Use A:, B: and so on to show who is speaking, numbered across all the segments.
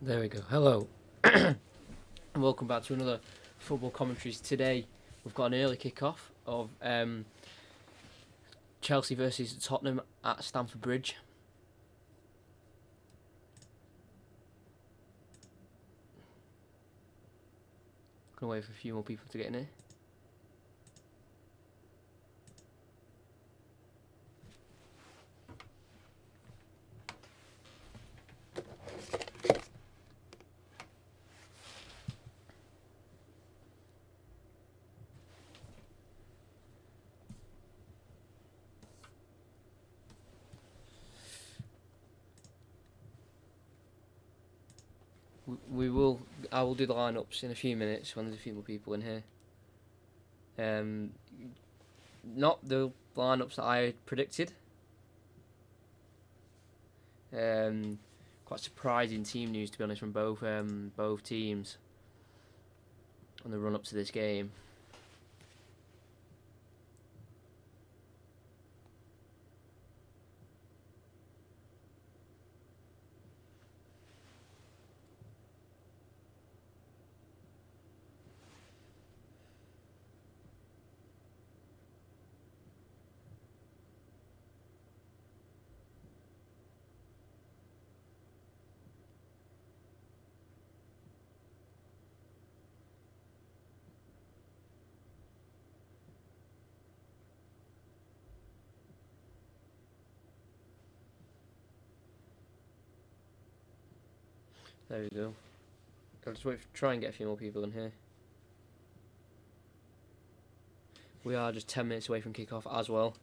A: There we go. Hello, and welcome back to another football commentaries. Today, we've got an early kick-off of Chelsea versus Tottenham at Stamford Bridge. Gonna wait for a few more people to get in here. We will. I will do the lineups in a few minutes when there's a few more people in here. Not the lineups that I predicted. Quite surprising team news, to be honest, from both teams on the run up to this game. There we go. I'll just try and get a few more people in here. We are just 10 minutes away from kick-off as well.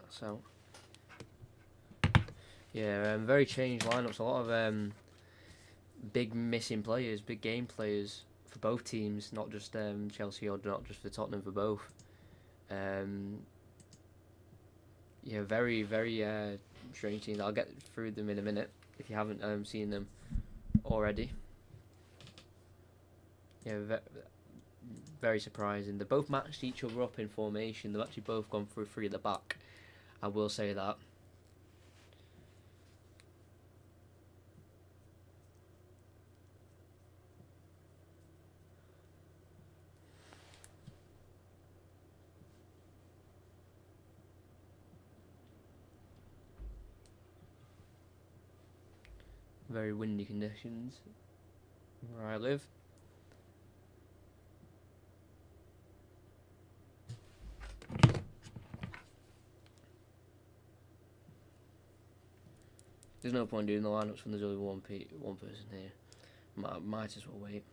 A: So, yeah, very changed lineups. A lot of big missing players, big game players for both teams, not just Chelsea or not just for Tottenham, for both. Yeah, very strange teams. I'll get through them in a minute if you haven't seen them already. Yeah, very surprising. They both matched each other up in formation. They've actually both gone through three at the back. I will say that. Very windy conditions where I live. There's no point doing the lineups when there's only one person here. Might as well wait.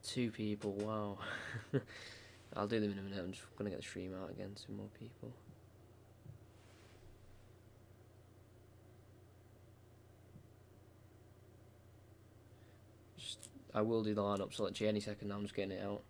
A: Two people, wow. I'll do them in a minute. I'm just going to get the stream out again, some more people. I will do the lineup, so literally any second now I'm just getting it out.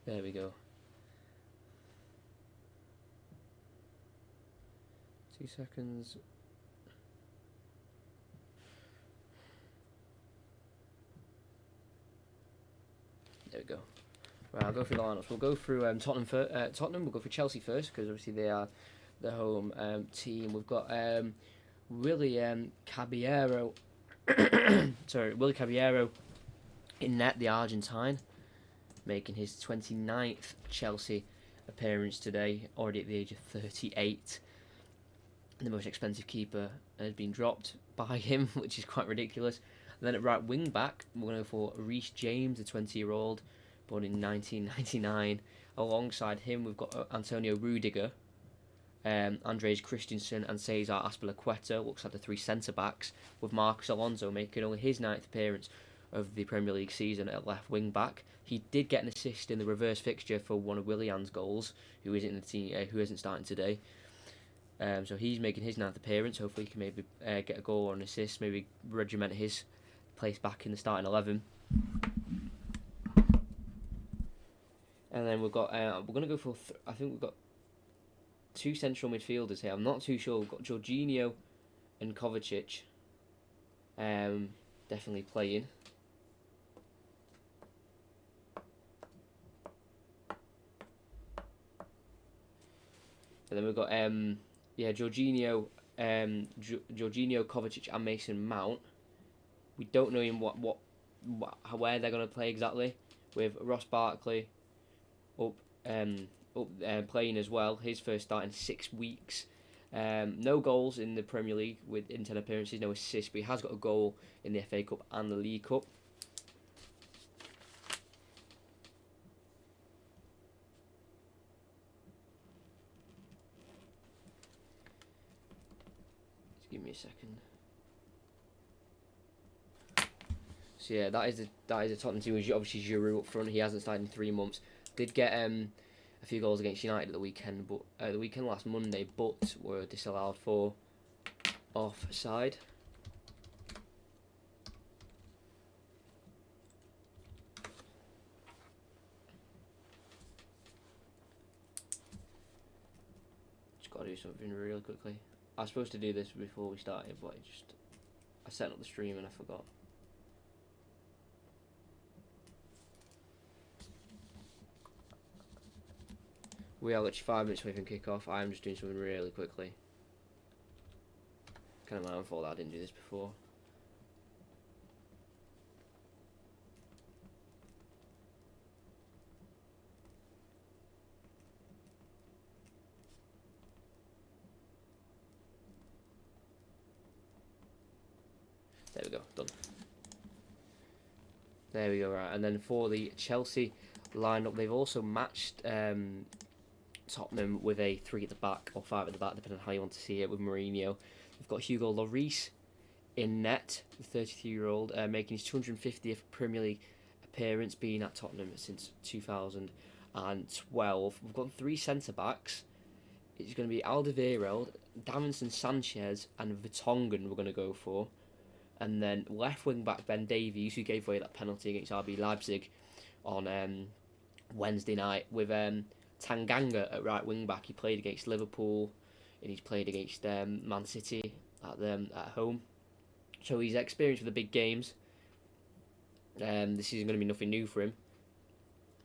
A: There we go. 2 seconds. There we go. Right, I'll go through the lineups. We'll go through Tottenham. We'll go for Chelsea first because obviously they are the home team. We've got Willy Caballero. Willy Caballero in net, the Argentine, making his 29th Chelsea appearance today, already at the age of 38. The most expensive keeper has been dropped by him, which is quite ridiculous. And then at right wing back, we're going to go for Reece James, the 20-year-old, born in 1999. Alongside him, we've got Antonio Rudiger, Andres Christensen, and Cesar Azpilicueta. Looks like the three centre-backs, with Marcos Alonso making only his 9th appearance of the Premier League season at left wing back. He did get an assist in the reverse fixture for one of Willian's goals, who isn't in the team, who isn't starting today. So he's making his ninth appearance. Hopefully he can maybe get a goal or an assist, maybe regiment his place back in the starting 11. And then we've got, we're going to go for, I think we've got 2 central midfielders here. I'm not too sure. We've got Jorginho and Kovacic definitely playing. And then we've got Jorginho, Jorginho, Kovacic, and Mason Mount. We don't know in where they're going to play exactly. With Ross Barkley up playing as well. His first start in 6 weeks. No goals in the Premier League in 10 appearances, no assists, but he has got a goal in the FA Cup and the League Cup. Just give me a second. So yeah, that is a Tottenham team. Obviously Giroud up front. He hasn't started in 3 months. Did get a few goals against United at the weekend, but the weekend last Monday, but were disallowed for offside. Just got to do something really quickly. I was supposed to do this before we started, but I set up the stream and I forgot. We are literally 5 minutes away from kick-off. I'm just doing something really quickly. Kind of my own fault that I didn't do this before. There we go, done. There we go, right. And then for the Chelsea lineup, they've also matched Tottenham with a 3 at the back or 5 at the back, depending on how you want to see it, with Mourinho. We've got Hugo Lloris in net, the 33-year-old, making his 250th Premier League appearance, being at Tottenham since 2012. We've got 3 centre-backs. It's going to be Alderweireld, Davinson Sanchez, and Vertonghen we're going to go for. And then left wing-back Ben Davies, who gave away that penalty against RB Leipzig on Wednesday night, with Tanganga at right wing back. He played against Liverpool and he's played against Man City at home, so he's experienced with the big games. This isn't going to be nothing new for him.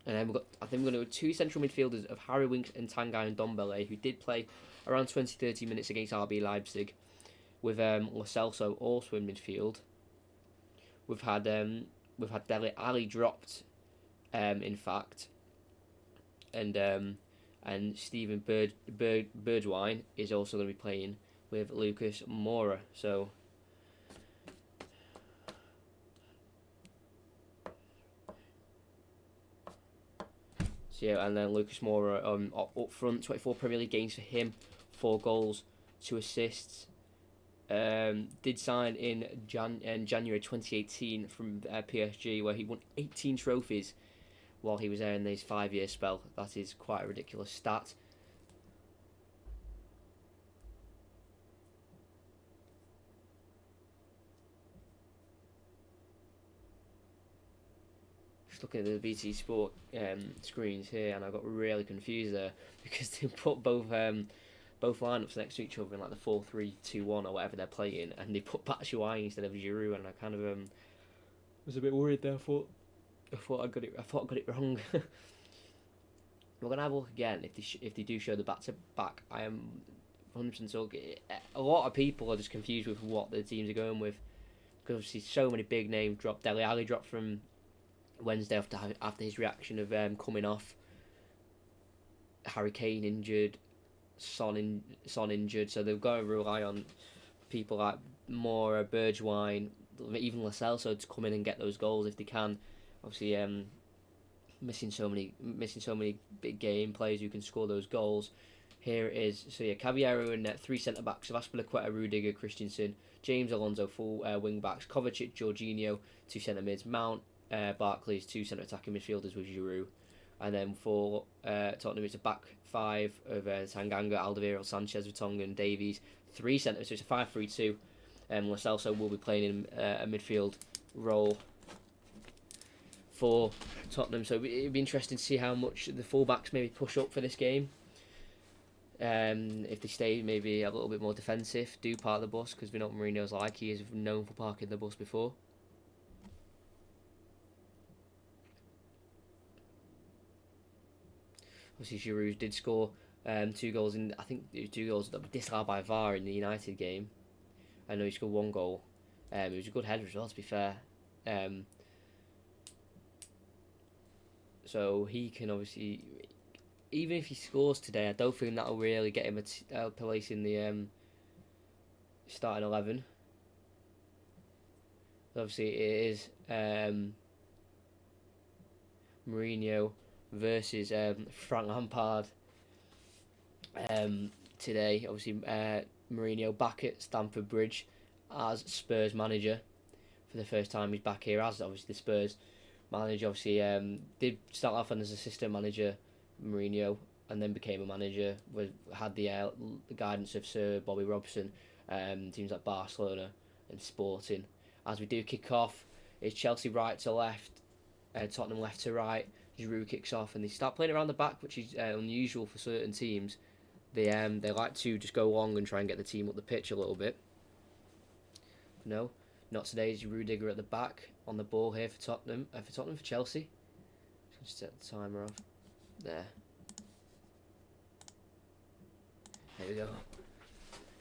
A: And then I think we're going to go 2 central midfielders of Harry Winks and Tanguy Ndombele, who did play around 20-30 minutes against RB Leipzig, with Lo Celso also in midfield. We've had Dele Alli dropped, in fact. And Stephen Bergwijn is also going to be playing with Lucas Moura. So yeah, and then Lucas Moura up front, 24 Premier League games for him, 4 goals, 2 assists. Did sign in January 2018 from PSG, where he won 18 trophies while he was there in his 5-year spell. That is quite a ridiculous stat. Just looking at the BT Sport screens here, and I got really confused there because they put both lineups next to each other in like the 4-3-2-1 or whatever they're playing, and they put Batshuayi instead of Giroud, and I kind of was a bit worried there. I thought I got it wrong. We're gonna have a look again if they do show the back to back. I am 100% so. A lot of people are just confused with what the teams are going with, because obviously so many big names dropped. Dele Alli dropped from Wednesday after his reaction of coming off. Harry Kane injured, Son injured, so they've got to rely on people like Moura, Bergwijn, even Lo Celso to come in and get those goals if they can. Obviously, missing so many big game players who can score those goals. Here it is. So yeah, Caballero in net, 3 centre backs of Azpilicueta, Rudiger, Christensen, James Alonso, full wing backs, Kovacic, Jorginho, 2 centre mids, Mount, Barkley's 2 centre attacking midfielders with Giroud. And then for Tottenham, it's a back five of Tanganga, Alderweireld, Sanchez, Vertonghen, Davies. Three centres, so it's a 5-3-2. Lo Celso will be playing in a midfield role for Tottenham. So it'd be interesting to see how much the fullbacks maybe push up for this game. If they stay maybe a little bit more defensive, do park the bus, because we know what Mourinho's like. He is known for parking the bus before. Obviously, Giroud did score 2 goals in. I think it was 2 goals that were disallowed by VAR in the United game. I know he scored 1 goal. It was a good header as well, to be fair. So he can obviously, even if he scores today, I don't think that'll really get him a place in the starting 11. Obviously, it is Mourinho versus Frank Lampard today. Obviously, Mourinho back at Stamford Bridge as Spurs manager for the first time. He's back here as obviously the Spurs manager. Obviously, did start off as assistant manager, Mourinho, and then became a manager. Had the guidance of Sir Bobby Robson, teams like Barcelona and Sporting. As we do kick off, it's Chelsea right to left, Tottenham left to right. Giroud kicks off and they start playing around the back, which is unusual for certain teams. They like to just go long and try and get the team up the pitch a little bit. No, not today. It's Rudiger at the back on the ball here for Tottenham. For Chelsea. Just set the timer off. There. There we go.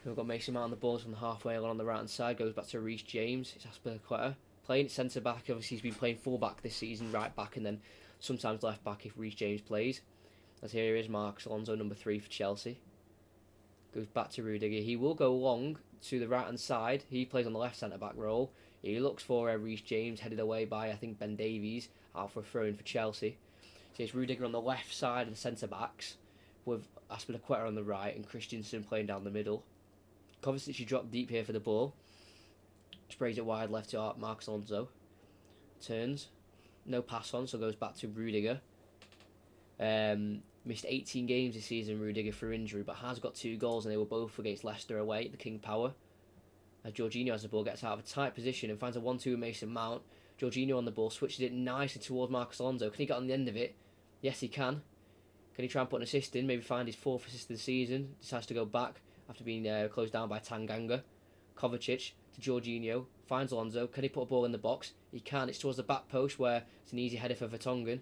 A: We've got Mason Mount on the ball from the halfway line on the right hand side. Goes back to Reece James. It's Aspilicueta playing centre back. Obviously, he's been playing full back this season, right back, and then sometimes left back if Reece James plays. As here is Marcos Alonso, number 3 for Chelsea. Goes back to Rudiger. He will go long to the right hand side. He plays on the left centre back role. He looks for Reece James, headed away by I think Ben Davies, out for a throw in for Chelsea. So it's Rudiger on the left side of the centre backs, with Aspilicueta on the right and Christensen playing down the middle. Kovacic dropped deep here for the ball. Sprays it wide left to Marcos Alonso. Turns. No pass on, so goes back to Rudiger. Missed 18 games this season, Rudiger, through injury, but has got 2 goals, and they were both against Leicester away at the King Power. As Jorginho has the ball, gets out of a tight position and finds a 1-2 with Mason Mount. Jorginho on the ball, switches it nicely towards Marcos Alonso. Can he get on the end of it? Yes, he can. Can he try and put an assist in? Maybe find his 4th assist of the season. Decides to go back after being closed down by Tanganga. Kovacic to Jorginho. Finds Alonso. Can he put a ball in the box? He can. It's towards the back post where it's an easy header for Vertonghen.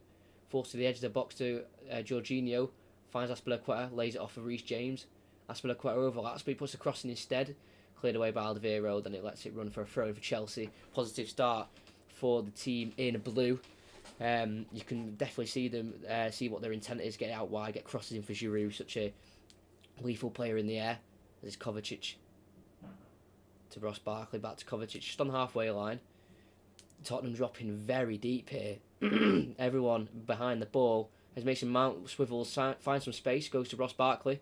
A: Forced to the edge of the box to Jorginho. Finds Aspilicueta. Lays it off for Reece James. Aspilicueta overlaps, but he puts a cross in instead. Cleared away by Alderweireld, and it lets it run for a throw for Chelsea. Positive start for the team in blue. You can definitely see them see what their intent is. Get out wide, get crosses in for Giroud, such a lethal player in the air. There's Kovacic to Ross Barkley, back to Kovacic, just on the halfway line. Tottenham dropping very deep here. Everyone behind the ball. As Mason Mount swivels, finds some space, goes to Ross Barkley,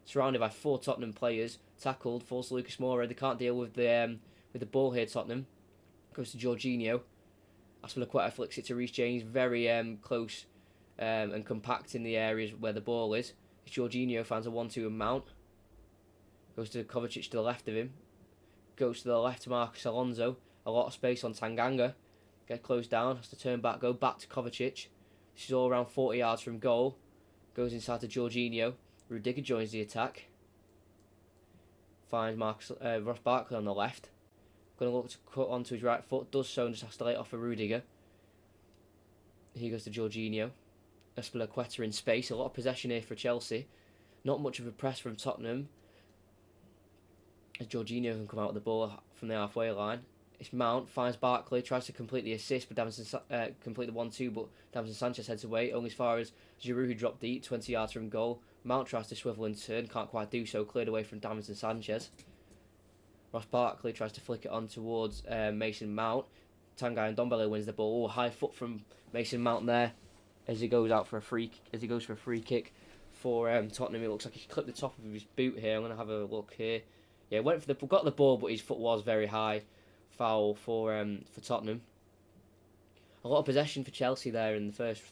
A: surrounded by 4 Tottenham players. Tackled, falls to Lucas Moura. They can't deal with the ball here. Tottenham goes to Jorginho. Aspilicueta flicks it to Reece James, very close and compact in the areas where the ball is. Jorginho finds a 1-2 and Mount. Goes to Kovacic to the left of him. Goes to the left to Marcos Alonso. A lot of space on Tanganga. Get closed down, has to turn back, go back to Kovacic. This is all around 40 yards from goal. Goes inside to Jorginho. Rudiger joins the attack. Finds Ross Barkley on the left. Going to look to cut onto his right foot. Does so and just has to lay it off for Rudiger. He goes to Jorginho. Aspilicueta in space. A lot of possession here for Chelsea. Not much of a press from Tottenham. As Jorginho can come out with the ball from the halfway line. It's Mount. Finds Barkley. Tries to complete the assist. But complete the 1-2. But Davinson Sanchez heads away. Only as far as Giroud, who dropped deep. 20 yards from goal. Mount tries to swivel and turn. Can't quite do so. Cleared away from Davinson Sanchez. Ross Barkley tries to flick it on towards Mason Mount. Tanguy and Ndombele wins the ball. High foot from Mason Mount there as he goes out for a free. As he goes for a free kick for Tottenham. It looks like he clipped the top of his boot here. I'm gonna have a look here. Yeah, got the ball, but his foot was very high. Foul for Tottenham. A lot of possession for Chelsea there in the first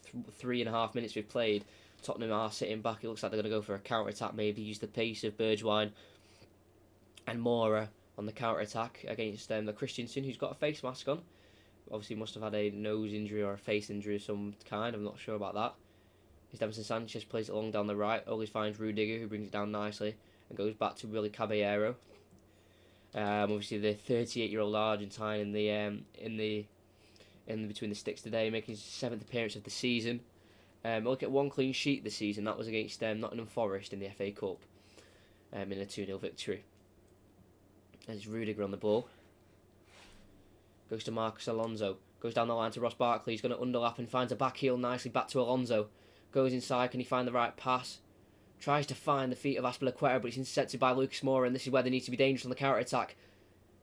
A: 3.5 minutes we've played. Tottenham are sitting back. It looks like they're going to go for a counter-attack, maybe use the pace of Bergwijn and Mora on the counter-attack against the Christensen, who's got a face mask on. Obviously must have had a nose injury or a face injury of some kind. I'm not sure about that. Davinson Sanchez plays it along down the right. Always finds Rudiger, who brings it down nicely and goes back to Willy Caballero. Obviously the 38-year-old Argentine in between the sticks today, making his 7th appearance of the season. Look at one clean sheet this season. That was against Nottingham Forest in the FA Cup in a 2-0 victory. There's Rudiger on the ball. Goes to Marcos Alonso. Goes down the line to Ross Barkley. He's going to underlap and finds a back heel nicely back to Alonso. Goes inside. Can he find the right pass? Tries to find the feet of Azpilicueta, but he's intercepted by Lucas Moura, and this is where they need to be dangerous on the counter-attack.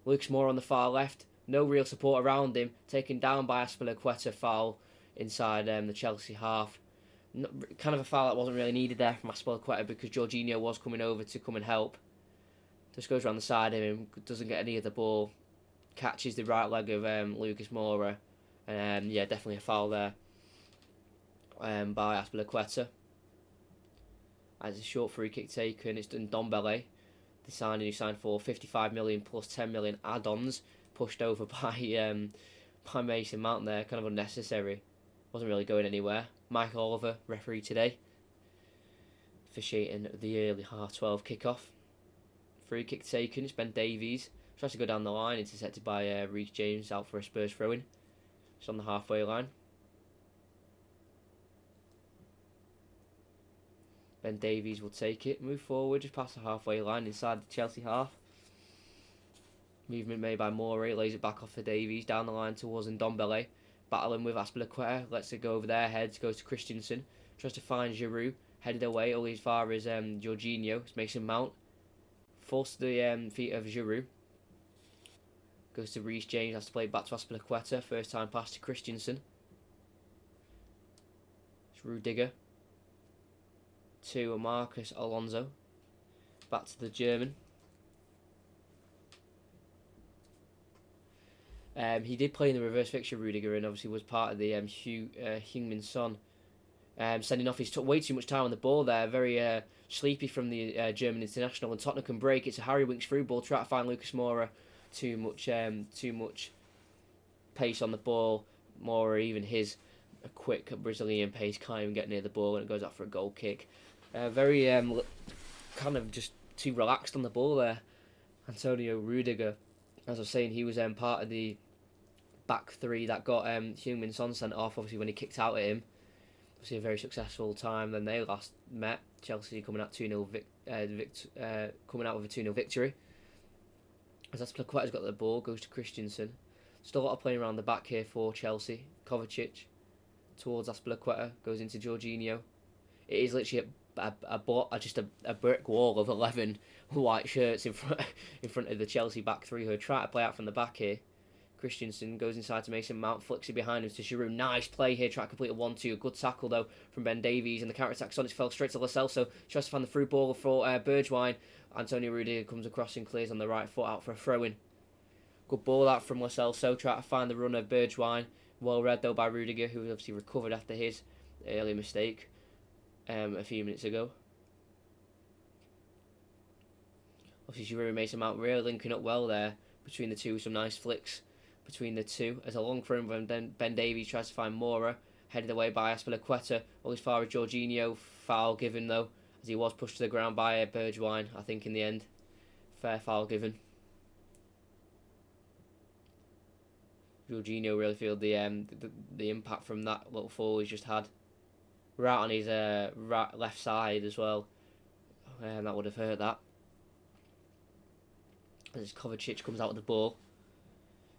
A: Lucas Moura on the far left. No real support around him. Taken down by Azpilicueta. Foul inside the Chelsea half. Kind of a foul that wasn't really needed there from Azpilicueta because Jorginho was coming over to come and help. Just goes around the side of him, doesn't get any of the ball, catches the right leg of Lucas Moura, and yeah, definitely a foul there by Azpilicueta. As a short free kick taken, it's done Ndombele, the signing who signed for 55 million plus 10 million add-ons, pushed over by Mason Mount there, kind of unnecessary, wasn't really going anywhere. Michael Oliver, referee today, officiating the early half-12 kick-off. Free kick taken, it's Ben Davies. Tries to go down the line, intercepted by Reece James, out for a Spurs throw-in. It's on the halfway line. Ben Davies will take it, move forward, just past the halfway line, inside the Chelsea half. Movement made by Moura, lays it back off for Davies, down the line towards Ndombele. Battling with Azpilicueta, lets it go over their heads, goes to Christensen. Tries to find Giroud, headed away, only as far as Jorginho, Mason Mount. Forced the feet of Giroud. Goes to Reece James, has to play it back to Azpilicueta. First time pass to Christensen. It's Rudiger. To Marcos Alonso. Back to the German. He did play in the reverse fixture, Rudiger, and obviously was part of the Heung-min Son. Sending off, he's took way too much time on the ball there. Very sleepy from the German international, and Tottenham can break. It's a Harry Winks through ball. Try to find Lucas Moura. Too much pace on the ball. Moura, even his quick Brazilian pace, can't even get near the ball, and it goes out for a goal kick. Very kind of just too relaxed on the ball there. Antonio Rudiger, as I was saying, he was part of the back three that got Heung-min Son sent off. Obviously, when he kicked out at him. Obviously, a very successful time when they last met. Chelsea coming out 2-0 coming out with a 2-0 victory. As Azpilicueta's got the ball, goes to Christensen. Still a lot of playing around the back here for Chelsea. Kovacic towards Azpilicueta, goes into Jorginho. It is literally a brick wall of 11 white shirts in front of the Chelsea back three who are trying to play out from the back here. Christensen goes inside to Mason Mount, flicks it behind him to Giroud. Nice play here, trying to complete a 1-2. Good tackle though from Ben Davies, and the counter-attack on it fell straight to Lo Celso. Tries to find the through ball for Bergwijn. Antonio Rudiger comes across and clears on the right foot out for a throw-in. Good ball out from Lo Celso, trying to find the run of Bergwijn. Well read though by Rudiger, who obviously recovered after his early mistake a few minutes ago. Obviously Giroud and Mason Mount really linking up well there between the two. Some nice flicks between the two. As a long throw from Ben Davies tries to find Moura, headed away by Azpilicueta. All as far as Jorginho, foul given though, as he was pushed to the ground by Bergwijn, I think in the end. Fair foul given. Jorginho really felt the impact from that little fall he's just had. Right on his left side as well. That would have hurt that. As Kovacic comes out with the ball.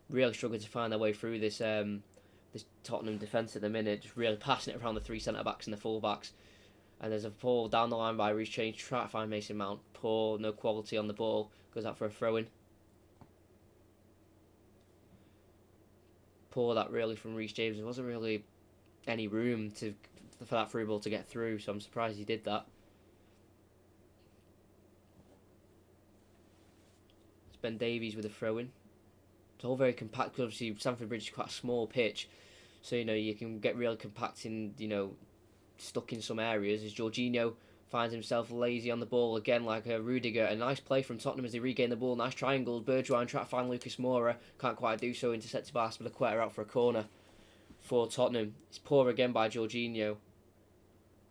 A: Really struggling to find their way through this this Tottenham defence at the minute. Just really passing it around the three centre-backs and the full-backs. And there's a ball down the line by Reece James. Try to find Mason Mount. Poor, no quality on the ball. Goes out for a throw-in. Poor that really from Reece James. There wasn't really any room for that through ball to get through, so I'm surprised he did that. It's Ben Davies with a throw-in. It's all very compact, because obviously Stamford Bridge is quite a small pitch, So, you can get really compact and, stuck in some areas. As Jorginho finds himself lazy on the ball again, like a Rudiger. A nice play from Tottenham as they regain the ball. Nice triangle. Bergwijn trying to find Lucas Moura. Can't quite do so. Intercepted by Aspilicueta out for a corner for Tottenham. It's poor again by Jorginho.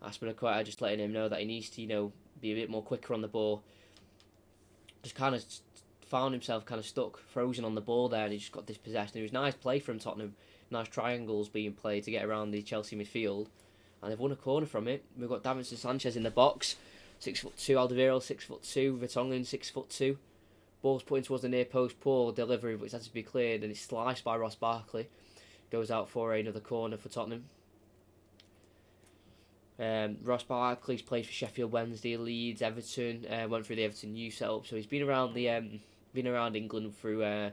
A: Aspilicueta just letting him know that he needs to, be a bit more quicker on the ball. Just kind of found himself kind of stuck, frozen on the ball there, and he just got dispossessed. And it was a nice play from Tottenham. Nice triangles being played to get around the Chelsea midfield. And they've won a corner from it. We've got Davinson Sanchez in the box. 6'2", Alderweireld 6'2", Vertonghen 6'2". Ball's put in towards the near post, poor delivery, but it's had to be cleared, and it's sliced by Ross Barkley. Goes out for another corner for Tottenham. Ross Barkley's played for Sheffield Wednesday, Leeds, Everton. Went through the Everton youth setup, so he's been around England through the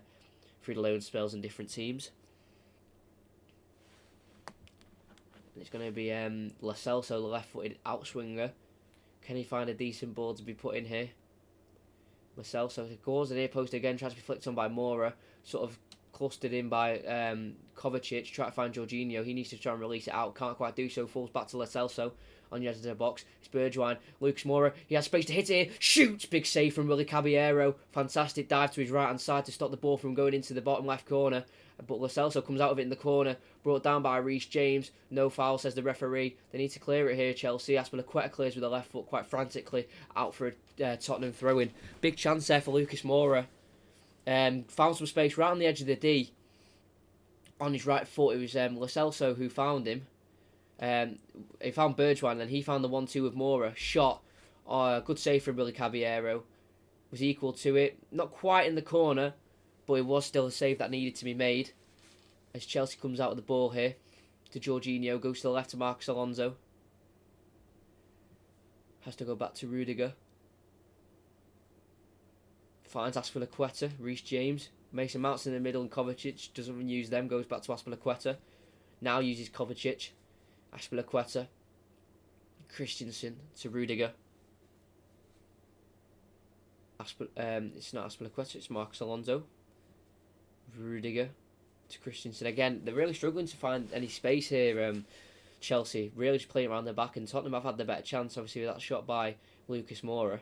A: loan spells in different teams. It's going to be Lo Celso, the left-footed outswinger. Can he find a decent ball to be put in here? Lo Celso scores the near post again, tries to be flicked on by Moura. Sort of clustered in by Kovacic. Try to find Jorginho. He needs to try and release it out. Can't quite do so. Falls back to Lo Celso on the edge of the box. It's Bergwijn. Lucas Moura. He has space to hit it here. Shoots! Big save from Willy Caballero. Fantastic dive to his right-hand side to stop the ball from going into the bottom left corner. But Lo Celso comes out of it in the corner. Brought down by Reece James. No foul, says the referee. They need to clear it here, Chelsea. Aspilicueta clears with the left foot quite frantically. Out for a Tottenham throw-in. Big chance there for Lucas Moura. Found some space right on the edge of the D. On his right foot, it was Lo Celso who found him. He found Bergwijn, and he found the 1-2 with Moura. Shot. Good save from Willy Caballero. Was equal to it. Not quite in the corner, but it was still a save that needed to be made. As Chelsea comes out with the ball here to Jorginho, goes to the left to Marcos Alonso. Has to go back to Rudiger. Finds Aspilicueta, Reece James. Mason Mount's in the middle and Kovacic doesn't use them, goes back to Aspilicueta. Now uses Kovacic. Aspilicueta. Christensen to Rudiger. It's not Aspilicueta, it's Marcos Alonso. Rudiger to Christensen again. They're really struggling to find any space here. Chelsea really just playing around their back, and Tottenham have had the better chance, obviously, with that shot by Lucas Moura.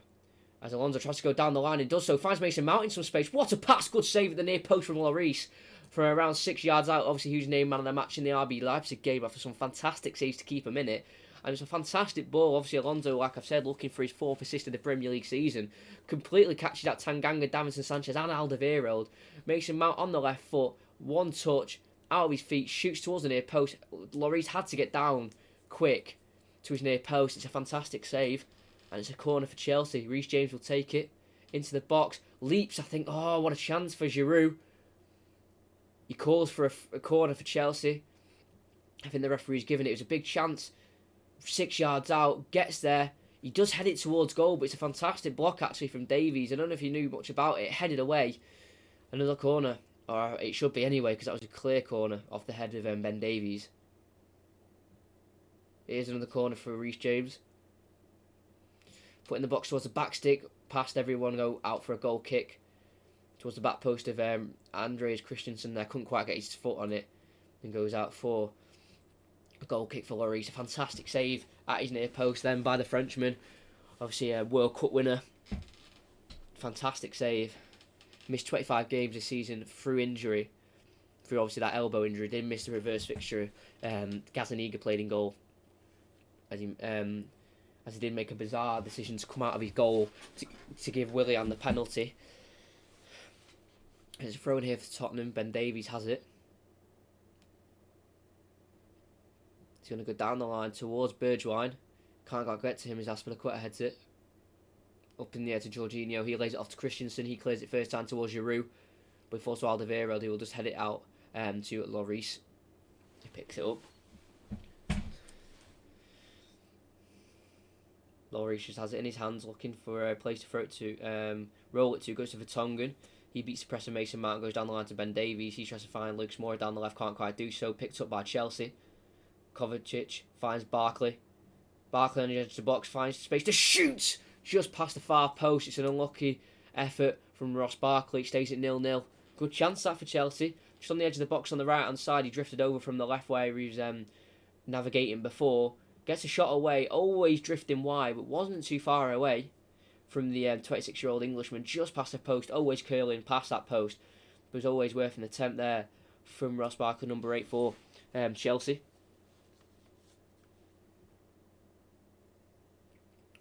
A: As Alonso tries to go down the line and does so, finds Mason Mount in some space. What a pass! Good save at the near post from Lloris from around 6 yards out. Obviously, who's named man of the match in the RB Leipzig game after some fantastic saves to keep him in it. And it's a fantastic ball. Obviously, Alonso, like I've said, looking for his 4th assist of the Premier League season. Completely catches out Tanganga, Davinson Sanchez and Alderweireld. Mason Mount on the left foot. One touch, out of his feet, shoots towards the near post. Lloris had to get down quick to his near post. It's a fantastic save. And it's a corner for Chelsea. Reece James will take it into the box. Leaps, I think. Oh, what a chance for Giroud. He calls for a corner for Chelsea. I think the referee's given it. It was a big chance. 6 yards out. Gets there. He does head it towards goal, but it's a fantastic block actually from Davies. I don't know if you knew much about it. Headed away. Another corner. Or it should be anyway, because that was a clear corner off the head of Ben Davies. Here's another corner for Reece James. Put in the box towards the back stick. Past everyone, go out for a goal kick. Towards the back post of Andreas Christensen there. Couldn't quite get his foot on it. And goes out for a goal kick for Lloris. A fantastic save at his near post then by the Frenchman. Obviously a World Cup winner. Fantastic save. Missed 25 games this season through injury. Through obviously that elbow injury. Didn't miss the reverse fixture. Gazaniga played in goal. As he did make a bizarre decision to come out of his goal to give Willian the penalty. It's a throw in here for Tottenham. Ben Davies has it. He's going to go down the line towards Bergwijn. Can't quite get to him as Aspilicueta heads it. Up in the air to Jorginho. He lays it off to Christensen. He clears it first time towards Giroud. But falls to Alderweireld. He will just head it out to Lloris. He picks it up. Lloris just has it in his hands, looking for a place to throw it to, roll it to. Goes to Vertonghen. He beats the press of Mason Mount, goes down the line to Ben Davies. He tries to find Lucas Moura down the left, can't quite do so. Picked up by Chelsea. Kovacic finds Barkley. Barkley on the edge of the box, finds space to shoot! Just past the far post. It's an unlucky effort from Ross Barkley. It stays at 0-0. Good chance that for Chelsea. just on the edge of the box on the right hand side. He drifted over from the left where he was navigating before. Gets a shot away, always drifting wide, but wasn't too far away from the 26-year-old Englishman, just past the post, always curling past that post. But was always worth an attempt there from Ross Barkley, number 8 for Chelsea.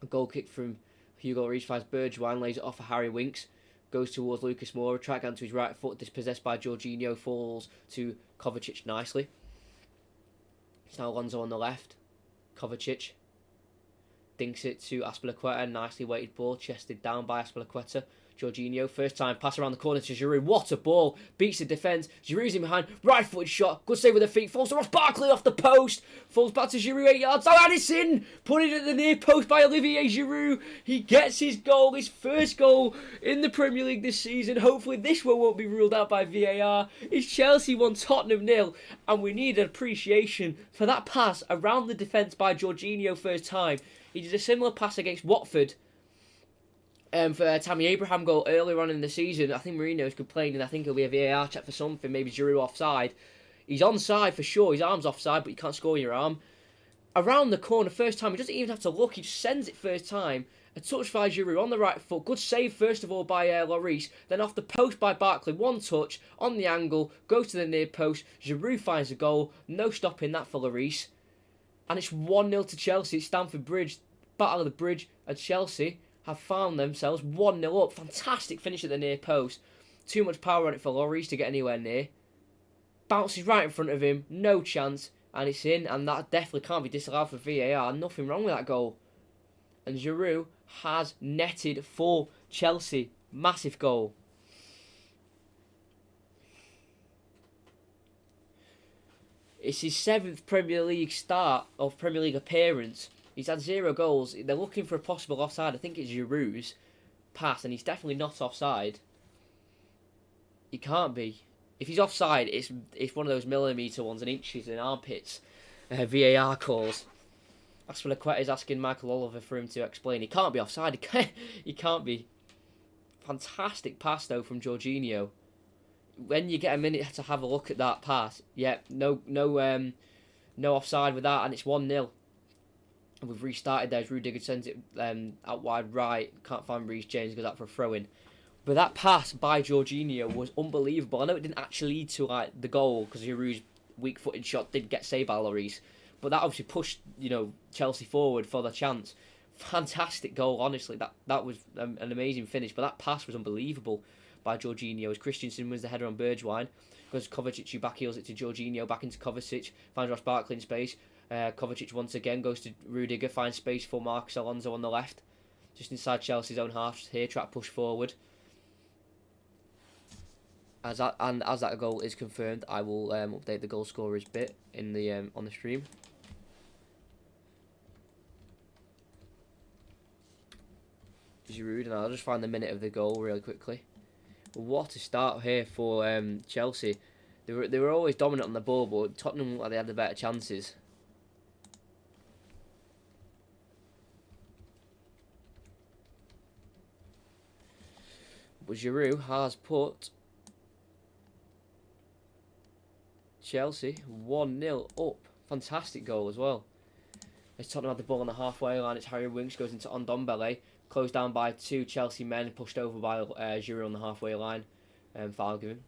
A: A goal kick from Hugo Lloris finds Bergwijn, lays it off for Harry Winks, goes towards Lucas Moura, track down to his right foot, dispossessed by Jorginho, falls to Kovacic nicely. It's now Alonso on the left. Kovacic dinks it to Azpilicueta, nicely weighted ball, chested down by Azpilicueta. Jorginho, first time pass around the corner to Giroud. What a ball! Beats the defence. Giroud's in behind. Right footed shot. Good save with the feet. Falls to Ross Barkley off the post. Falls back to Giroud 8 yards. Oh, and it's in! Put it at the near post by Olivier Giroud. He gets his goal. His first goal in the Premier League this season. Hopefully this one won't be ruled out by VAR. It's Chelsea 1, Tottenham 0. And we need an appreciation for that pass around the defence by Jorginho first time. He did a similar pass against Watford. For Tammy Abraham goal earlier on in the season. I think Mourinho's complaining. I think it'll be a VAR check for something. Maybe Giroud offside. He's onside for sure. His arm's offside, but you can't score your arm. Around the corner, first time. He doesn't even have to look. He just sends it first time. A touch by Giroud on the right foot. Good save first of all by Lloris. Then off the post by Barkley. One touch on the angle. Goes to the near post. Giroud finds a goal. No stopping that for Lloris. And it's 1-0 to Chelsea at Stamford Bridge. Battle of the Bridge at Chelsea have found themselves 1-0 up. Fantastic finish at the near post. Too much power on it for Lloris to get anywhere near. Bounces right in front of him. No chance. And it's in. And that definitely can't be disallowed for VAR. Nothing wrong with that goal. And Giroud has netted for Chelsea. Massive goal. It's his 7th Premier League start of Premier League appearance. He's had 0 goals. They're looking for a possible offside. I think it's Giroud's pass, and he's definitely not offside. He can't be. If he's offside, it's one of those millimetre ones and inches and armpits. VAR calls. Azpilicueta is asking Michael Oliver for him to explain. He can't be offside. He can't be. Fantastic pass though from Jorginho. When you get a minute to have a look at that pass, yeah, no offside with that, and it's 1-0. And we've restarted there as Rudiger sends it out wide right. Can't find Reece James, goes out for a throw-in. But that pass by Jorginho was unbelievable. I know it didn't actually lead to the goal because Giroud's weak-footed shot did get saved by Lloris, but that obviously pushed Chelsea forward for the chance. Fantastic goal, honestly. That was an amazing finish. But that pass was unbelievable by Jorginho. As Christensen wins the header on Bergwijn, goes to Kovacic, who backheels it to Jorginho, back into Kovacic, finds Ross Barkley in space. Kovacic once again goes to Rudiger, finds space for Marcos Alonso on the left, just inside Chelsea's own half here, try to push forward. As that goal is confirmed, I will update the goal scorers bit in the on the stream. Giroud, and I'll just find the minute of the goal really quickly. What a start here for Chelsea. They were always dominant on the ball, but Tottenham looked like they had the better chances. But Giroud has put Chelsea 1-0 up. Fantastic goal as well. As Tottenham had the ball on the halfway line, it's Harry Winks, goes into Ndombele, closed down by 2 Chelsea men, pushed over by Giroud on the halfway line, foul given.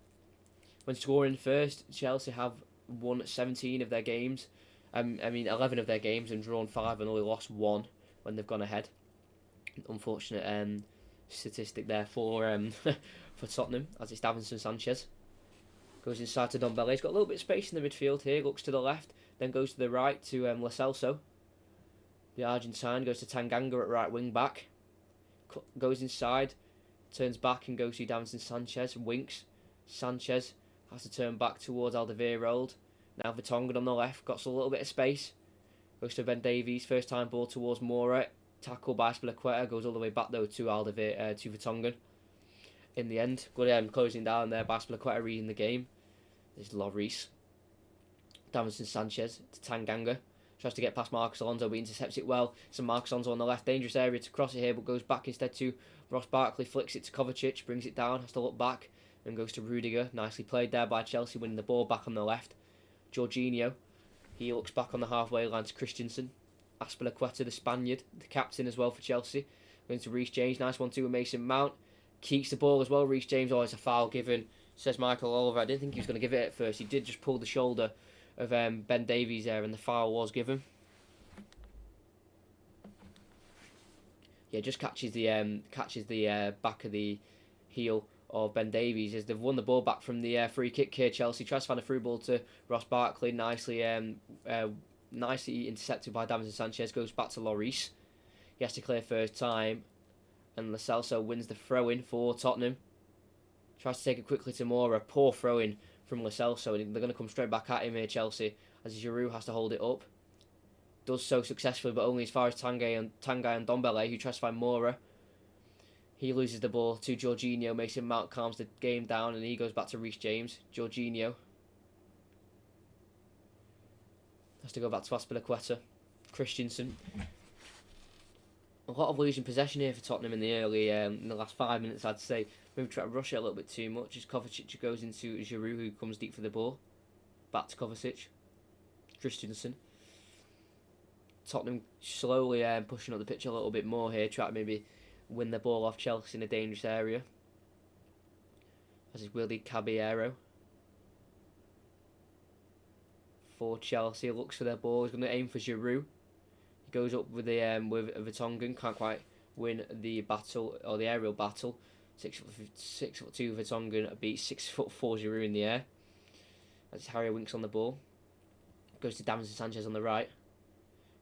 A: When scoring first, Chelsea have won 17 of their games. 11 of their games and drawn 5 and only lost 1 when they've gone ahead. Unfortunate statistic there for for Tottenham, as it's Davinson Sanchez. Goes inside to Ndombele. He's got a little bit of space in the midfield here, looks to the left, then goes to the right to Lo Celso. The Argentine goes to Tanganga at right wing back. Goes inside, turns back and goes to Davinson Sanchez. Winks. Sanchez has to turn back towards Alderweireld. Now Vertonghen on the left, got a little bit of space. Goes to Ben Davies, first time ball towards Moura. Tackle by Azpilicueta, goes all the way back though to Vertonghen. In the end, good closing down there by Azpilicueta, reading the game. There's Lloris. Davinson Sanchez to Tanganga. Tries to get past Marcos Alonso, but intercepts it well. So Marcos Alonso on the left, dangerous area to cross it here, but goes back instead to Ross Barkley, flicks it to Kovacic, brings it down, has to look back. and goes to Rudiger. Nicely played there by Chelsea, winning the ball back on the left. Jorginho, he looks back on the halfway line to Christensen. Azpilicueta, the Spaniard, the captain as well for Chelsea. Going to Reece James, nice 1-2 with Mason Mount. Keeps the ball as well. Reece James, it's a foul given, says Michael Oliver. I didn't think he was going to give it at first. He did just pull the shoulder of Ben Davies there, and the foul was given. Yeah, just catches the back of the heel of Ben Davies as they've won the ball back from the free kick here. Chelsea tries to find a through ball to Ross Barkley, nicely intercepted by Davinson Sanchez. Goes back to Lloris. He has to clear first time, and Lo Celso wins the throw-in for Tottenham. Tries to take it quickly to Moura. Poor throw-in from Lo Celso, and they're going to come straight back at him here, Chelsea, as Giroud has to hold it up. Does so successfully, but only as far as Tanguy and Ndombele, who tries to find Moura. He loses the ball to Jorginho. Mason Mount calms the game down, and he goes back to Reece James. Jorginho has to go back to Azpilicueta. Christensen. A lot of losing possession here for Tottenham in the last 5 minutes, I'd say. Maybe try to rush it a little bit too much as Kovacic goes into Giroud, who comes deep for the ball. Back to Kovacic. Christensen. Tottenham slowly pushing up the pitch a little bit more here, trying to maybe win the ball off Chelsea in a dangerous area. As is Willy Caballero. For Chelsea, looks for their ball. He's going to aim for Giroud. He goes up with Vertonghen, can't quite win the battle or the aerial battle. 6'2" Vertonghen beats 6'4" Giroud in the air. That's Harry Winks on the ball. Goes to Davinson Sanchez on the right.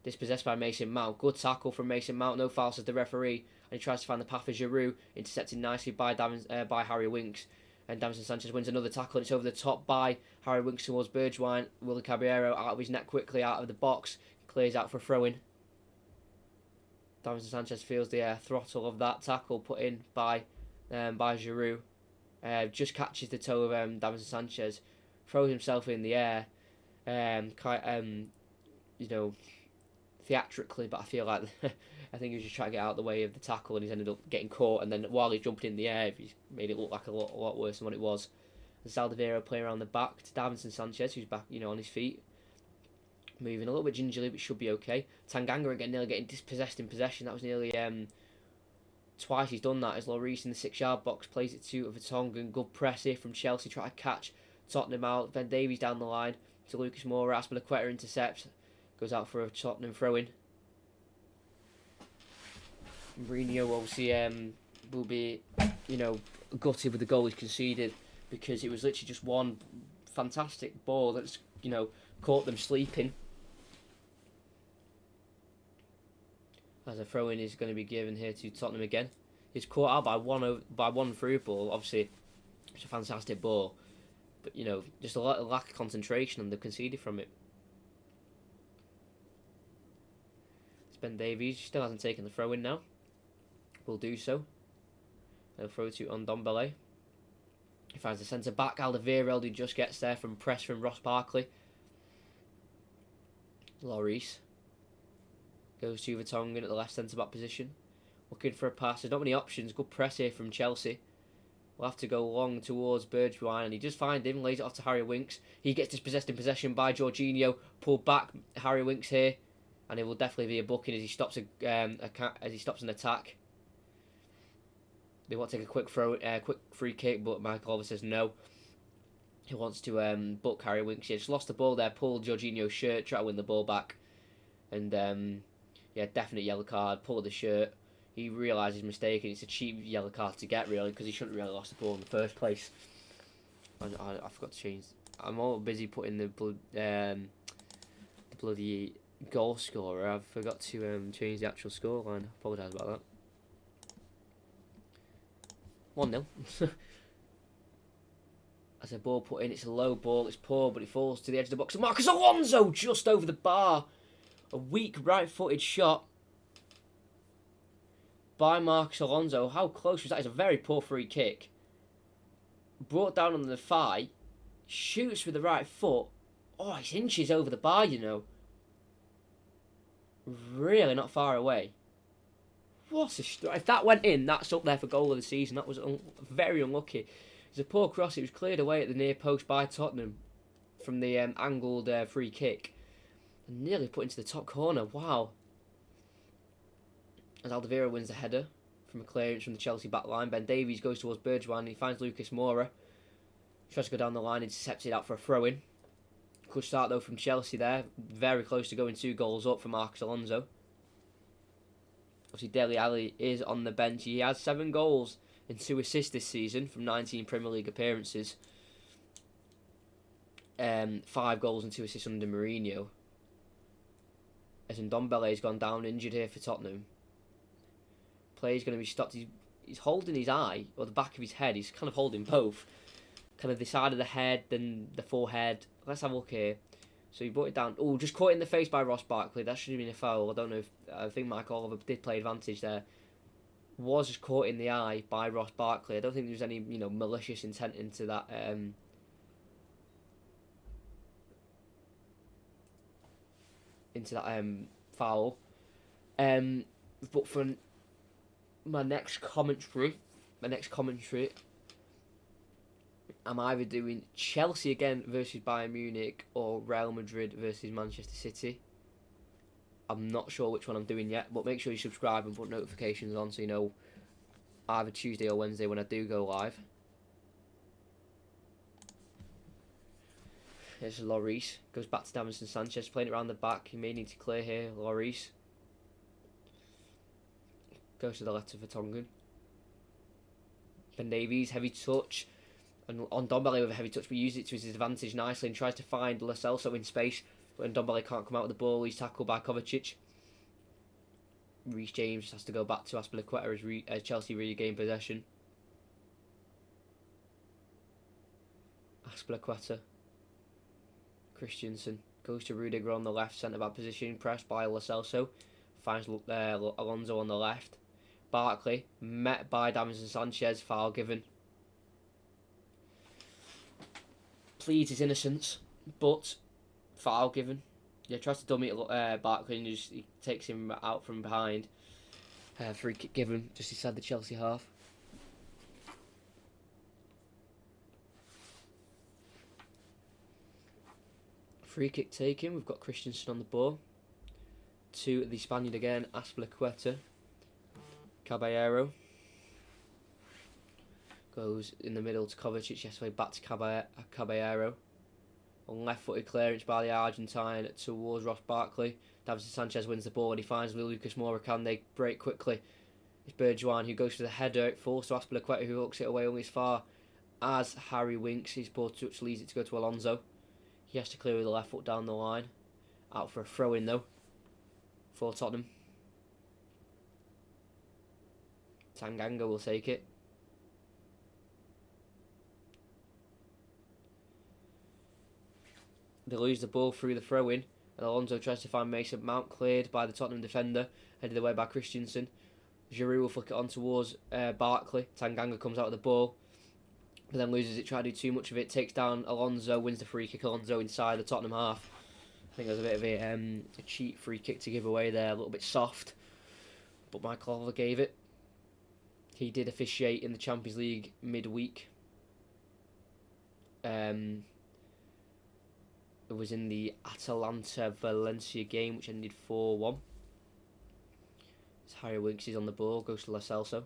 A: Dispossessed by Mason Mount. Good tackle from Mason Mount. No foul, says the referee. And he tries to find the path for Giroud. Intercepted nicely by Harry Winks. And Davinson Sanchez wins another tackle. And it's over the top by Harry Winks towards Bergwijn. Willy Caballero out of his net quickly, out of the box. Clears out for a throw-in. Davinson Sanchez feels the throttle of that tackle put in by Giroud. Just catches the toe of Davinson Sanchez. Throws himself in the air. Theatrically, but I feel like I think he was just trying to get out of the way of the tackle, and he's ended up getting caught. And then while he's jumping in the air, he's made it look like a lot worse than what it was. And Zaldivieiro playing around the back to Davinson Sanchez, who's back, on his feet, moving a little bit gingerly, but should be okay. Tanganga again, nearly getting dispossessed in possession. That was nearly twice he's done that. As Lloris in the 6-yard box plays it to Vertonghen. Good press here from Chelsea, try to catch Tottenham out. Ben Davies down the line to Lucas Moura. Azpilicueta intercepts. Goes out for a Tottenham throw-in. Mourinho obviously will be, gutted with the goal he's conceded, because it was literally just one fantastic ball that's, caught them sleeping. As a throw-in is going to be given here to Tottenham again. He's caught out by one through ball. Obviously, it's a fantastic ball, but just a lack of concentration, and they've conceded from it. Ben Davies still hasn't taken the throw-in now. Will do so. They'll throw to Ndombele. He finds the centre-back, Alderweireld, who just gets there from press from Ross Barkley. Lloris goes to Vertonghen at the left centre-back position. Looking for a pass. There's not many options. Good press here from Chelsea. We'll have to go long towards Bergwijn, and he just finds him, lays it off to Harry Winks. He gets dispossessed in possession by Jorginho. Pulled back, Harry Winks here. And it will definitely be a booking as he stops an attack. They want to take a quick free kick, but Michael Oliver says no. He wants to book Harry Winks. He just lost the ball there, pulled Jorginho's shirt, try to win the ball back, and definite yellow card. Pulled the shirt. He realises his mistake, and it's a cheap yellow card to get, really, because he shouldn't really have lost the ball in the first place. I forgot to change. I'm all busy putting the bloody goal scorer. I forgot to change the actual scoreline. I apologise about that. 1-0. As a ball put in, it's a low ball, it's poor, but it falls to the edge of the box. And Marcos Alonso just over the bar. A weak right-footed shot by Marcos Alonso. How close was that? It's a very poor free kick. Brought down on the thigh. Shoots with the right foot. Oh, it's inches over the bar, Really not far away. What a strike. If that went in, that's up there for goal of the season. That was very unlucky. It's a poor cross. It was cleared away at the near post by Tottenham from the angled free kick. And nearly put into the top corner. Wow. As Alderweireld wins the header from a clearance from the Chelsea back line. Ben Davies goes towards Bergwijn. He finds Lucas Moura. Tries to go down the line. Intercepts it out for a throw-in. Good start though from Chelsea there. Very close to going 2 goals up for Marcos Alonso. Obviously Dele Alli is on the bench. He has 7 goals and 2 assists this season from 19 Premier League appearances. 5 goals and 2 assists under Mourinho. As Ndombele's gone down injured here for Tottenham. Play's going to be stopped. He's holding his eye, or the back of his head. He's kind of holding both. Kind of the side of the head, then the forehead. Let's have a look here. So he brought it down. Oh, just caught in the face by Ross Barkley. That should have been a foul. I don't know if... I think Mike Oliver did play advantage there. Was just caught in the eye by Ross Barkley. I don't think there was any, malicious intent into that... foul. But for my next commentary, I'm either doing Chelsea again versus Bayern Munich or Real Madrid versus Manchester City. I'm not sure which one I'm doing yet, but make sure you subscribe and put notifications on so you know either Tuesday or Wednesday when I do go live. Here's Lloris. Goes back to Davinson Sanchez, playing it around the back. He may need to clear here. Lloris. Goes to the left of Vertonghen. Ben Davies, heavy touch. And on Ndombele with a heavy touch, but uses it to his advantage nicely and tries to find Lo Celso in space. But Ndombele can't come out with the ball. He's tackled by Kovacic. Reece James has to go back to Azpilicueta as Chelsea regain possession. Azpilicueta. Christensen goes to Rudiger on the left centre-back position, pressed by Lo Celso. Finds Alonso on the left. Barkley, met by Davinson Sanchez, foul given. Pleads his innocence, but foul given. Yeah, tries to dummy Barkley and he takes him out from behind. Free kick given just inside the Chelsea half. Free kick taken. We've got Christensen on the ball. To the Spaniard again, Azpilicueta. Caballero. Goes in the middle to Kovacic. Yesterday back to Caballero. A left-footed clearance by the Argentine towards Ross Barkley. Davinson Sanchez wins the ball and he finds Lucas Moura. Can they break quickly? It's Bergwijn who goes for the header. It falls to Azpilicueta who hooks it away only as far as Harry Winks. His poor touch leads it to go to Alonso. He has to clear with the left foot down the line. Out for a throw-in though. For Tottenham. Tanganga will take it. They lose the ball through the throw-in. And Alonso tries to find Mason Mount, cleared by the Tottenham defender. Headed away by Christensen. Giroud will flick it on towards Barkley. Tanganga comes out of the ball. But then loses it, trying to do too much of it. Takes down Alonso, wins the free kick. Alonso inside the Tottenham half. I think there's a bit of a cheap free kick to give away there. A little bit soft. But Michael Oliver gave it. He did officiate in the Champions League midweek. It was in the Atalanta-Valencia game, which ended 4-1. As Harry Winks is on the ball, goes to Lo Celso.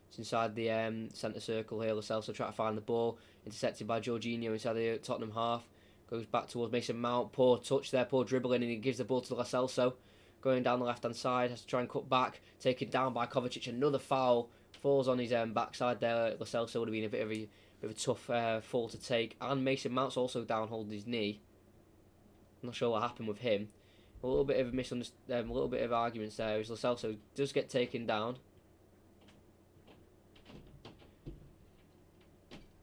A: It's inside the centre circle here. Lo Celso trying to find the ball. Intercepted by Jorginho inside the Tottenham half. Goes back towards Mason Mount. Poor touch there, poor dribbling, and he gives the ball to Lo Celso. Going down the left-hand side, has to try and cut back. Taken down by Kovacic. Another foul. Falls on his backside there. Lo Celso would have been a bit of a tough fall to take. And Mason Mount's also down holding his knee. I'm not sure what happened with him. A little bit of a little bit of arguments there. As Lo Celso does get taken down.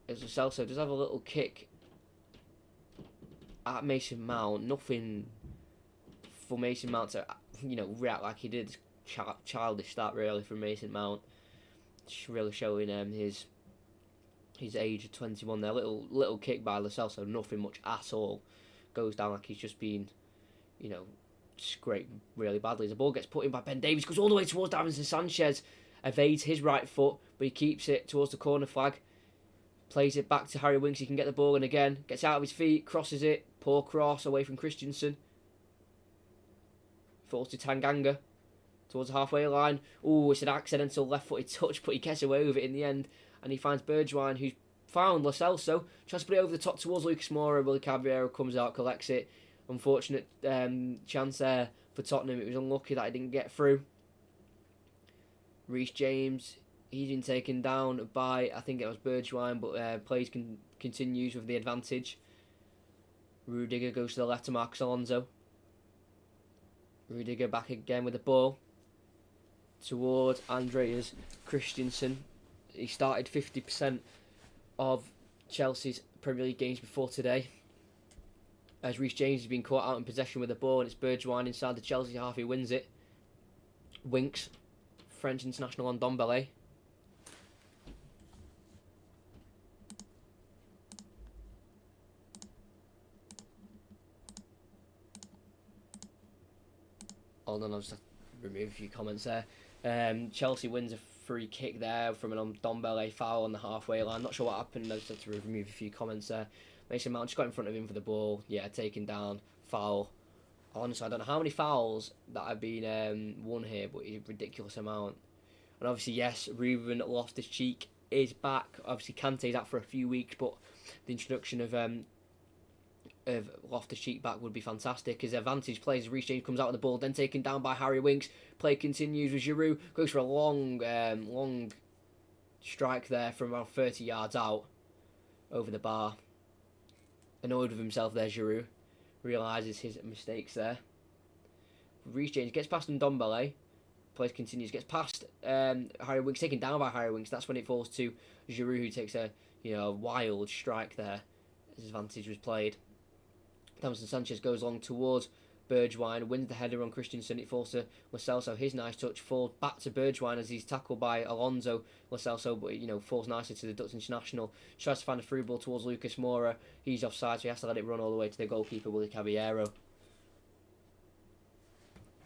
A: As Lo Celso does have a little kick at Mason Mount. Nothing for Mason Mount to react like he did. Childish start really from Mason Mount. It's really showing his age of 21 there. Little kick by Lo Celso. Nothing much at all. Goes down like he's just been, scraped really badly. The ball gets put in by Ben Davies, goes all the way towards Davinson Sanchez, evades his right foot, but he keeps it towards the corner flag. Plays it back to Harry Winks. He can get the ball and again gets out of his feet, crosses it. Poor cross away from Christensen. Falls to Tanganga towards the halfway line. Oh, it's an accidental left-footed touch, but he gets away with it in the end. And he finds Bergwijn, who's found Lo Celso. Tries to put it over the top towards Lucas Moura. Willy Caballero comes out, collects it. Unfortunate chance there for Tottenham. It was unlucky that he didn't get through. Reece James, he's been taken down by, I think it was Bergwijn, but plays continues with the advantage. Rudiger goes to the left to Marcos Alonso. Rudiger back again with the ball towards Andreas Christensen. He started 50% of Chelsea's Premier League games before today. As Reece James has been caught out in possession with the ball, and it's Bergwijn inside the Chelsea half. He wins it. Winks, French international on Ndombele. Hold on, I'll just remove a few comments there. Chelsea wins a free kick there from an Ndombele foul on the halfway line. Not sure what happened. I just had to remove a few comments there. Mason Mount just got in front of him for the ball. Yeah, taken down, foul. Honestly, I don't know how many fouls that have been won here, but it's a ridiculous amount. And obviously, yes, Ruben Loftus-Cheek is back. Obviously, Kante's out for a few weeks, but the introduction of Loftus-Cheek back would be fantastic. His advantage plays, Reece James comes out with the ball, then taken down by Harry Winks. Play continues with Giroud, goes for a long strike there from around 30 yards out over the bar. Annoyed with himself there, Giroud. Realises his mistakes there. Reece James gets past Ndombele. Play continues, gets past Harry Winks, taken down by Harry Winks. That's when it falls to Giroud, who takes a wild strike there. His advantage was played. Davinson Sanchez goes along towards Bergwijn, wins the header on Christensen. It falls to Lo Celso. His nice touch falls back to Bergwijn as he's tackled by Alonso. Lo Celso, but falls nicely to the Dutch international. Tries to find a through ball towards Lucas Moura. He's offside, so he has to let it run all the way to the goalkeeper, Willy Caballero.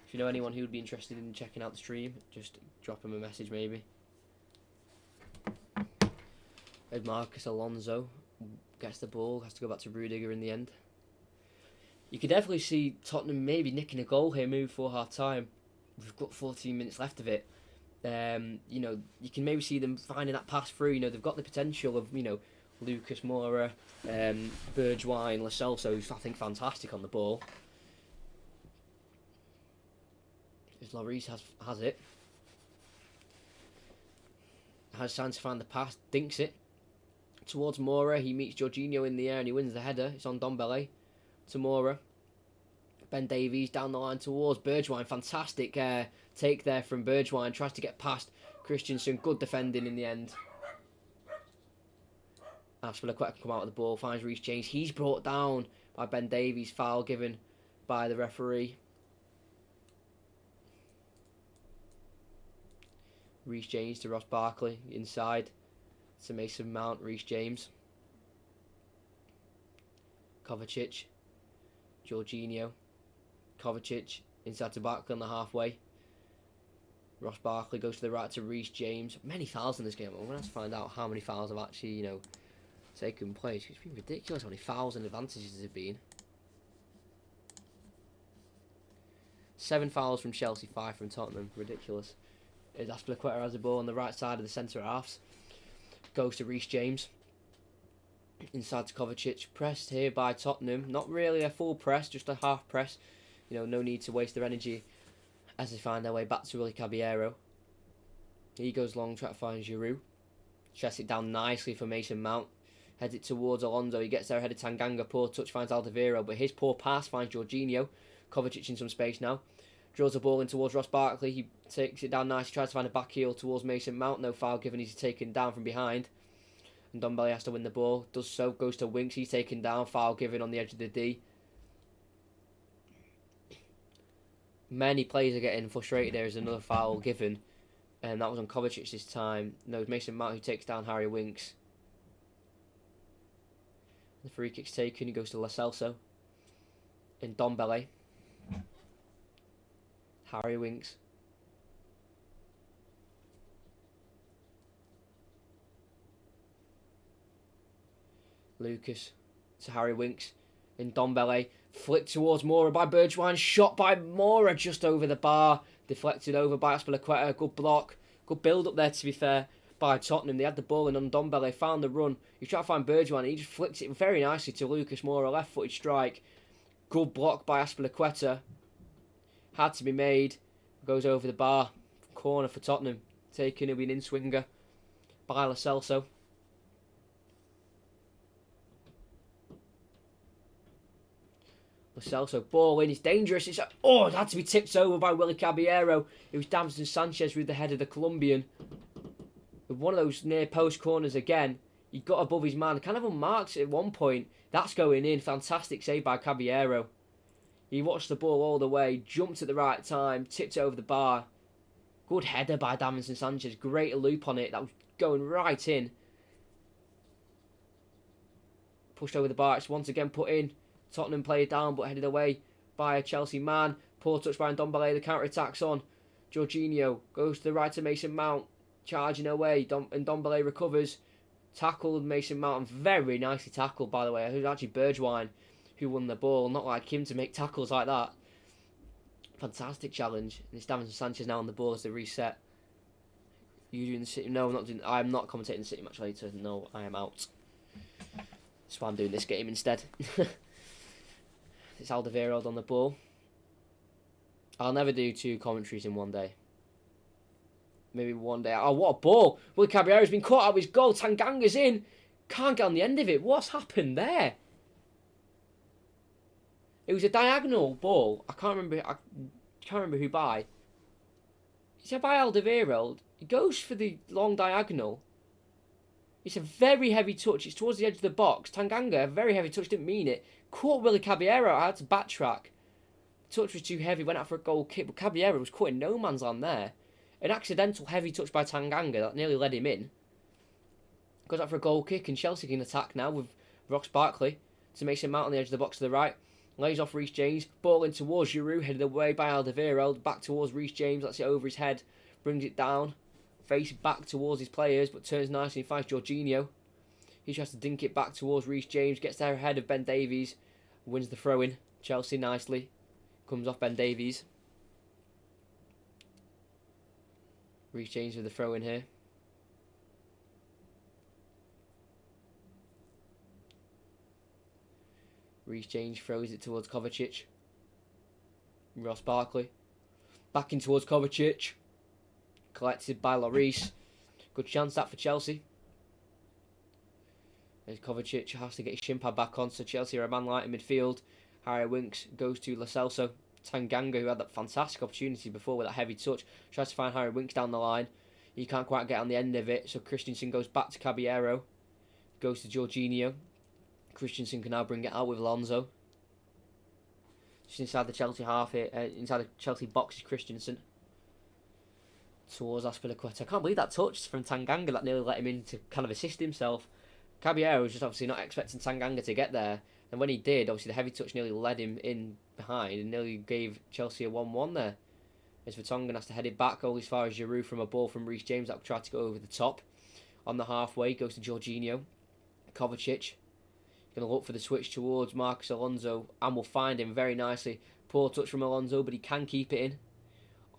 A: If you know anyone who would be interested in checking out the stream, just drop him a message maybe. And Marcos Alonso gets the ball, has to go back to Rudiger in the end. You could definitely see Tottenham maybe nicking a goal here, moving for half time. We've got 14 minutes left of it. You can maybe see them finding that pass through. They've got the potential of, Lucas Moura, Bergwijn, Lo Celso, who's I think fantastic on the ball. As Lloris has it. Has chance to find the pass, dinks it towards Moura. He meets Jorginho in the air and he wins the header. It's on Ndombele to Moura. Ben Davies down the line towards Bergwijn. Fantastic take there from Bergwijn. Tries to get past Christensen. Good defending in the end. Aspilicueta come out with the ball. Finds Reece James. He's brought down by Ben Davies. Foul given by the referee. Reece James to Ross Barkley. Inside to Mason Mount. Reece James. Kovacic. Jorginho. Kovacic inside to Barkley on the halfway. Ross Barkley goes to the right to Reece James. Many fouls in this game. We're going to have to find out how many fouls have actually, taken place. It's been ridiculous how many fouls and advantages there have been. 7 fouls from Chelsea, 5 from Tottenham. Ridiculous. Aspilicueta has the ball on the right side of the centre halves. Goes to Reece James. Inside to Kovacic. Pressed here by Tottenham. Not really a full press, just a half press. No need to waste their energy as they find their way back to Willy Caballero. He goes long, trying to find Giroud. Chests it down nicely for Mason Mount. Heads it towards Alonso. He gets there ahead of Tanganga. Poor touch finds Alderweireld, but his poor pass finds Jorginho. Kovacic in some space now. Drills the ball in towards Ross Barkley. He takes it down nicely. Tries to find a back heel towards Mason Mount. No foul given. He's taken down from behind. And Ndombele has to win the ball. Does so. Goes to Winks. He's taken down. Foul given on the edge of the D. Many players are getting frustrated. There is another foul given. And that was on Kovacic this time. No, it's Mason Mount who takes down Harry Winks. The free kick's taken. He goes to Lo Celso. And Ndombele. Harry Winks. Lucas to Harry Winks. In Ndombele. Flicked towards Mora by Bergwijn. Shot by Mora just over the bar. Deflected over by Azpilicueta. Good block. Good build up there, to be fair, by Tottenham. They had the ball and Ndombele found the run. He tried to find Bergwijn. He just flicked it very nicely to Lucas Moura. Left-footed strike. Good block by Azpilicueta. Had to be made. Goes over the bar. Corner for Tottenham. Taken, it'll be an in-swinger by Lo Celso. Lo Celso, ball in, it's dangerous. It had to be tipped over by Willy Caballero. It was Davinson Sanchez with the head of the Colombian. With one of those near post corners again. He got above his man, kind of unmarked at one point. That's going in. Fantastic save by Caballero. He watched the ball all the way, jumped at the right time, tipped it over the bar. Good header by Davinson Sanchez. Great loop on it. That was going right in. Pushed over the bar. It's once again put in. Tottenham play it down, but headed away by a Chelsea man. Poor touch by Ndombele. The counter-attack's on. Jorginho goes to the right of Mason Mount. Charging away. Ndombele recovers. Tackled Mason Mount. Very nicely tackled, by the way. It was actually Bergwijn who won the ball. Not like him to make tackles like that. Fantastic challenge. And it's Davinson Sanchez now on the ball as they reset. You doing the City? No, I'm not commentating the City match later. No, I am out. That's why I'm doing this game instead. It's Alderweireld on the ball. I'll never do 2 commentaries in one day. Maybe one day. Oh, what a ball! Willy Caballero's been caught out of his goal. Tanganga's in. Can't get on the end of it. What's happened there? It was a diagonal ball. I can't remember who by. It's by Alderweireld. He goes for the long diagonal. It's a very heavy touch. It's towards the edge of the box. Tanganga, a very heavy touch. Didn't mean it. Caught Willy Caballero. I had to backtrack. The touch was too heavy. Went out for a goal kick. But Caballero was caught in no man's land there. An accidental heavy touch by Tanganga that nearly led him in. Goes out for a goal kick. And Chelsea can attack now with Ross Barkley to Mason Mount on the edge of the box to the right. Lays off Reece James. Ball in towards Giroud. Headed away by Alderweireld. Back towards Reece James. Lets it over his head. Brings it down. Face back towards his players. But turns nicely and finds Jorginho. He tries to dink it back towards Reece James. Gets there ahead of Ben Davies. Wins the throw-in. Chelsea nicely. Comes off Ben Davies. Reece James with the throw-in here. Reece James throws it towards Kovacic. Ross Barkley. Back in towards Kovacic. Collected by Lloris. Good chance that for Chelsea. As Kovacic has to get his shin pad back on, so Chelsea are a man light in midfield. Harry Winks goes to Lo Celso. Tanganga, who had that fantastic opportunity before with that heavy touch, tries to find Harry Winks down the line. He can't quite get on the end of it, so Christensen goes back to Caballero. Goes to Jorginho. Christensen can now bring it out with Alonso. Just inside the Chelsea half here, inside the Chelsea box is Christensen. Towards Azpilicueta. I can't believe that touch from Tanganga that nearly let him in to kind of assist himself. Caballero was just obviously not expecting Tanganga to get there. And when he did, obviously the heavy touch nearly led him in behind and nearly gave Chelsea a 1-1 there. As Vertonghen has to head it back all as far as Giroud from a ball from Reece James that tried to go over the top. On the halfway, goes to Jorginho. Kovacic. Going to look for the switch towards Marcos Alonso and will find him very nicely. Poor touch from Alonso, but he can keep it in.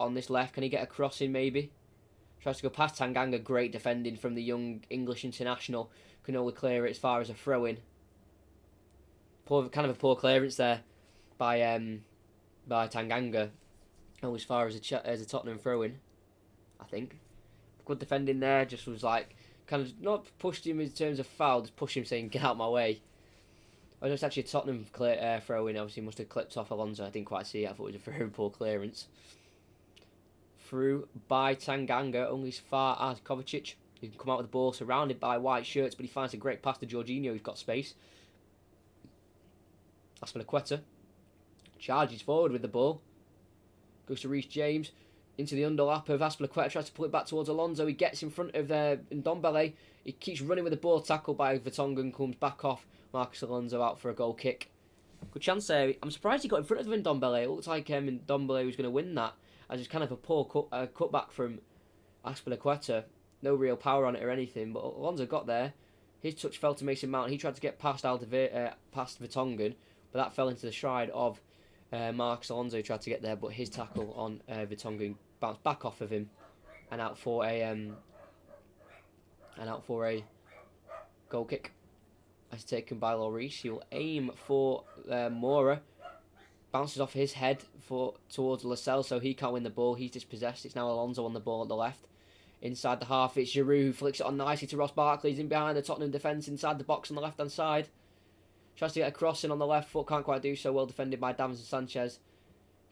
A: On this left, can he get a cross in maybe? Tries to go past Tanganga. Great defending from the young English international. Can only clear it as far as a throw-in. Kind of a poor clearance there by Tanganga. Only as far as a Tottenham throw-in, I think. Good defending there. Just was like kind of not pushed him in terms of foul. Just pushed him saying get out my way. Oh, it's actually a Tottenham throw-in. Obviously, must have clipped off Alonso. I didn't quite see it. I thought it was a very poor clearance. Through by Tanganga, only as far as Kovacic. He can come out with the ball, surrounded by white shirts, but he finds a great pass to Jorginho, who's got space. Azpilicueta charges forward with the ball. Goes to Reece James. Into the underlap of Azpilicueta. Tries to pull it back towards Alonso. He gets in front of Ndombele. He keeps running with the ball. Tackled by Vertonghen. Comes back off. Marcos Alonso out for a goal kick. Good chance there. I'm surprised he got in front of Ndombele. It looked like Ndombele was going to win that. As it's kind of a poor cutback from Azpilicueta. No real power on it or anything. But Alonso got there. His touch fell to Mason Mount. He tried to get past past Vertonghen, but that fell into the stride of Marcos Alonso. Tried to get there, but his tackle on Vertonghen bounced back off of him and out for a goal kick. As taken by Lloris, he will aim for Moura. Bounces off his head towards Lascelles, so he can't win the ball. He's dispossessed. It's now Alonso on the ball at the left. Inside the half, it's Giroud who flicks it on nicely to Ross Barkley. He's in behind the Tottenham defence inside the box on the left-hand side. Tries to get a crossing on the left foot, can't quite do so. Well defended by Davinson Sanchez.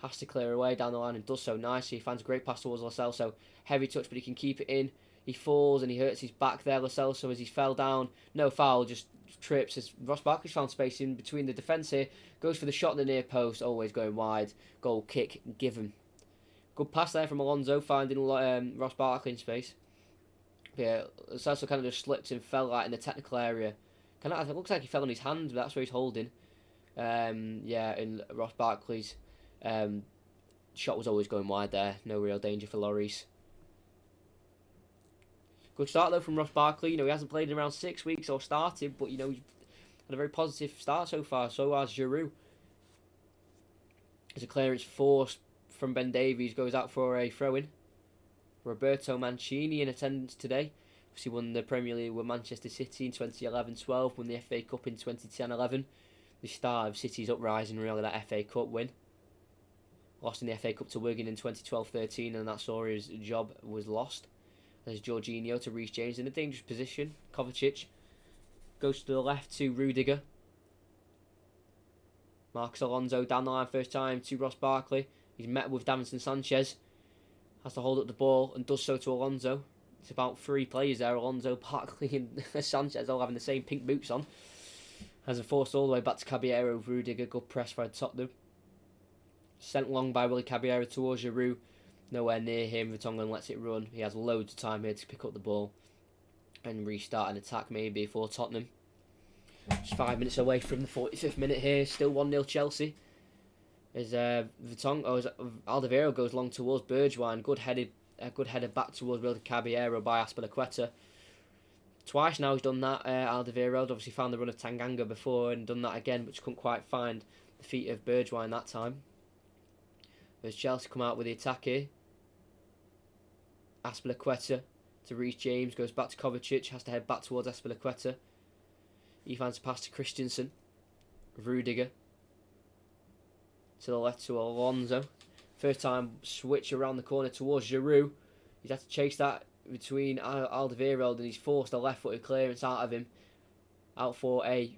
A: Has to clear away down the line and does so nicely. He finds a great pass towards Lascelles, so heavy touch, but he can keep it in. He falls and he hurts his back there, Lascelles, so as he fell down, no foul, just trips as Ross Barkley's found space in between the defence here. Goes for the shot in the near post, always going wide. Goal kick given. Good pass there from Alonso, finding Ross Barkley in space. Yeah, Lascelles kind of just slipped and fell right in the technical area. It looks like he fell on his hand, but that's where he's holding. And Ross Barkley's shot was always going wide there. No real danger for Lloris. Good start though from Ross Barkley. He hasn't played in around 6 weeks or started, but he's had a very positive start so far. So has Giroud. There's a clearance forced from Ben Davies, goes out for a throw-in. Roberto Mancini in attendance today. He won the Premier League with Manchester City in 2011-12, won the FA Cup in 2010-11. The start of City's uprising, really, that FA Cup win. Lost in the FA Cup to Wigan in 2012-13, and that saw his job was lost. There's Jorginho to Reece James in a dangerous position. Kovacic goes to the left to Rudiger. Marcos Alonso down the line first time to Ross Barkley. He's met with Davinson Sanchez. Has to hold up the ball and does so to Alonso. It's about 3 players there. Alonso, Barkley and Sanchez all having the same pink boots on. Has a forced all the way back to Caballero. Rudiger, good press by Tottenham. Sent long by Willy Caballero towards Giroud. Nowhere near him. Vertonghen lets it run. He has loads of time here to pick up the ball and restart an attack maybe for Tottenham. Just 5 minutes away from the 45th minute here. Still 1-0 Chelsea. As Alderweireld goes long towards Bergwijn. Good header back towards Willy Caballero by Azpilicueta. Twice now he's done that. Alderweireld obviously found the run of Tanganga before and done that again, but just couldn't quite find the feet of Bergwijn that time. As Chelsea come out with the attack here. Azpilicueta to Reece James, goes back to Kovacic, has to head back towards Azpilicueta. He finds a pass to Christensen. Rudiger. To the left to Alonso. First time switch around the corner towards Giroud. He's had to chase that between Alderweireld and he's forced a left-footed clearance out of him. Out for a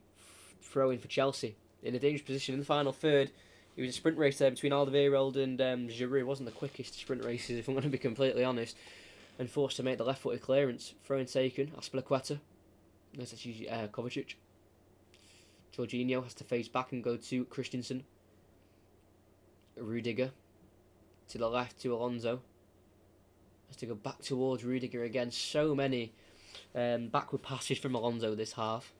A: throw-in for Chelsea. In a dangerous position in the final third. It was a sprint race there between Alderweireld and Giroud. It wasn't the quickest sprint races, if I'm going to be completely honest. And forced to make the left-footed clearance. Throw-in taken. Azpilicueta. That's actually Kovacic. Jorginho has to face back and go to Christensen. Rudiger. To the left to Alonso. Has to go back towards Rudiger again. So many backward passes from Alonso this half.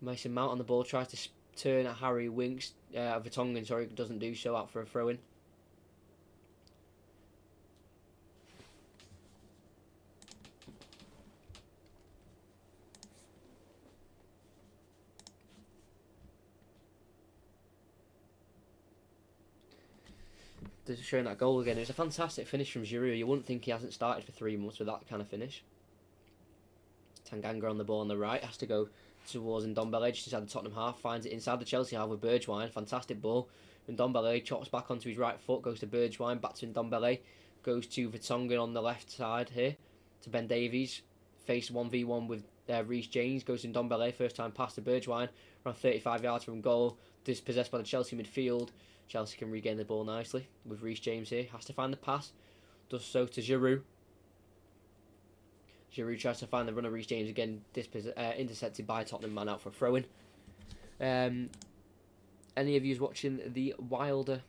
A: Mason Mount on the ball, tries to turn at Harry Winks. Vertonghen, doesn't do so, out for a throw-in. They're showing that goal again. It was a fantastic finish from Giroud. You wouldn't think he hasn't started for 3 months with that kind of finish. Tanganga on the ball on the right, has to go towards Ndombele, just inside the Tottenham half, finds it inside the Chelsea half with Bergwijn, fantastic ball. Ndombele chops back onto his right foot, goes to Bergwijn, back to Ndombele, goes to Vertonghen on the left side here, to Ben Davies, face 1v1 with Reece James, goes to Ndombele, first time pass to Bergwijn, around 35 yards from goal, dispossessed by the Chelsea midfield. Chelsea can regain the ball nicely with Reece James here, has to find the pass, does so to Giroud. Giroud tries to find the runner. Reece James again intercepted by Tottenham man out for a throw-in. Any of you watching the Wilder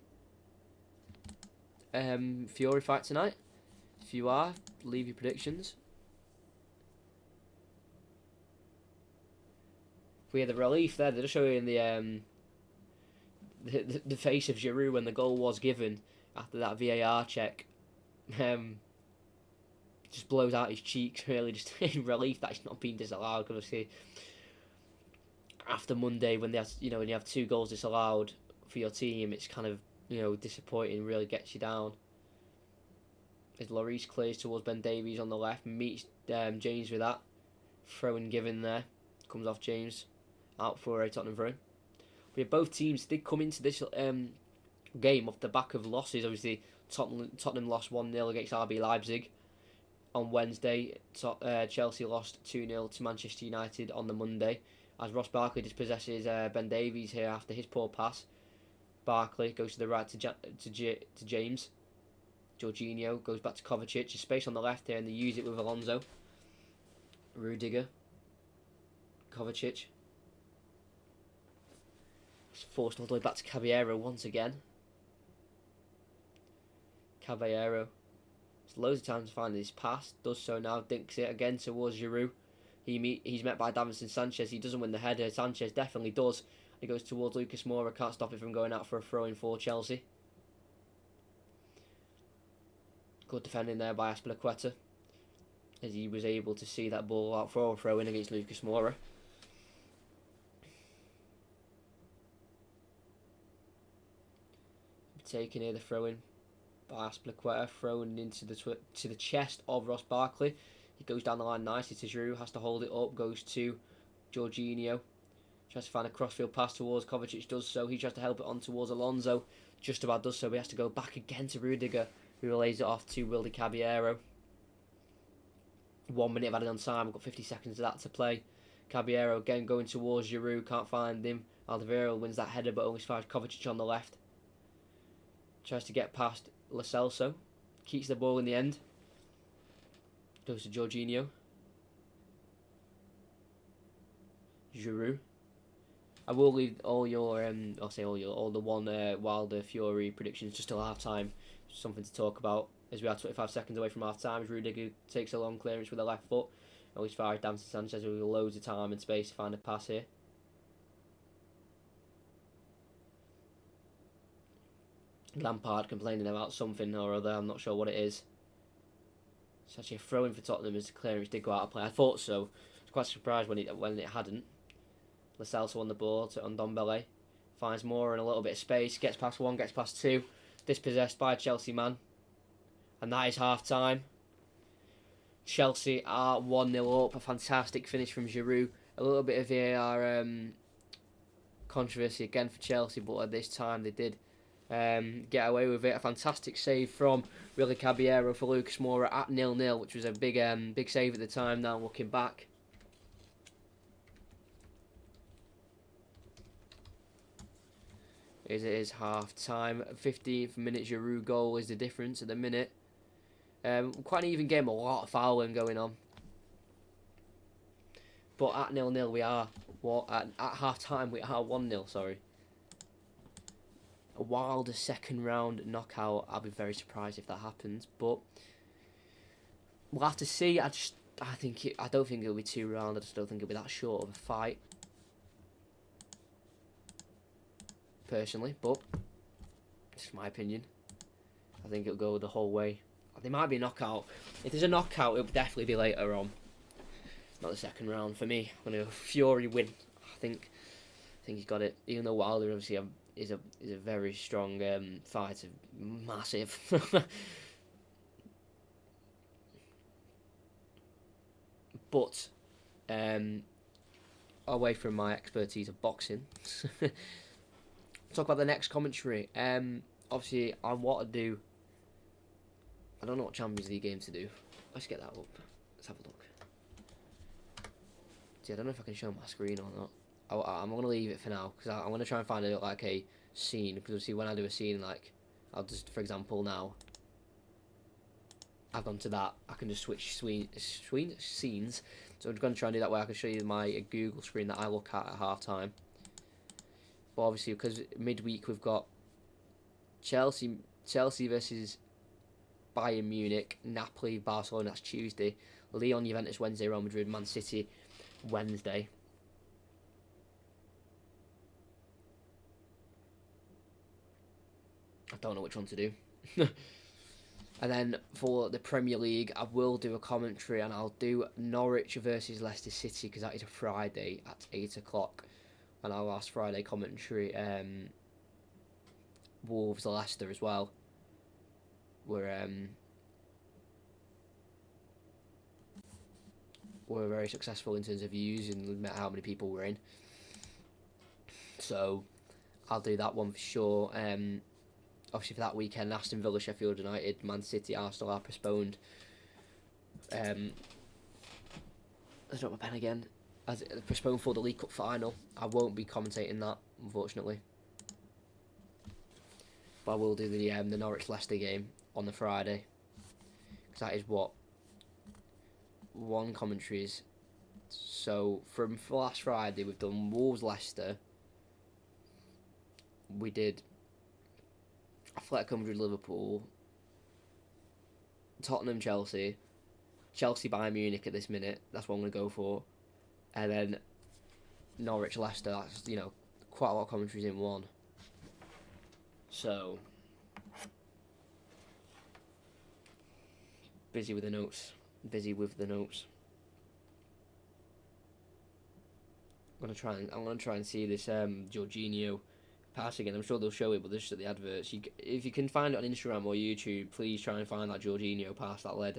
A: Fury fight tonight? If you are, leave your predictions. We had the relief there. They're just showing the face of Giroud when the goal was given after that VAR check. just blows out his cheeks, really, just in relief that he's not being disallowed. Because obviously, after Monday, when when you have 2 goals disallowed for your team, it's kind of disappointing. Really gets you down. As Lloris clears towards Ben Davies on the left, meets James with that throw and given there, comes off James, out for a Tottenham throw. But both teams did come into this game off the back of losses. Obviously, Tottenham lost 1-0 against RB Leipzig on Wednesday. Chelsea lost 2-0 to Manchester United on the Monday. As Ross Barkley dispossesses Ben Davies here after his poor pass. Barkley goes to the right to James. Jorginho goes back to Kovacic. There's space on the left here, and they use it with Alonso. Rudiger. Kovacic. It's forced all the way back to Caballero once again. Caballero. There's loads of time to find his pass. Does so now. Dinks it again towards Giroud. He's met by Davinson Sanchez. He doesn't win the header. Sanchez definitely does. He goes towards Lucas Moura. Can't stop it from going out for a throw-in for Chelsea. Good defending there by Azpilicueta, as he was able to see that ball out for a throw-in against Lucas Moura. Taken here, the throw-in by Azpilicueta, thrown into the chest of Ross Barkley. He goes down the line nicely to Giroud, has to hold it up, goes to Jorginho. Tries to find a crossfield pass towards Kovacic, does so. He tries to help it on towards Alonso, just about does so. He has to go back again to Rudiger, who lays it off to Wildy Caballero. 1 minute of added on time, we've got 50 seconds of that to play. Caballero again going towards Giroud, can't find him. Alderweireld wins that header, but only finds Kovacic on the left. Tries to get past Lo Celso, keeps the ball in the end. Goes to Jorginho. Giroud. I will leave all your all the Wilder Fury predictions just till half time. Something to talk about as we are 25 seconds away from half time. Rudiger takes a long clearance with the left foot. Always fires Davinson Sanchez with loads of time and space to find a pass here. Lampard complaining about something or other. I'm not sure what it is. It's actually a throw-in for Tottenham as the clearance did go out of play. I thought so. I was quite surprised when it hadn't. Lo Celso on the ball to Ndombele. Finds more in a little bit of space. Gets past 1, gets past 2. Dispossessed by a Chelsea man. And that is half-time. Chelsea are 1-0 up. A fantastic finish from Giroud. A little bit of VAR controversy again for Chelsea, but at this time they did get away with it. A fantastic save from Willy Caballero for Lucas Moura at 0-0, which was a big save at the time. Now looking back. It is half time. 15th minute Giroud goal is the difference at the minute. Quite an even game, a lot of fouling going on. But at 0-0 we are at half time we are 1-0, sorry. A Wilder second round knockout. I'll be very surprised if that happens, but we'll have to see. I don't think it'll be 2 rounds. I just don't think it'll be that short of a fight, personally, but it's my opinion. I think it'll go the whole way. There might be a knockout. If there's a knockout, it'll definitely be later on, not the second round for me. I'm gonna go Fury win. I think he's got it. Even though Wilder obviously is a very strong fighter, massive. But away from my expertise of boxing, talk about the next commentary. Obviously, on what to do. I don't know what Champions League game to do. Let's get that up. Let's have a look. See, I don't know if I can show my screen or not. I'm going to leave it for now, because I'm going to try and find a scene, because obviously when I do a scene, I'll just, for example, now, I've gone to that, I can just switch scenes, so I'm going to try and do that way. I can show you my Google screen that I look at half time. But obviously, because midweek we've got Chelsea versus Bayern Munich, Napoli, Barcelona, that's Tuesday, Lyon, Juventus Wednesday, Real Madrid, Man City Wednesday. I don't know which one to do. And then for the Premier League, I will do a commentary, and I'll do Norwich versus Leicester City because that is a Friday at 8 o'clock. And our last Friday commentary, Wolves Leicester as well. Were very successful in terms of views and how many people were in. So I'll do that one for sure. Obviously for that weekend, Aston Villa, Sheffield United, Man City, Arsenal are postponed. I dropped my pen again. As it postponed for the League Cup final. I won't be commentating that, unfortunately. But I will do the Norwich Leicester game on the Friday, because that is what one commentary is. So from last Friday, we've done Wolves Leicester. We did Atletico Madrid Liverpool, Tottenham Chelsea, Chelsea Bayern Munich at this minute. That's what I'm going to go for. And then Norwich Leicester. That's, quite a lot of commentaries in one. So busy with the notes. I'm gonna try and see this Jorginho pass again. I'm sure they'll show it, but this is at the adverts. If you can find it on Instagram or YouTube, please try and find that Jorginho pass that led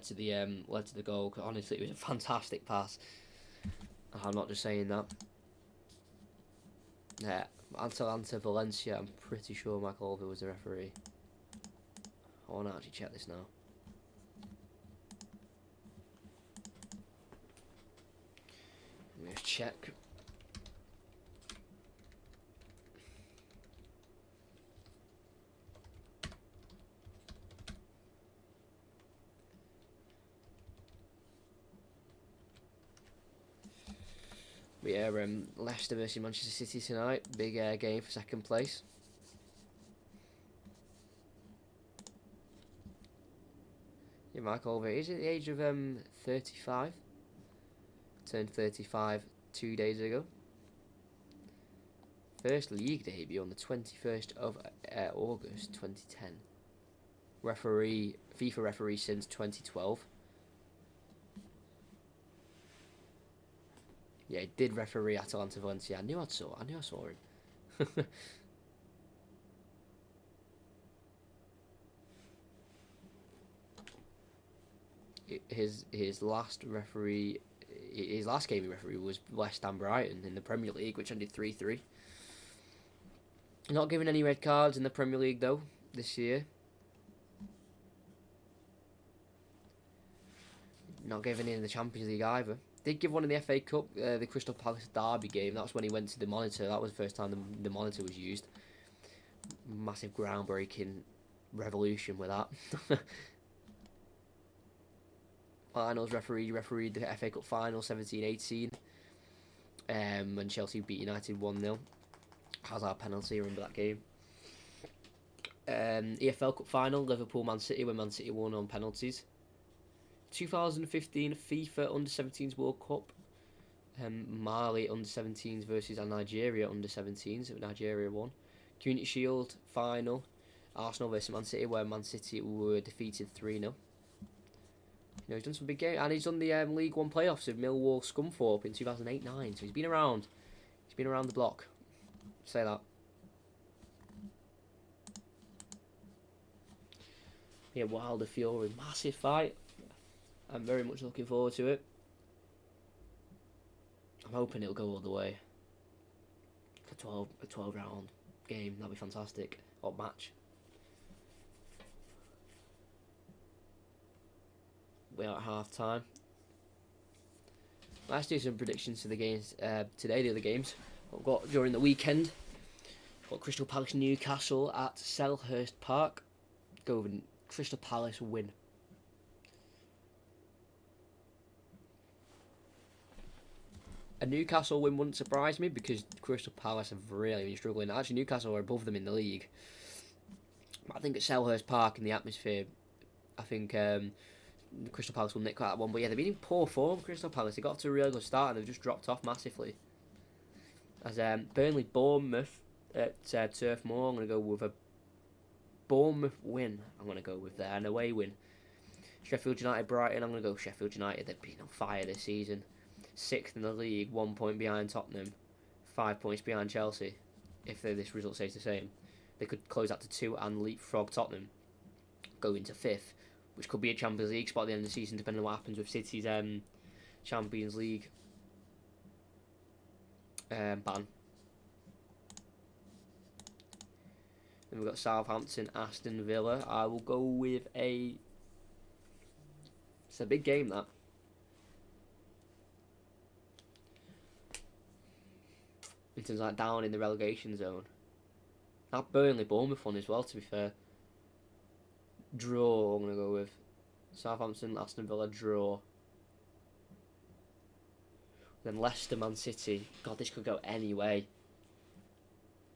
A: to the goal. Honestly, it was a fantastic pass. I'm not just saying that. Yeah, Atalanta Valencia. I'm pretty sure Michael Olver was the referee. I want to actually check this now. Let me just check. But yeah, Leicester versus Manchester City tonight. Big game for second place. Yeah, Michael Olver is at the age of 35. Turned 35 2 days ago. First league debut on the 21st of August 2010. FIFA referee since 2012. Yeah, he did referee Atalanta Valencia. I knew I saw him. His last game he refereed was West Ham Brighton in the Premier League, which ended 3-3. Not given any red cards in the Premier League though this year. Not given in the Champions League either. Did give one in the FA Cup, the Crystal Palace Derby game. That was when he went to the monitor. That was the first time the monitor was used. Massive groundbreaking revolution with that. Finals refereed the FA Cup final 17-18. When Chelsea beat United 1-0. Hazard penalty, remember that game. EFL Cup final, Liverpool Man City, when Man City won on penalties. 2015 FIFA Under-17s World Cup. Mali Under-17s versus Nigeria Under-17s. Nigeria won. Community Shield final. Arsenal versus Man City, where Man City were defeated 3-0. He's done some big games, and he's done the League One playoffs with Millwall Scunthorpe in 2008-9. So he's been around. He's been around the block. Say that. Yeah, Wilder Fury, massive fight. I'm very much looking forward to it. I'm hoping it'll go all the way. A 12 round game, that'd be fantastic. Or match. We're at half time. Let's do some predictions to the games today, the other games we've got during the weekend. We've got Crystal Palace Newcastle at Selhurst Park. Go with Crystal Palace win. A Newcastle win wouldn't surprise me because Crystal Palace have really been struggling. Actually, Newcastle are above them in the league. I think at Selhurst Park and the atmosphere, I think Crystal Palace will nick that one. But yeah, they've been in poor form, Crystal Palace. They got off to a really good start and they've just dropped off massively. As Burnley Bournemouth at Turf Moor, I'm going to go with a Bournemouth win. I'm going to go with there. An away win. Sheffield United, Brighton. I'm going to go Sheffield United. They've been on fire this season. 6th in the league, 1 point behind Tottenham, 5 points behind Chelsea. If this result stays the same, they could close out to 2 and leapfrog Tottenham, go into 5th, which could be a Champions League spot at the end of the season, depending on what happens with City's Champions League ban. Then we've got Southampton, Aston Villa. I will go with a... It's a big game, that. In terms of like down in the relegation zone. That Burnley Bournemouth one as well, to be fair. Draw, I'm going to go with. Southampton, Aston Villa, draw. Then Leicester, Man City. God, this could go any way.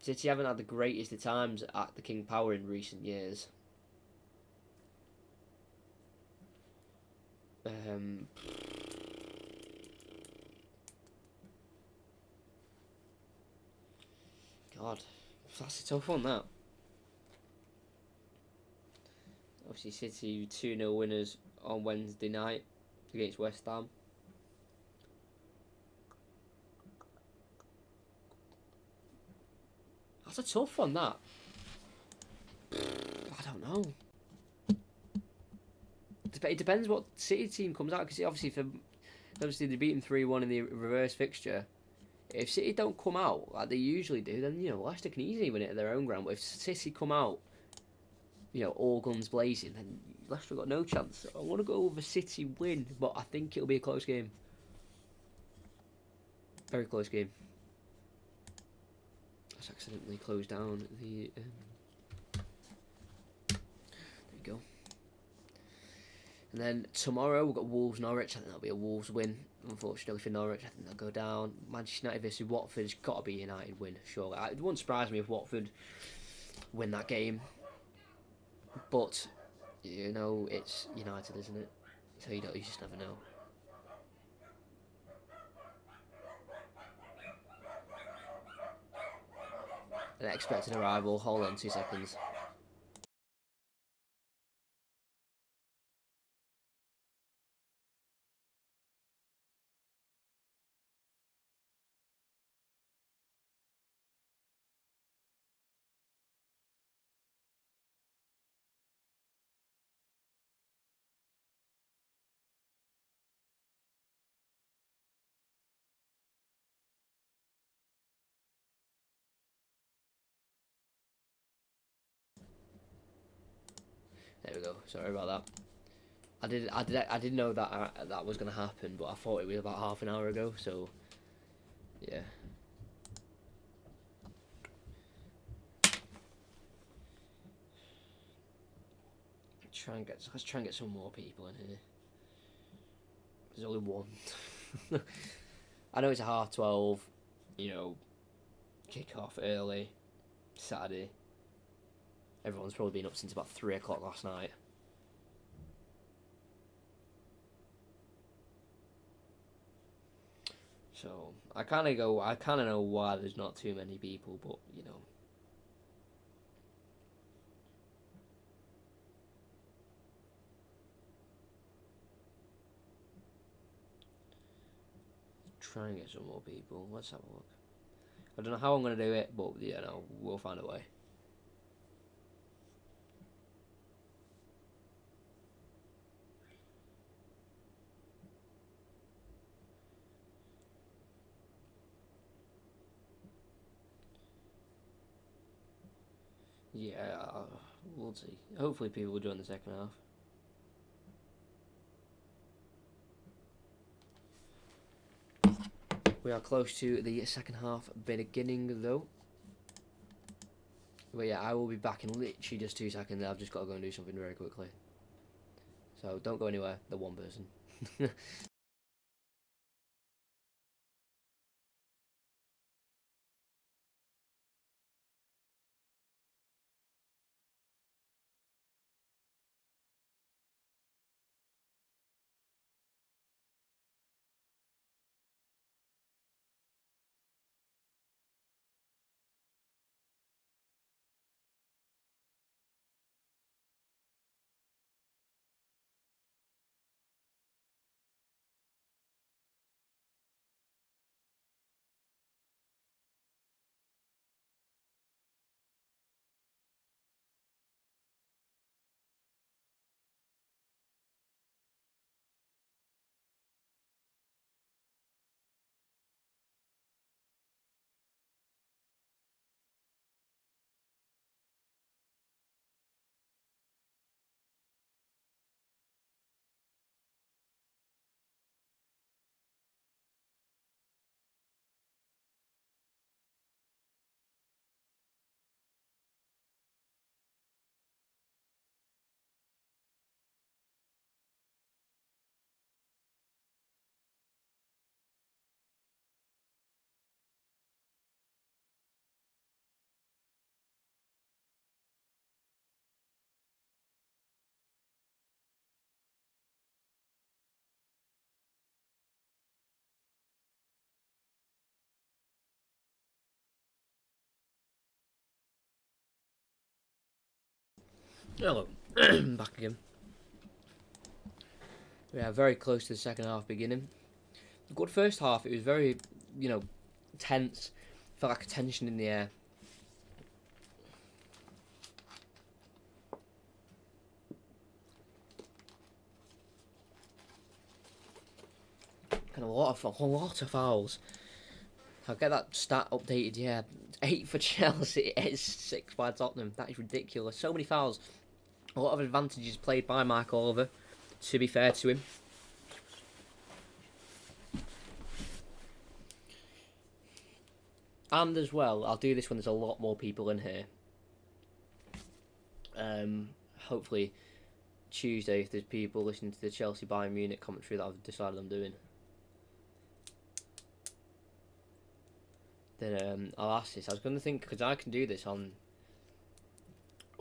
A: City haven't had the greatest of times at the King Power in recent years. God, that's a tough one, that. Obviously, City 2-0 winners on Wednesday night against West Ham. That's a tough one, that. I don't know. It depends what City team comes out, because obviously they beat them 3-1 in the reverse fixture. If City don't come out like they usually do, then Leicester can easily win it at their own ground. But if City come out, all guns blazing, then Leicester got no chance. I want to go with a City win, but I think it'll be a close game. Very close game. Let's accidentally close down the. There we go. And then tomorrow we've got Wolves Norwich. I think that'll be a Wolves win. Unfortunately for Norwich, I think they'll go down. Manchester United versus Watford has got to be a United win, surely. It wouldn't surprise me if Watford win that game. But, it's United, isn't it? So you just never know. An expected arrival. Hold on 2 seconds. There we go. Sorry about that. I didn't know that that was going to happen, but I thought it was about half an hour ago. So, yeah. Let's try and get some more people in here. There's only one. I know it's a 12:30. Kick off early Saturday. Everyone's probably been up since about 3 o'clock last night. So I kind of know why there's not too many people, but try and get some more people. Let's have a look. I don't know how I'm going to do it, but we'll find a way. Yeah, we'll see. Hopefully people will join the second half. We are close to the second half beginning, though. But yeah, I will be back in literally just 2 seconds. I've just got to go and do something very quickly. So don't go anywhere, the one person. Hello, back again. Yeah, very close to the second half beginning. Good first half. It was very, tense. Felt like a tension in the air. Kind of a lot of fouls. I'll get that stat updated. Yeah, 8 for Chelsea. It's 6 by Tottenham. That is ridiculous. So many fouls. A lot of advantages played by Mike Oliver. To be fair to him. And as well, I'll do this when there's a lot more people in here. Hopefully Tuesday, if there's people listening to the Chelsea Bayern Munich commentary that I've decided I'm doing, then I'll ask this. I was going to think, because I can do this on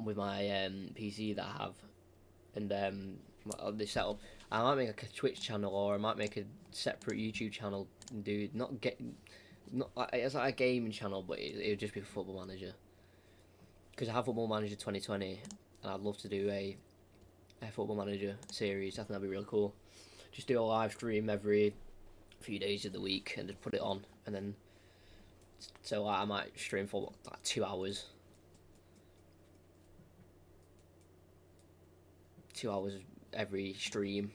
A: with my PC that I have, and the setup. I might make like a Twitch channel, or I might make a separate YouTube channel and do it's like a gaming channel, but it would just be for Football Manager. Because I have Football Manager 2020, and I'd love to do a Football Manager series. I think that'd be really cool. Just do a live stream every few days of the week and just put it on, and then so I might stream for like 2 hours. 2 hours every stream,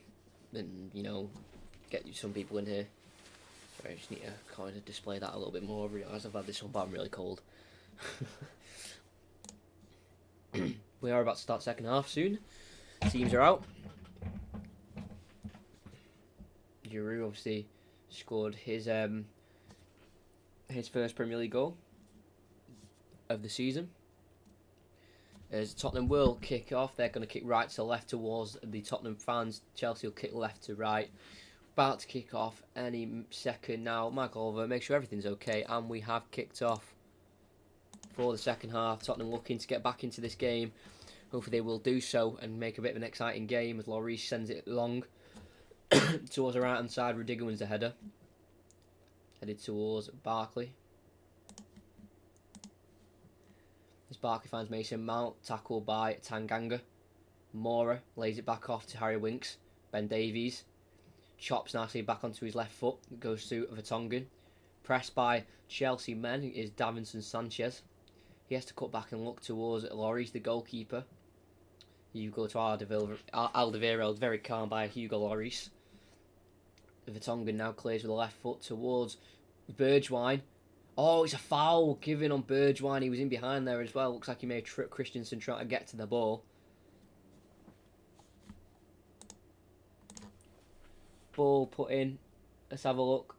A: and get some people in here. I just need to kind of display that a little bit more. I realise I've had this on, but I'm really cold. We are about to start second half soon. Teams are out. Giroud obviously scored his first Premier League goal of the season. As Tottenham will kick off, they're going to kick right to left towards the Tottenham fans. Chelsea will kick left to right. About to kick off any second now. Mike Oliver, make sure everything's okay, and we have kicked off for the second half. Tottenham looking to get back into this game. Hopefully they will do so and make a bit of an exciting game as Lloris sends it long towards the right hand side. Rudiger wins the header. Headed towards Barkley. As Barkley finds Mason Mount, tackled by Tanganga. Mora lays it back off to Harry Winks. Ben Davies chops nicely back onto his left foot. Goes to Vertonghen. Pressed by Chelsea men is Davinson Sanchez. He has to cut back and look towards Lloris, the goalkeeper. You go to Alderweireld, very calm by Hugo Lloris. Vertonghen now clears with the left foot towards Bergwijn. Oh, it's a foul given on Bergwijn. He was in behind there as well. Looks like he may have tripped Christensen trying to get to the ball. Ball put in. Let's have a look.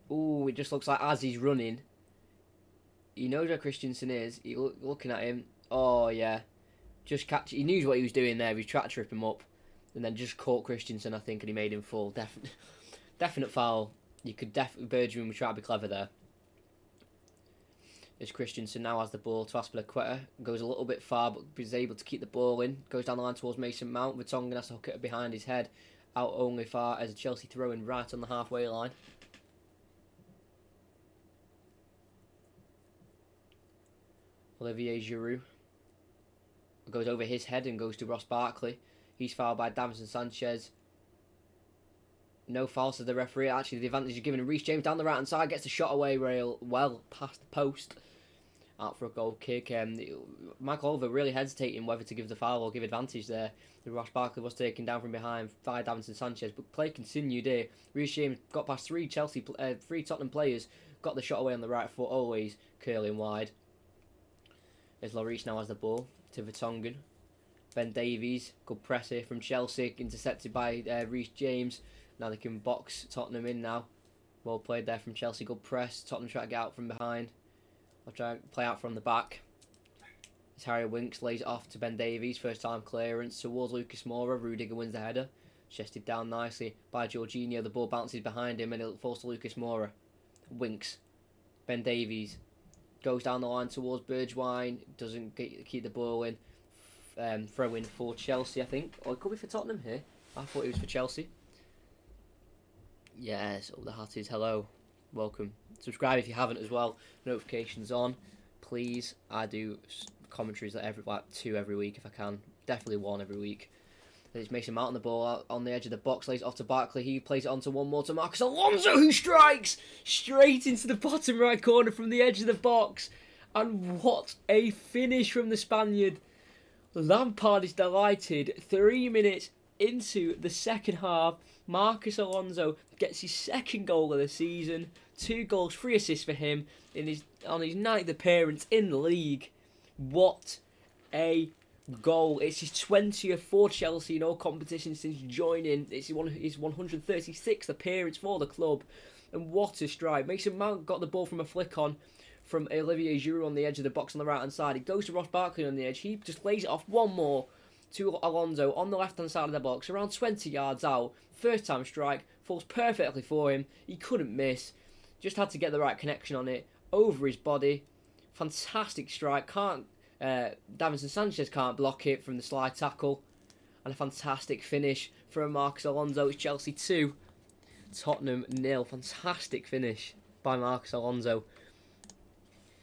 A: Ooh, it just looks like as he's running, he knows where Christensen is. He's looking at him. Oh, yeah. Just catch. He knew what he was doing there. He tried to trip him up. And then just caught Christensen, I think, and he made him fall. Definite foul. You could Bergman would try to be clever there. As Christensen now has the ball to Aspilicueta. Goes a little bit far, but is able to keep the ball in. Goes down the line towards Mason Mount. Vertonghen has to hook it behind his head. Out only far as a Chelsea throw-in right on the halfway line. Olivier Giroud goes over his head and goes to Ross Barkley. He's fouled by Davinson Sanchez. No fouls to the referee. Actually, the advantage is given to Reece James down the right hand side. Gets the shot away rail well past the post. Out for a goal kick. Michael Oliver really hesitating whether to give the foul or give advantage there. Ross Barkley was taken down from behind by Davinson Sanchez, but play continued here. Reece James got past three Tottenham players, got the shot away on the right foot, always curling wide. As Lloris now has the ball to Vertonghen. Ben Davies, good press here from Chelsea, intercepted by Reece James. Now they can box Tottenham in now. Well played there from Chelsea, good press. Tottenham try to get out from behind. I'll try and play out from the back. As Harry Winks lays it off to Ben Davies, first time clearance towards Lucas Moura. Rudiger wins the header. Chested down nicely by Jorginho. The ball bounces behind him and it falls to Lucas Moura. Winks. Ben Davies goes down the line towards Bergwijn. Doesn't keep the ball in. Throw in for Chelsea, I think. Or it could be for Tottenham here. I thought it was for Chelsea. Yes, the hat is hello. Welcome. Subscribe if you haven't as well. Notifications on. Please. I do commentaries like 2 every week if I can. definitely one every week. It's Mason Mount on the ball out on the edge of the box, lays it off to Barkley. He plays it on to one more to Marcus Alonso, who strikes straight into the bottom right corner from the edge of the box. And what a finish from the Spaniard. Lampard is delighted. 3 minutes into the second half, Marcus Alonso gets his second goal of the season. 2 goals, 3 assists for him on his 9th appearance in the league. What a goal. It's his 20th for Chelsea in all competitions since joining. It's his 136th appearance for the club. And what a strike. Mason Mount got the ball from a flick on from Olivier Giroud on the edge of the box on the right hand side. It goes to Ross Barkley on the edge. He just lays it off one more to Alonso on the left hand side of the box, around 20 yards out. First time strike, falls perfectly for him. He couldn't miss. Just had to get the right connection on it. Over his body. Fantastic strike. Davinson Sanchez can't block it from the slide tackle. And a fantastic finish from Marcus Alonso. It's Chelsea 2, Tottenham 0. Fantastic finish by Marcus Alonso.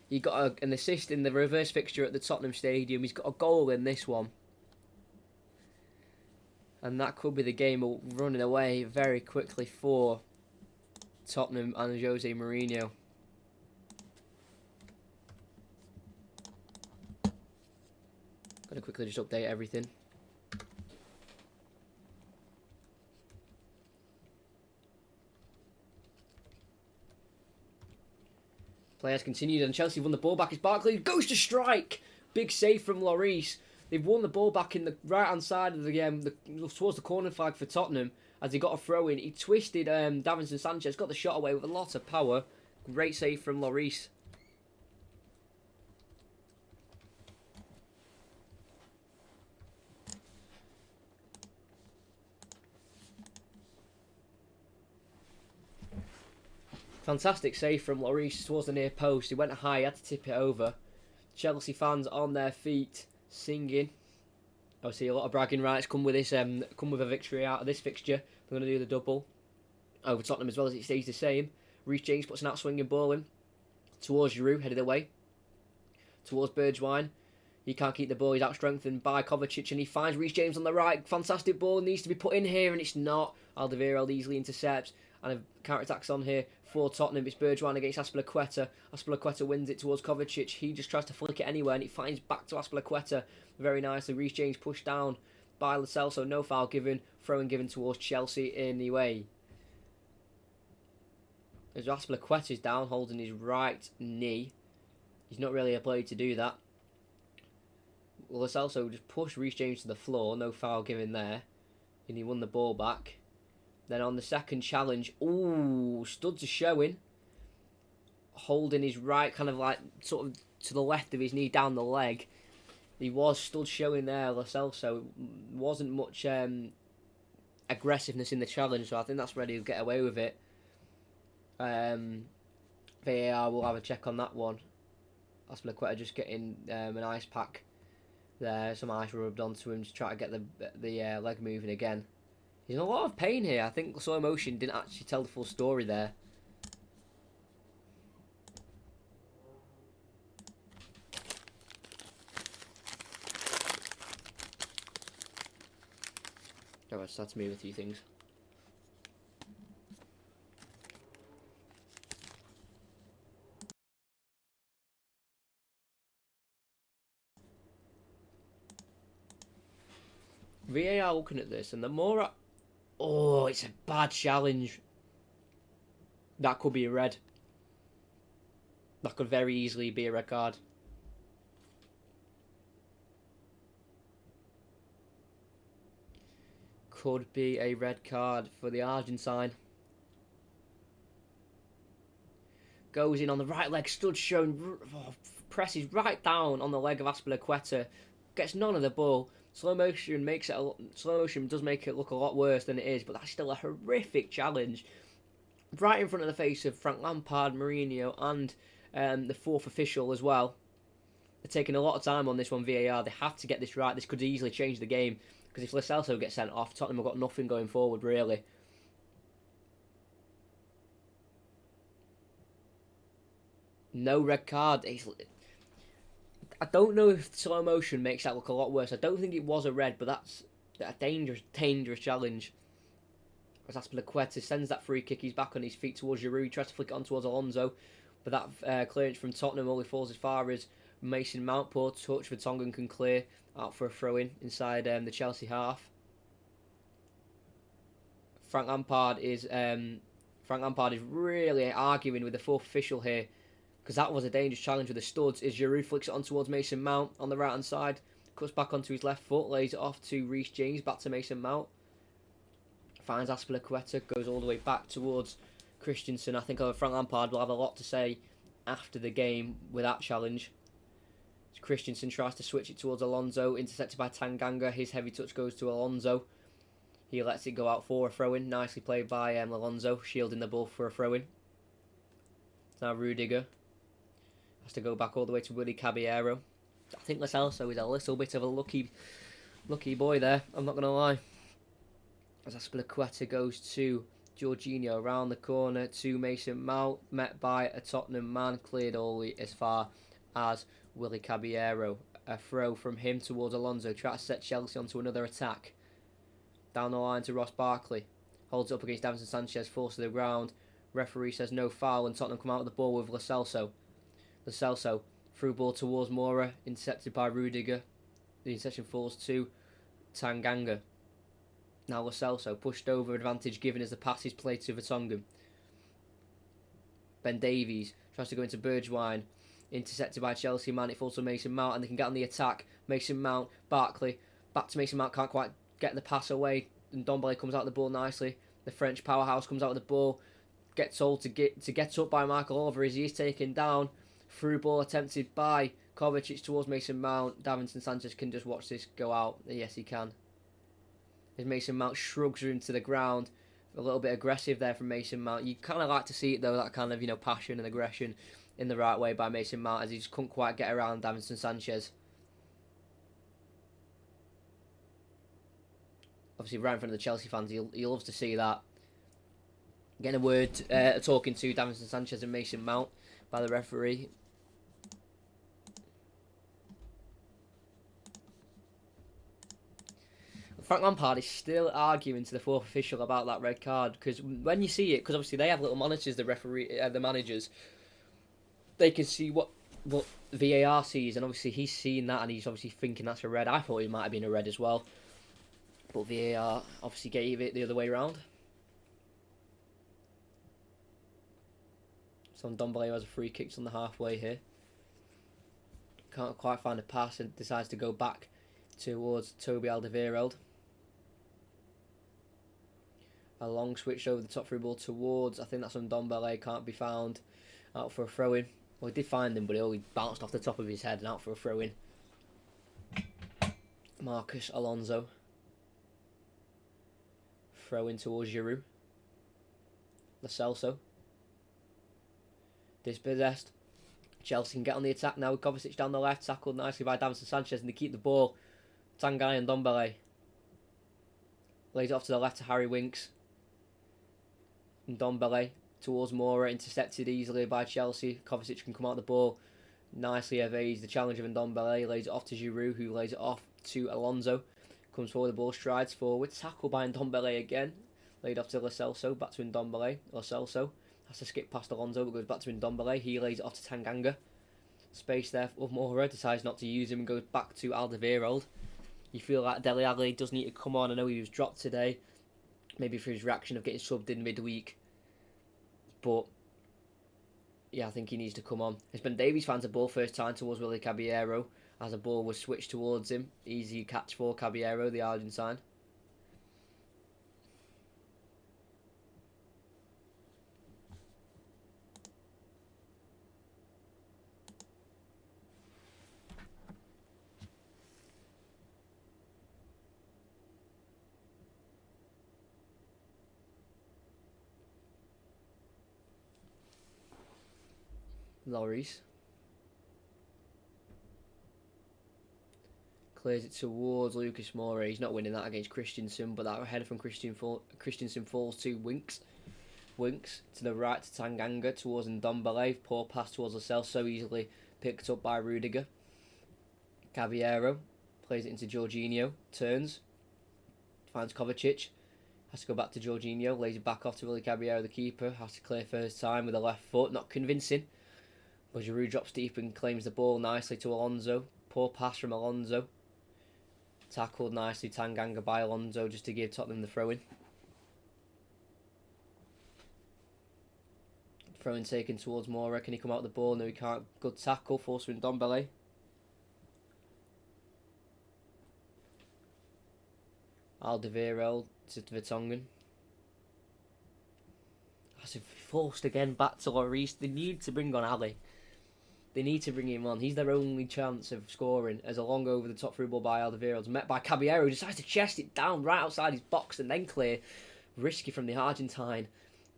A: He got an assist in the reverse fixture at the Tottenham Stadium. He's got a goal in this one. And that could be the game running away very quickly for Tottenham and Jose Mourinho. Gotta quickly just update everything. Players continued and Chelsea won the ball back as Barkley goes to strike. Big save from Lloris. They've won the ball back in the right-hand side of the towards the corner flag for Tottenham as he got a throw-in. He twisted Davinson Sanchez, got the shot away with a lot of power. Great save from Lloris. Fantastic save from Lloris towards the near post. He went high, he had to tip it over. Chelsea fans on their feet, singing. Obviously, a lot of bragging rights come with this. Come with a victory out of this fixture. They're going to do the double over Tottenham as well as it stays the same. Reece James puts an out-swinging ball in towards Giroud, headed away towards Bergwijn. He can't keep the ball. He's out-strengthened by Kovacic, and he finds Reece James on the right. Fantastic ball, needs to be put in here, and it's not. Alderweireld easily intercepts, and a counter-attack's on here for Tottenham. It's Bergwijn against Azpilicueta. Azpilicueta wins it towards Kovacic. He just tries to flick it anywhere, and it finds back to Azpilicueta very nicely. Reece James pushed down by Lo Celso. No foul given. Throw-in given towards Chelsea anyway. As Azpilicueta is down, holding his right knee. He's not really a player to do that. Lo Celso just pushed Reece James to the floor. No foul given there. And he won the ball back. Then on the second challenge, studs are showing. Holding his right, kind of like sort of to the left of his knee, down the leg. He was stood showing there, Lo Celso. Wasn't much aggressiveness in the challenge, so I think that's where he'll get away with it. VAR will have a check on that one. Azpilicueta just getting an ice pack there, some ice rubbed onto him to try to get the leg moving again. He's in a lot of pain here. I think slow motion didn't actually tell the full story there. Alright, so that's me with a few things. VAR looking at this, and the more it's a bad challenge. That could be a red. That could very easily be a red card. Could be a red card for the Argentine. Goes in on the right leg, stood showing, presses right down on the leg of Azpilicueta. Gets none of the ball. Slow motion does make it look a lot worse than it is, but that's still a horrific challenge. Right in front of the face of Frank Lampard, Mourinho, and the fourth official as well. They're taking a lot of time on this one, VAR. They have to get this right. This could easily change the game, because if Lo Celso gets sent off, Tottenham have got nothing going forward, really. No red card. I don't know if slow motion makes that look a lot worse. I don't think it was a red, but that's a dangerous challenge. As Aspilicueta sends that free kick, he's back on his feet towards Giroud. He tries to flick it on towards Alonso, but that clearance from Tottenham only falls as far as Mason Mount. Poor touch, Vertonghen can clear out for a throw-in inside the Chelsea half. Frank Lampard is really arguing with the fourth official here, because that was a dangerous challenge with the studs. As Giroud flicks it on towards Mason Mount on the right hand side, cuts back onto his left foot, lays it off to Reece James, back to Mason Mount. Finds Aspilicueta, goes all the way back towards Christensen. I think Frank Lampard will have a lot to say after the game with that challenge. As Christensen tries to switch it towards Alonso, intercepted by Tanganga. His heavy touch goes to Alonso. He lets it go out for a throw-in. Nicely played by Alonso, shielding the ball for a throw-in. Now Rudiger has to go back all the way to Willy Caballero. I think Lo Celso is a little bit of a lucky boy there, I'm not going to lie. As Aspilicueta goes to Jorginho around the corner to Mason Mount, met by a Tottenham man, cleared only as far as Willy Caballero. A throw from him towards Alonso, try to set Chelsea onto another attack. Down the line to Ross Barkley, holds it up against Davinson Sanchez, falls to the ground. Referee says no foul, and Tottenham come out with the ball with Lo Celso. Lo Celso, through ball towards Moura, intercepted by Rudiger. The interception falls to Tanganga. Now Lo Celso, pushed over, advantage given as the pass is played to Vertonghen. Ben Davies tries to go into Bergwijn, intercepted by Chelsea man, it falls to Mason Mount, and they can get on the attack. Mason Mount, Barkley, back to Mason Mount, can't quite get the pass away, and Ndombele comes out the ball nicely. The French powerhouse comes out with the ball, gets told to get up by Michael Oliver as he is taken down. Through ball attempted by Kovacic towards Mason Mount. Davinson Sanchez can just watch this go out. Yes, he can. As Mason Mount shrugs her into the ground. A little bit aggressive there from Mason Mount. You kind of like to see it though, that kind of passion and aggression in the right way by Mason Mount, as he just couldn't quite get around Davinson Sanchez. Obviously, right in front of the Chelsea fans, he loves to see that. Getting a word, talking to Davinson Sanchez and Mason Mount by the referee. Frank Lampard is still arguing to the fourth official about that red card, because when you see it, because obviously they have little monitors, the referee, the managers, they can see what VAR sees, and obviously he's seeing that, and he's obviously thinking that's a red. I thought it might have been a red as well, but VAR obviously gave it the other way around. So Ndombele has a free kick on the halfway here. Can't quite find a pass and decides to go back towards Toby Alderweireld. A long switch over the top through ball towards, I think that's Ndombele, can't be found. Out for a throw-in. Well, he did find him, but he only bounced off the top of his head and out for a throw-in. Marcus Alonso. Throw-in towards Giroud. Lo Celso. Dispossessed. Chelsea can get on the attack now with Kovacic down the left, tackled nicely by Davinson Sanchez, and they keep the ball. Tanguy and Ndombele. Lays it off to the left to Harry Winks. Ndombele towards Moura, intercepted easily by Chelsea. Kovacic can come out the ball. Nicely evades the challenge of Ndombele, lays it off to Giroud, who lays it off to Alonso. Comes forward, the ball strides forward, tackled by Ndombele again. Laid off to Lo Celso, back to Ndombele. Lo Celso has to skip past Alonso, but goes back to Ndombele. He lays it off to Tanganga. Space there for Moura, decides not to use him and goes back to Alderweireld. You feel like Dele Alli does need to come on. I know he was dropped today, maybe for his reaction of getting subbed in midweek. But yeah, I think he needs to come on. It's Ben Davies finds a ball first time towards Willy Caballero as a ball was switched towards him. Easy catch for Caballero, the Argentine. Lloris clears it towards Lucas Moura. He's not winning that against Christensen, but that header from Christensen falls to Winks. Winks to the right to Tanganga towards Ndombele. Poor pass towards Lo Celso, so easily picked up by Rudiger. Caballero plays it into Jorginho, turns, finds Kovacic, has to go back to Jorginho, lays it back off to Willy Caballero, the keeper, has to clear first time with a left foot, not convincing. But Giroud drops deep and claims the ball nicely to Alonso. Poor pass from Alonso. Tackled nicely, Tanganga by Alonso just to give Tottenham the throw-in. Throw-in taken towards Moura. Can he come out the ball? No, he can't. Good tackle, forced with Ndombele. Alderweireld to Vertonghen. That's forced again back to Lloris. They need to bring on Ali. They need to bring him on. He's their only chance of scoring. As a long over the top through ball by Alderweireld, met by Caballero, who decides to chest it down right outside his box and then clear. Risky from the Argentine.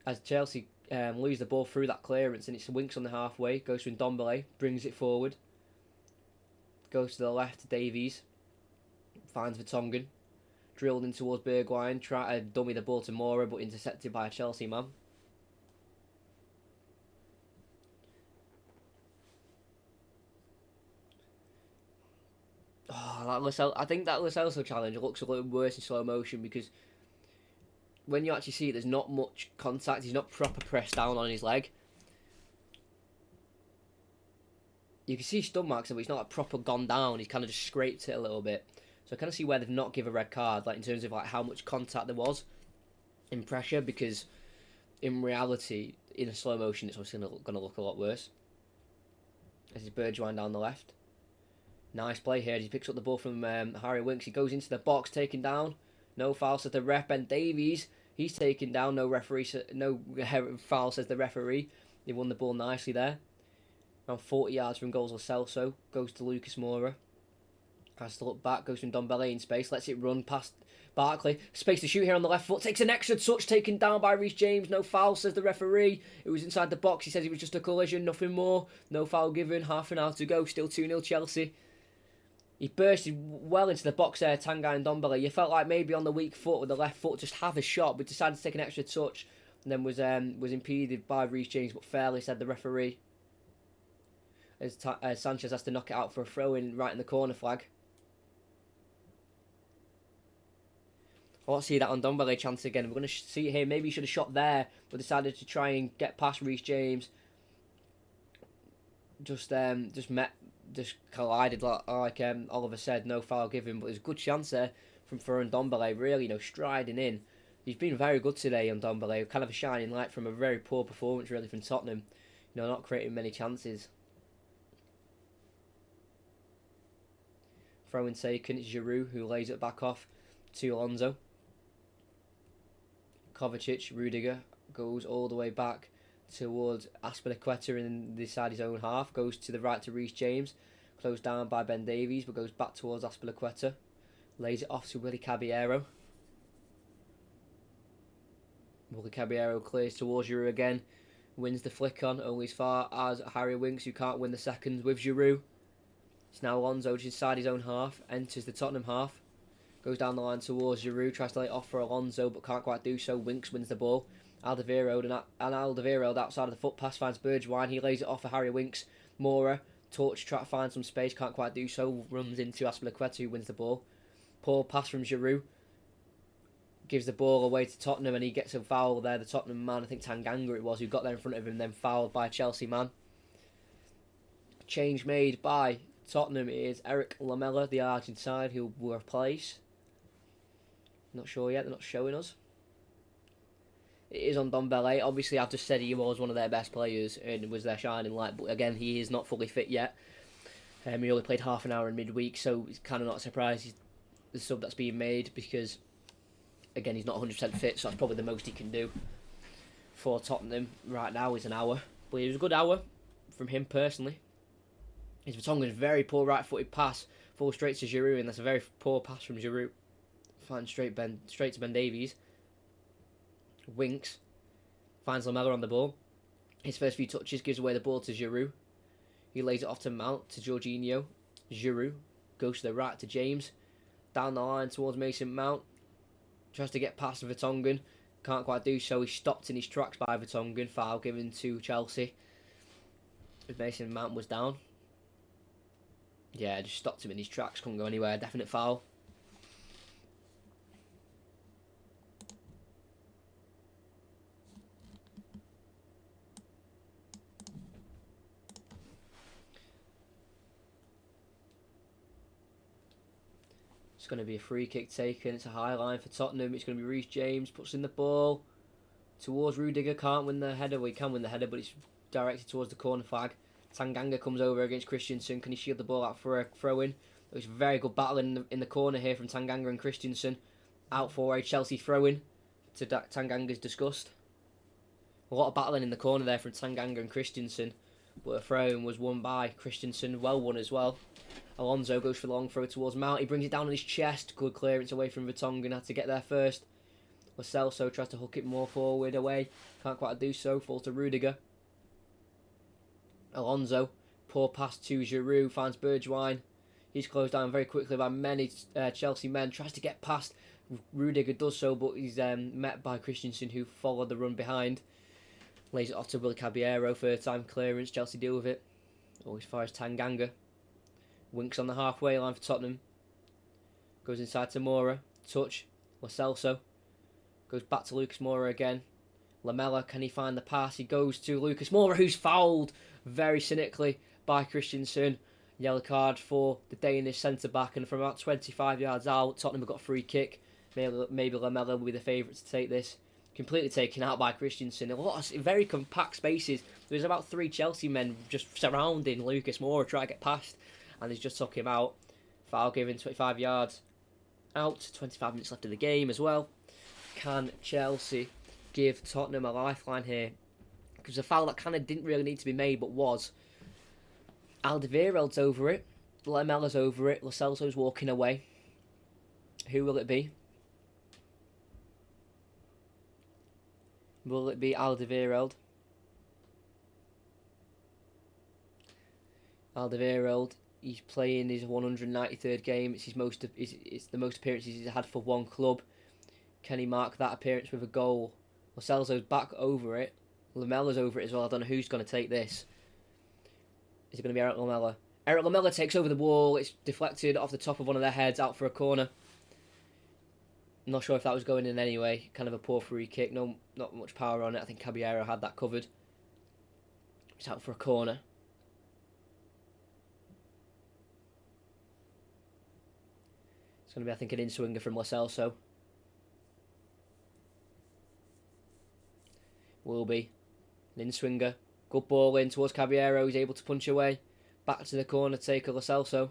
A: As Chelsea lose the ball through that clearance, and it's Winks on the halfway. Goes to Ndombele, brings it forward. Goes to the left to Davies. Finds Vertonghen. Drilled in towards Bergwijn. Try to dummy the ball to Moura, but intercepted by a Chelsea man. Oh, I think that Lo Celso challenge looks a little worse in slow motion because when you actually see it, there's not much contact. He's not proper pressed down on his leg. You can see stump marks, but he's not like proper gone down. He's kind of just scraped it a little bit. So I kind of see where they've not given a red card, like in terms of like how much contact there was in pressure, because in reality, in a slow motion, it's obviously going to look a lot worse. This is Bergwijn down the left. Nice play here. He picks up the ball from Harry Winks. He goes into the box, taken down. No foul, says the ref. Ben Davies, he's taken down. No foul, says the referee. They won the ball nicely there. Around 40 yards from goals. Lo Celso goes to Lucas Moura. Has to look back. Goes from Ndombele in space. Lets it run past Barkley. Space to shoot here on the left foot. Takes an extra touch. Taken down by Reece James. No foul, says the referee. It was inside the box. He says it was just a collision. Nothing more. No foul given. Half an hour to go. Still 2-0 Chelsea. He bursted well into the box there, Tanguy and Ndombele. You felt like maybe on the weak foot with the left foot, just have a shot, but decided to take an extra touch, and then was impeded by Reece James, but fairly, said the referee. As Sanchez has to knock it out for a throw-in right in the corner flag. I want to see that on Ndombele chance again. We're going to see it here. Maybe he should have shot there, but decided to try and get past Reece James. Just collided like Oliver said, no foul given, but there's a good chance there from Ndombele, really, striding in. He's been very good today on Ndombele, kind of a shining light from a very poor performance really from Tottenham, not creating many chances. Throw-in taken, it's Giroud who lays it back off to Alonso. Kovacic, Rudiger, goes all the way back towards Azpilicueta in the side of his own half, goes to the right to Reece James, closed down by Ben Davies, but goes back towards Azpilicueta, lays it off to Willy Caballero. Willy Caballero clears towards Giroud again, wins the flick on, only as far as Harry Winks, who can't win the seconds with Giroud. It's now Alonso, just inside his own half, enters the Tottenham half, goes down the line towards Giroud, tries to lay it off for Alonso, but can't quite do so. Winks wins the ball. Alderweireld outside of the foot pass finds Bergwijn. He lays it off for Harry Winks. Moura, touch, try to find some space, can't quite do so. Runs into Azpilicueta, who wins the ball. Poor pass from Giroud. Gives the ball away to Tottenham, and he gets a foul there. The Tottenham man, I think Tanganga it was, who got there in front of him, then fouled by a Chelsea man. Change made by Tottenham is Eric Lamela, the Argentine, who will replace. Not sure yet, they're not showing us. It is on Ndombele. Obviously, I've just said he was one of their best players and was their shining light, but again, he is not fully fit yet. He only played half an hour in midweek, so it's kind of not a surprise he's the sub that's being made because, again, he's not 100% fit, so that's probably the most he can do for Tottenham right now is an hour. But it was a good hour from him personally. His Vertonghen's very poor right-footed pass falls straight to Giroud, and that's a very poor pass from Giroud. Finds straight to Ben Davies. Winks finds Lamela on the ball. His first few touches gives away the ball to Giroud. He lays it off to Mount, to Jorginho. Giroud goes to the right to James. Down the line towards Mason Mount. Tries to get past Vertonghen. Can't quite do so. He's stopped in his tracks by Vertonghen. Foul given to Chelsea. Mason Mount was down. Yeah, just stopped him in his tracks, couldn't go anywhere. Definite foul. It's going to be a free kick taken. It's a high line for Tottenham. It's going to be Reece James. Puts in the ball towards Rudiger. Can't win the header. Well, he can win the header, but it's directed towards the corner flag. Tanganga comes over against Christensen. Can he shield the ball out for a throw-in? It's very good battle in the corner here from Tanganga and Christensen. Out for a Chelsea throw-in to Tanganga's disgust. A lot of battling in the corner there from Tanganga and Christensen. But a throw-in was won by Christensen. Well won as well. Alonso goes for the long throw towards Mount. He brings it down on his chest. Good clearance away from Vertonghen. Had to get there first. Lo Celso tries to hook it more forward away. Can't quite do so. Falls to Rudiger. Alonso. Poor pass to Giroud. Finds Bergwijn. He's closed down very quickly by many Chelsea men. Tries to get past. Rudiger does so, but he's met by Christensen, who followed the run behind. Lays it off to Willy Caballero. Third time clearance. Chelsea deal with it. Always fires Tanganga. Winks on the halfway line for Tottenham. Goes inside to Moura. Touch. Lo Celso. Goes back to Lucas Moura again. Lamela, can he find the pass? He goes to Lucas Moura, who's fouled very cynically by Christensen. Yellow card for the Danish centre-back. And from about 25 yards out, Tottenham have got a free kick. Maybe Lamela will be the favourite to take this. Completely taken out by Christensen. A lot of very compact spaces. There's about 3 Chelsea men just surrounding Lucas Moura, trying to get past. And he's just took him out. Foul given 25 yards out. 25 minutes left of the game as well. Can Chelsea give Tottenham a lifeline here? Because a foul that kind of didn't really need to be made, but was. Alderweireld's over it. Lamela's over it. Lo Celso's walking away. Who will it be? Will it be Alderweireld? Alderweireld. He's playing his 193rd game. It's it's the most appearances he's had for one club. Can he mark that appearance with a goal? Lo Celso's back over it. Lamela's over it as well. I don't know who's going to take this. Is it going to be Eric Lamela? Eric Lamela takes over the ball. It's deflected off the top of one of their heads out for a corner. I'm not sure if that was going in anyway. Kind of a poor free kick. No, not much power on it. I think Caballero had that covered. It's out for a corner. It's going to be, I think, an in-swinger from Lo Celso. Will be. An in-swinger. Good ball in towards Caballero. He's able to punch away. Back to the corner taker, Lo Celso.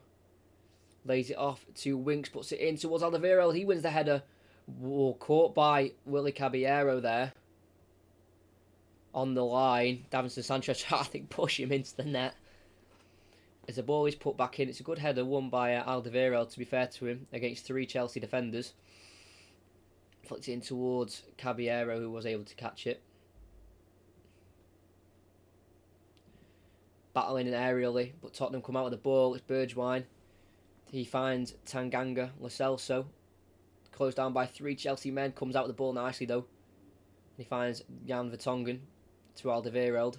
A: Lays it off to Winks. Puts it in towards Alderweireld. He wins the header. Whoa, caught by Willy Caballero there. On the line. Davinson Sanchez, I think, push him into the net. As the ball is put back in, it's a good header won by Alderweireld, to be fair to him, against 3 Chelsea defenders. Flicks it in towards Caballero, who was able to catch it. Battling it aerially, but Tottenham come out with the ball. It's Bergwijn. He finds Tanganga, Lo Celso. Closed down by 3 Chelsea men. Comes out with the ball nicely, though. He finds Jan Vertonghen to Alderweireld.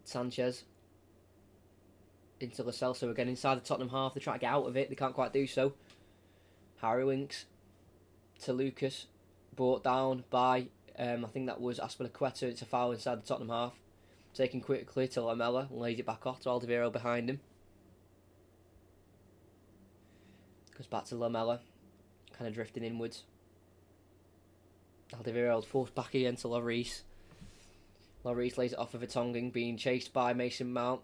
A: Sanchez into Lo Celso again inside the Tottenham half. They try to get out of it. They can't quite do so. Harry Winks to Lucas. Brought down by, I think that was Aspilicueta. It's a foul inside the Tottenham half. Taken quickly to Lamela. Lays it back off to Alderweireld behind him. Goes back to Lamela. Kind of drifting inwards. Alderweireld forced back again to Lloris. Lloris lays it off of Vertonghen, being chased by Mason Mount.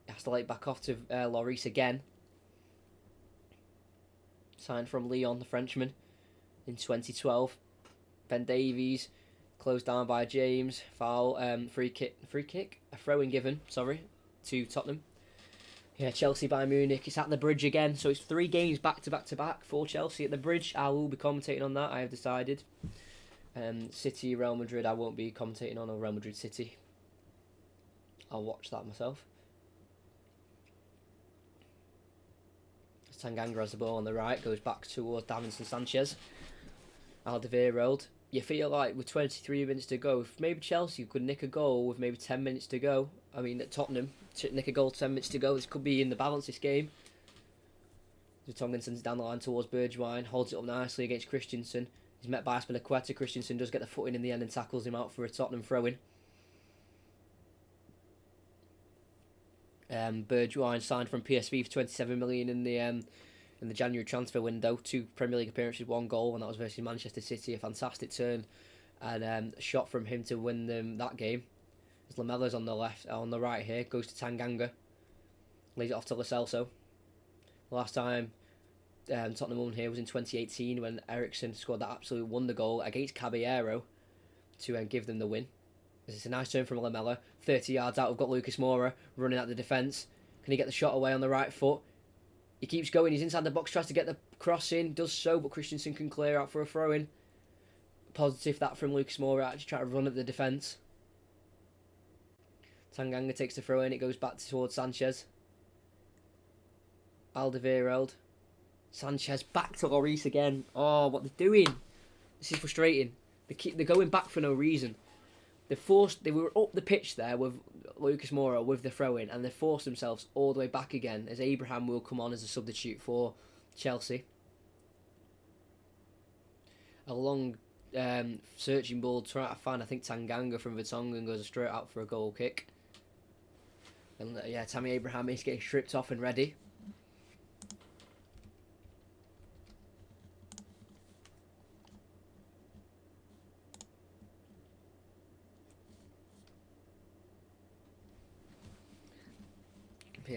A: Has to lay it back off to Lloris again. Signed from Lyon, the Frenchman, in 2012. Ben Davies, closed down by James. Foul, free kick, a throw-in given, to Tottenham. Yeah, Chelsea by Munich. It's at the Bridge again, so it's 3 games back to back for Chelsea at the Bridge. I will be commentating on that, I have decided. City, Real Madrid, I won't be commentating on, or Real Madrid City. I'll watch that myself. Tanganga has the ball on the right, goes back towards Davinson Sanchez. Alderweireld. You feel like with 23 minutes to go, if maybe Chelsea could nick a goal with maybe 10 minutes to go, I mean, at Tottenham, to nick a goal 10 minutes to go. This could be in the balance, this game. Vertonghen sends down the line towards Bergwijn, holds it up nicely against Christensen. He's met by Aspilicueta. Christensen does get the foot in the end and tackles him out for a Tottenham throw-in. Bergwijn signed from PSV for 27 million in the January transfer window. 2 Premier League appearances, 1 goal, and that was versus Manchester City. A fantastic turn and a shot from him to win them that game. As Lamella's on the right here, goes to Tanganga, lays it off to Lo Celso. Last time Tottenham won here was in 2018 when Eriksen scored that absolute wonder goal against Caballero to give them the win. It's a nice turn from Lamella. 30 yards out, we've got Lucas Moura running at the defence. Can he get the shot away on the right foot? He keeps going, he's inside the box, tries to get the cross in, does so, but Christensen can clear out for a throw-in. Positive that from Lucas Moura, actually trying to run at the defence. Tanganga takes the throw-in, it goes back towards Sanchez. Alderweireld. Sanchez back to Lloris again. Oh, what they're doing. This is frustrating. They're going back for no reason. They were up the pitch there with Lucas Moura with the throw-in, and they forced themselves all the way back again as Abraham will come on as a substitute for Chelsea. A long searching ball trying to find, I think, Tanganga from Vertonghen goes straight out for a goal kick. And Tammy Abraham is getting stripped off and ready.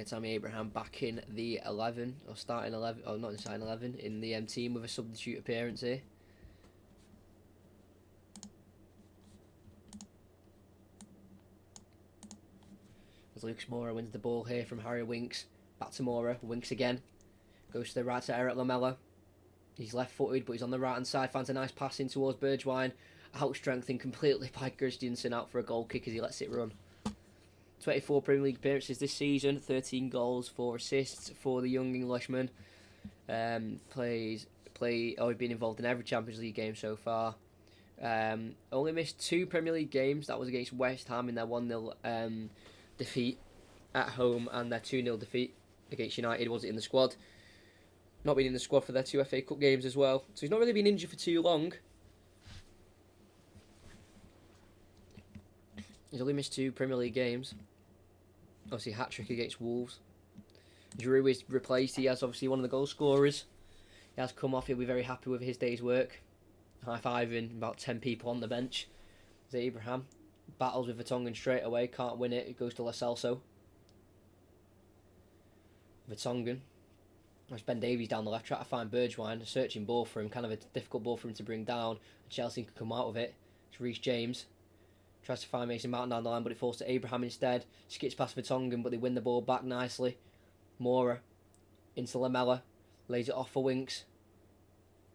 A: Tammy Abraham back in the 11, or starting 11, or not in starting 11, in the team with a substitute appearance here. As Lucas Moura wins the ball here from Harry Winks. Back to Moura, Winks again. Goes to the right to Eric Lamela. He's left-footed, but he's on the right-hand side. Finds a nice pass in towards Bergwijn. Out-strengthened completely by Christensen out for a goal kick as he lets it run. 24 Premier League appearances this season, 13 goals, 4 assists for the young Englishman. He's been involved in every Champions League game so far. Only missed 2 Premier League games. That was against West Ham in their 1-0 defeat at home, and their 2-0 defeat against United. Wasn't in the squad. Not been in the squad for their 2 FA Cup games as well. So he's not really been injured for too long. He's only missed 2 Premier League games. Obviously, hat-trick against Wolves. Giroud is replaced. He has obviously one of the goal scorers. He has come off. He'll be very happy with his day's work. High-fiving about 10 people on the bench. As Abraham battles with Vertonghen straight away. Can't win it. It goes to Lo Celso. Vertonghen. There's Ben Davies down the left. Trying to find Bergwijn. A searching ball for him. Kind of a difficult ball for him to bring down. Chelsea can come out of it. It's Reece James. Tries to find Mason Mount down the line, but it falls to Abraham instead. Skips past Vertonghen, but they win the ball back nicely. Moura into Lamella. Lays it off for Winks.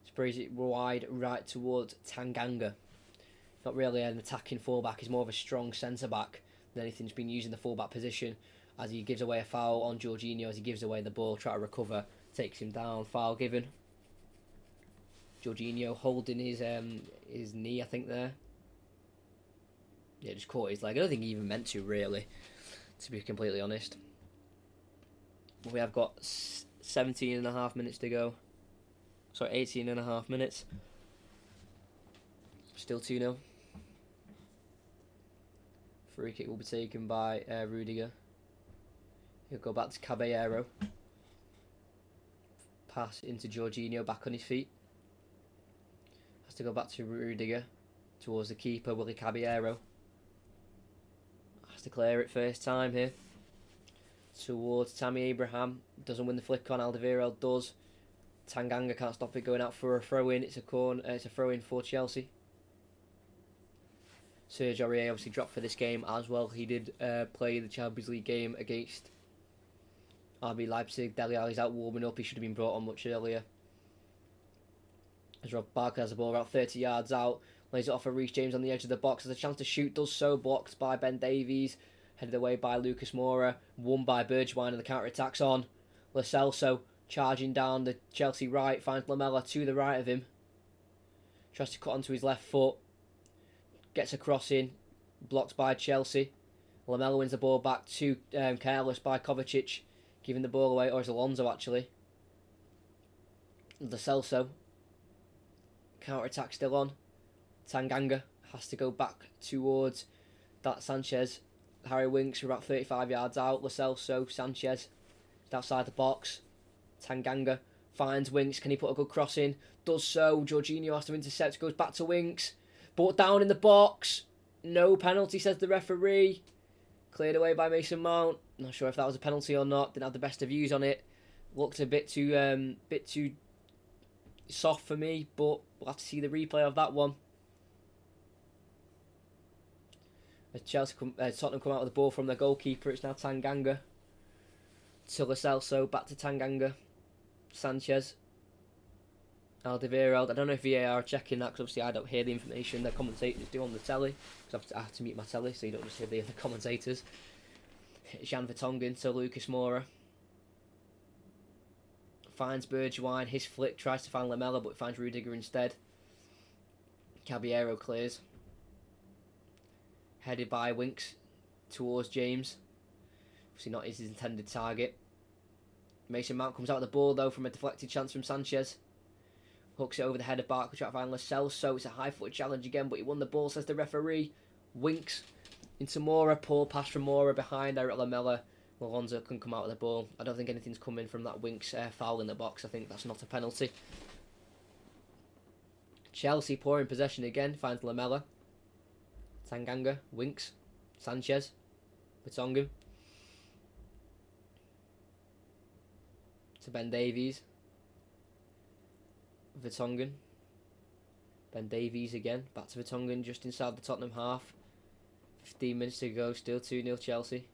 A: Sprays it wide right towards Tanganga. Not really an attacking fullback. He's more of a strong centre-back than anything. He's been using the fullback position as he gives away a foul on Jorginho as he gives away the ball. Try to recover. Takes him down. Foul given. Jorginho holding his knee, I think, there. Yeah, just caught his leg. I don't think he even meant to, really, to be completely honest. But we have got 17 and a half minutes to go. Sorry, 18 and a half minutes. Still 2-0. Free kick will be taken by Rudiger. He'll go back to Caballero. Pass into Jorginho, back on his feet. Has to go back to Rudiger. Towards the keeper, Willy Caballero. To clear it first time here towards Tammy Abraham. Doesn't win the flick on. Alderweireld does. Tanganga can't stop it going out for a throw-in. It's a throw-in for Chelsea. Serge Aurier obviously dropped for this game as well. He did play the Champions League game against RB Leipzig. Dele Alli's out warming up. He should have been brought on much earlier. As Rob Barker has the ball about 30 yards out. Lays it off for Reece James on the edge of the box. Has a chance to shoot. Does so. Blocked by Ben Davies. Headed away by Lucas Moura. Won by Bergwijn and the counter-attack's on. Lo Celso charging down the Chelsea right. Finds Lamella to the right of him. Tries to cut onto his left foot. Gets a cross in. Blocked by Chelsea. Lamella wins the ball back, too careless by Kovacic, giving the ball away, or is Alonso actually. Lo Celso, counter-attack still on. Tanganga has to go back towards that Sanchez. Harry Winks, we're about 35 yards out. Lo Celso, Sanchez, outside the box. Tanganga finds Winks. Can he put a good cross in? Does so. Jorginho has to intercept. Goes back to Winks. Brought down in the box. No penalty, says the referee. Cleared away by Mason Mount. Not sure if that was a penalty or not. Didn't have the best of views on it. Looked a bit too soft for me, but we'll have to see the replay of that one. As Tottenham come out with the ball from their goalkeeper, it's now Tanganga. To Lo Celso, back to Tanganga. Sanchez. Alderweireld. I don't know if VAR are checking that, because obviously I don't hear the information the commentators do on the telly, because I have to mute my telly so you don't just hear the other commentators. Jan Vertonghen to Lucas Moura. Finds Bergwijn. His flick tries to find Lamella, but finds Rudiger instead. Caballero clears. Headed by Winks towards James. Obviously not his intended target. Mason Mount comes out of the ball though from a deflected chance from Sanchez. Hooks it over the head of Barkley, trying to find Lo Celso. It's a high-footed challenge again, but he won the ball, says the referee. Winks into Moura. Poor pass from Moura behind Eric Lamella. Alonso can come out of the ball. I don't think anything's coming from that Winks foul in the box. I think that's not a penalty. Chelsea poor in possession again. Finds Lamella. Tanganga. Winks. Sanchez. Vertonghen. To Ben Davies. Vertonghen. Ben Davies again. Back to Vertonghen just inside the Tottenham half. 15 minutes to go. Still 2-0 Chelsea.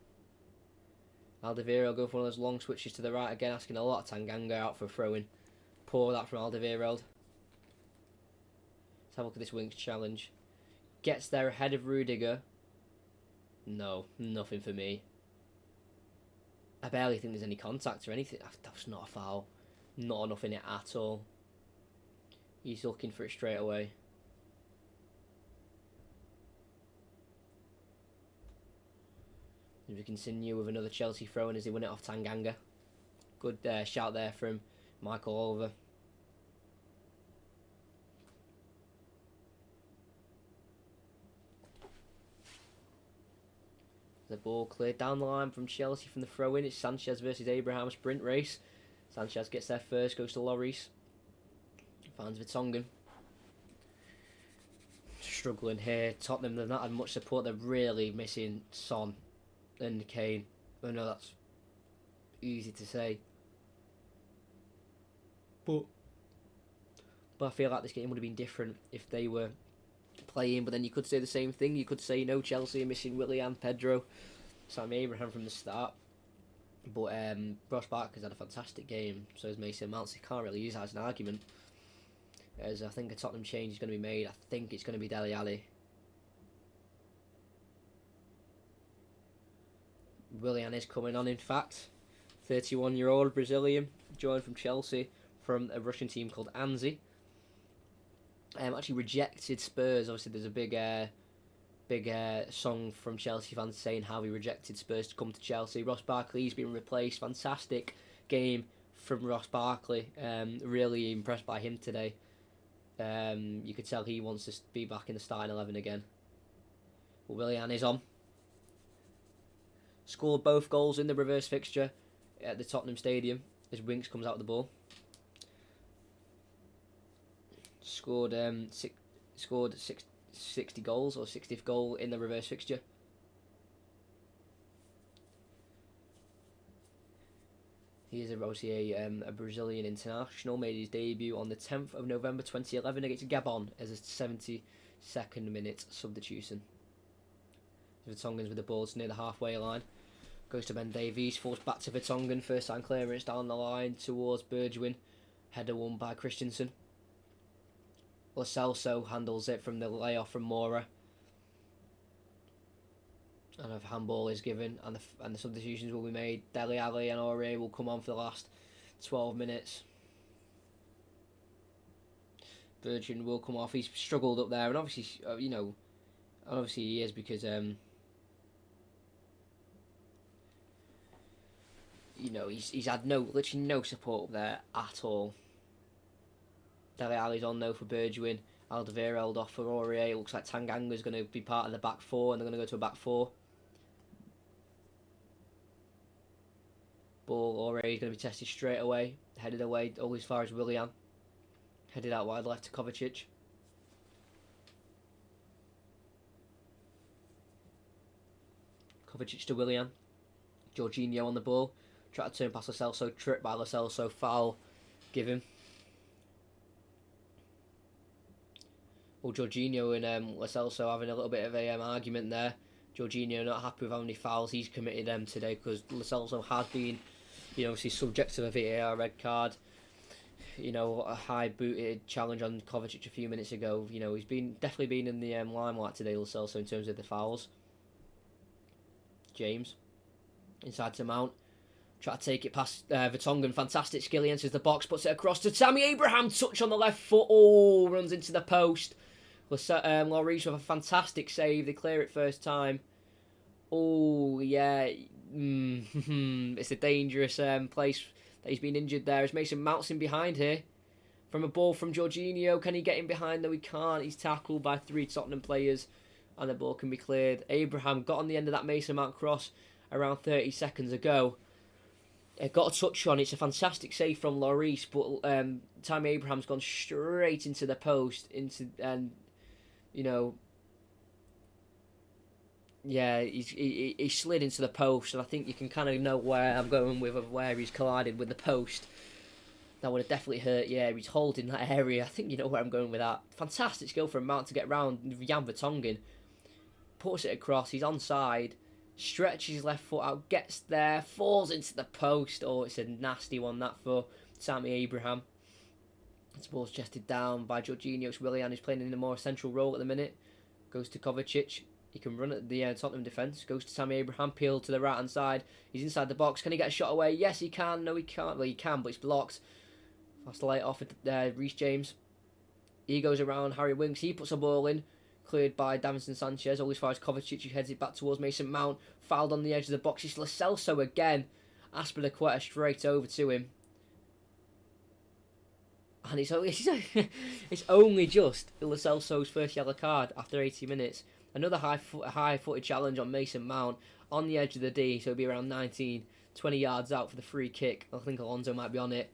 A: Alderweireld going for one of those long switches to the right again, asking a lot of Tanganga out for a throw-in. Poor that from Alderweireld. Let's have a look at this Winks challenge. Gets there ahead of Rudiger. No, nothing for me. I barely think there's any contact or anything. That's not a foul. Not enough in it at all. He's looking for it straight away. We continue with another Chelsea throw-in as they win it off Tanganga. Good shout there from Michael Oliver. The ball cleared down the line from Chelsea from the throw-in. It's Sanchez versus Abraham sprint race. Sanchez gets there first, goes to Lloris. Finds Vertonghen. Struggling here. Tottenham, they've not had much support. They're really missing Son and Kane. I know that's easy to say, but I feel like this game would have been different if they were playing. But then you could say the same thing. You could say, no, Chelsea are missing Willian, Pedro, Sammy Abraham from the start. But Ross Barkley's had a fantastic game, so has Mason Mount. So you can't really use that as an argument. As I think a Tottenham change is going to be made. I think it's going to be Dele Alli. Willian is coming on, in fact. 31-year-old Brazilian, joined from Chelsea from a Russian team called Anzi. Actually rejected Spurs. Obviously, there's a big song from Chelsea fans saying how he rejected Spurs to come to Chelsea. Ross Barkley's been replaced. Fantastic game from Ross Barkley. Really impressed by him today. You could tell he wants to be back in the starting 11 again. But Willian is on. Scored both goals in the reverse fixture at the Tottenham Stadium as Winks comes out of the ball. Scored 60 goals, or 60th goal in the reverse fixture. He is obviously a Brazilian international. Made his debut on the 10th of November 2011 against Gabon as a 72nd minute substitution. Vertonghen's with the ball near the halfway line. Goes to Ben Davies, falls back to Vertonghen. First time clearance down the line towards Bergwijn. Header won by Christensen. Lo Celso handles it from the layoff from Moura. And a handball is given, and the substitutions will be made. Dele Alli and Aurier will come on for the last 12 minutes. Bergwijn will come off. He's struggled up there, and obviously, obviously he is, because you know, he's had literally no support there at all. Dele Alli's on though for Bergwijn. Alderweireld off for Aurier. It looks like Tanganga's going to be part of the back four, and they're going to go to a back four. Ball Aurier's going to be tested straight away, headed away all as far as Willian. Headed out wide left to Kovacic. Kovacic to Willian. Jorginho on the ball. Try to turn past Lo Celso. Trip by Lo Celso. Foul. Give him. Well, Jorginho and Lo Celso having a little bit of a argument there. Jorginho not happy with how many fouls he's committed today, because Lo Celso has been, you know, obviously subject to a VAR red card. You know, a high booted challenge on Kovacic a few minutes ago. You know, he's definitely been in the limelight today, Lo Celso, in terms of the fouls. James inside to Mount. Try to take it past Vertonghen. Fantastic skill. He enters the box, puts it across to Tammy Abraham. Touch on the left foot. Oh, runs into the post. Lloris with a fantastic save. They clear it first time. Oh, yeah. It's a dangerous place that he's been injured there. As Mason Mount's in behind here. From a ball from Jorginho. Can he get in behind? No, he can't. He's tackled by 3 Tottenham players. And the ball can be cleared. Abraham got on the end of that Mason Mount cross around 30 seconds ago. Got a touch on. It's a fantastic save from Lloris, but Tammy Abraham's gone straight into the post. You know, yeah, he slid into the post, and I think you can kind of know where I'm going with where he's collided with the post. That would have definitely hurt. Yeah, he's holding that area. I think you know where I'm going with that. Fantastic skill from Mount to get round Jan Vertonghen. Puts it across. He's onside. Stretches his left foot out. Gets there. Falls into the post. Oh, it's a nasty one that for Tammy Abraham. This ball's chested down by Jorginho. Willian is playing in a more central role at the minute. Goes to Kovacic. He can run at the Tottenham defence. Goes to Tammy Abraham. Peel to the right hand side. He's inside the box. Can he get a shot away? Yes, he can. No, he can't. Well, he can, but it's blocked. Fast light off at Reece James. He goes around Harry Winks. He puts a ball in. Cleared by Davinson Sanchez. All as far as Kovacic, who heads it back towards Mason Mount. Fouled on the edge of the box. It's Lo Celso again. Aspilicueta straight over to him. And it's only just Lo Celso's first yellow card after 80 minutes. Another high-footed challenge on Mason Mount on the edge of the D. So it'll be around 19, 20 yards out for the free kick. I think Alonso might be on it.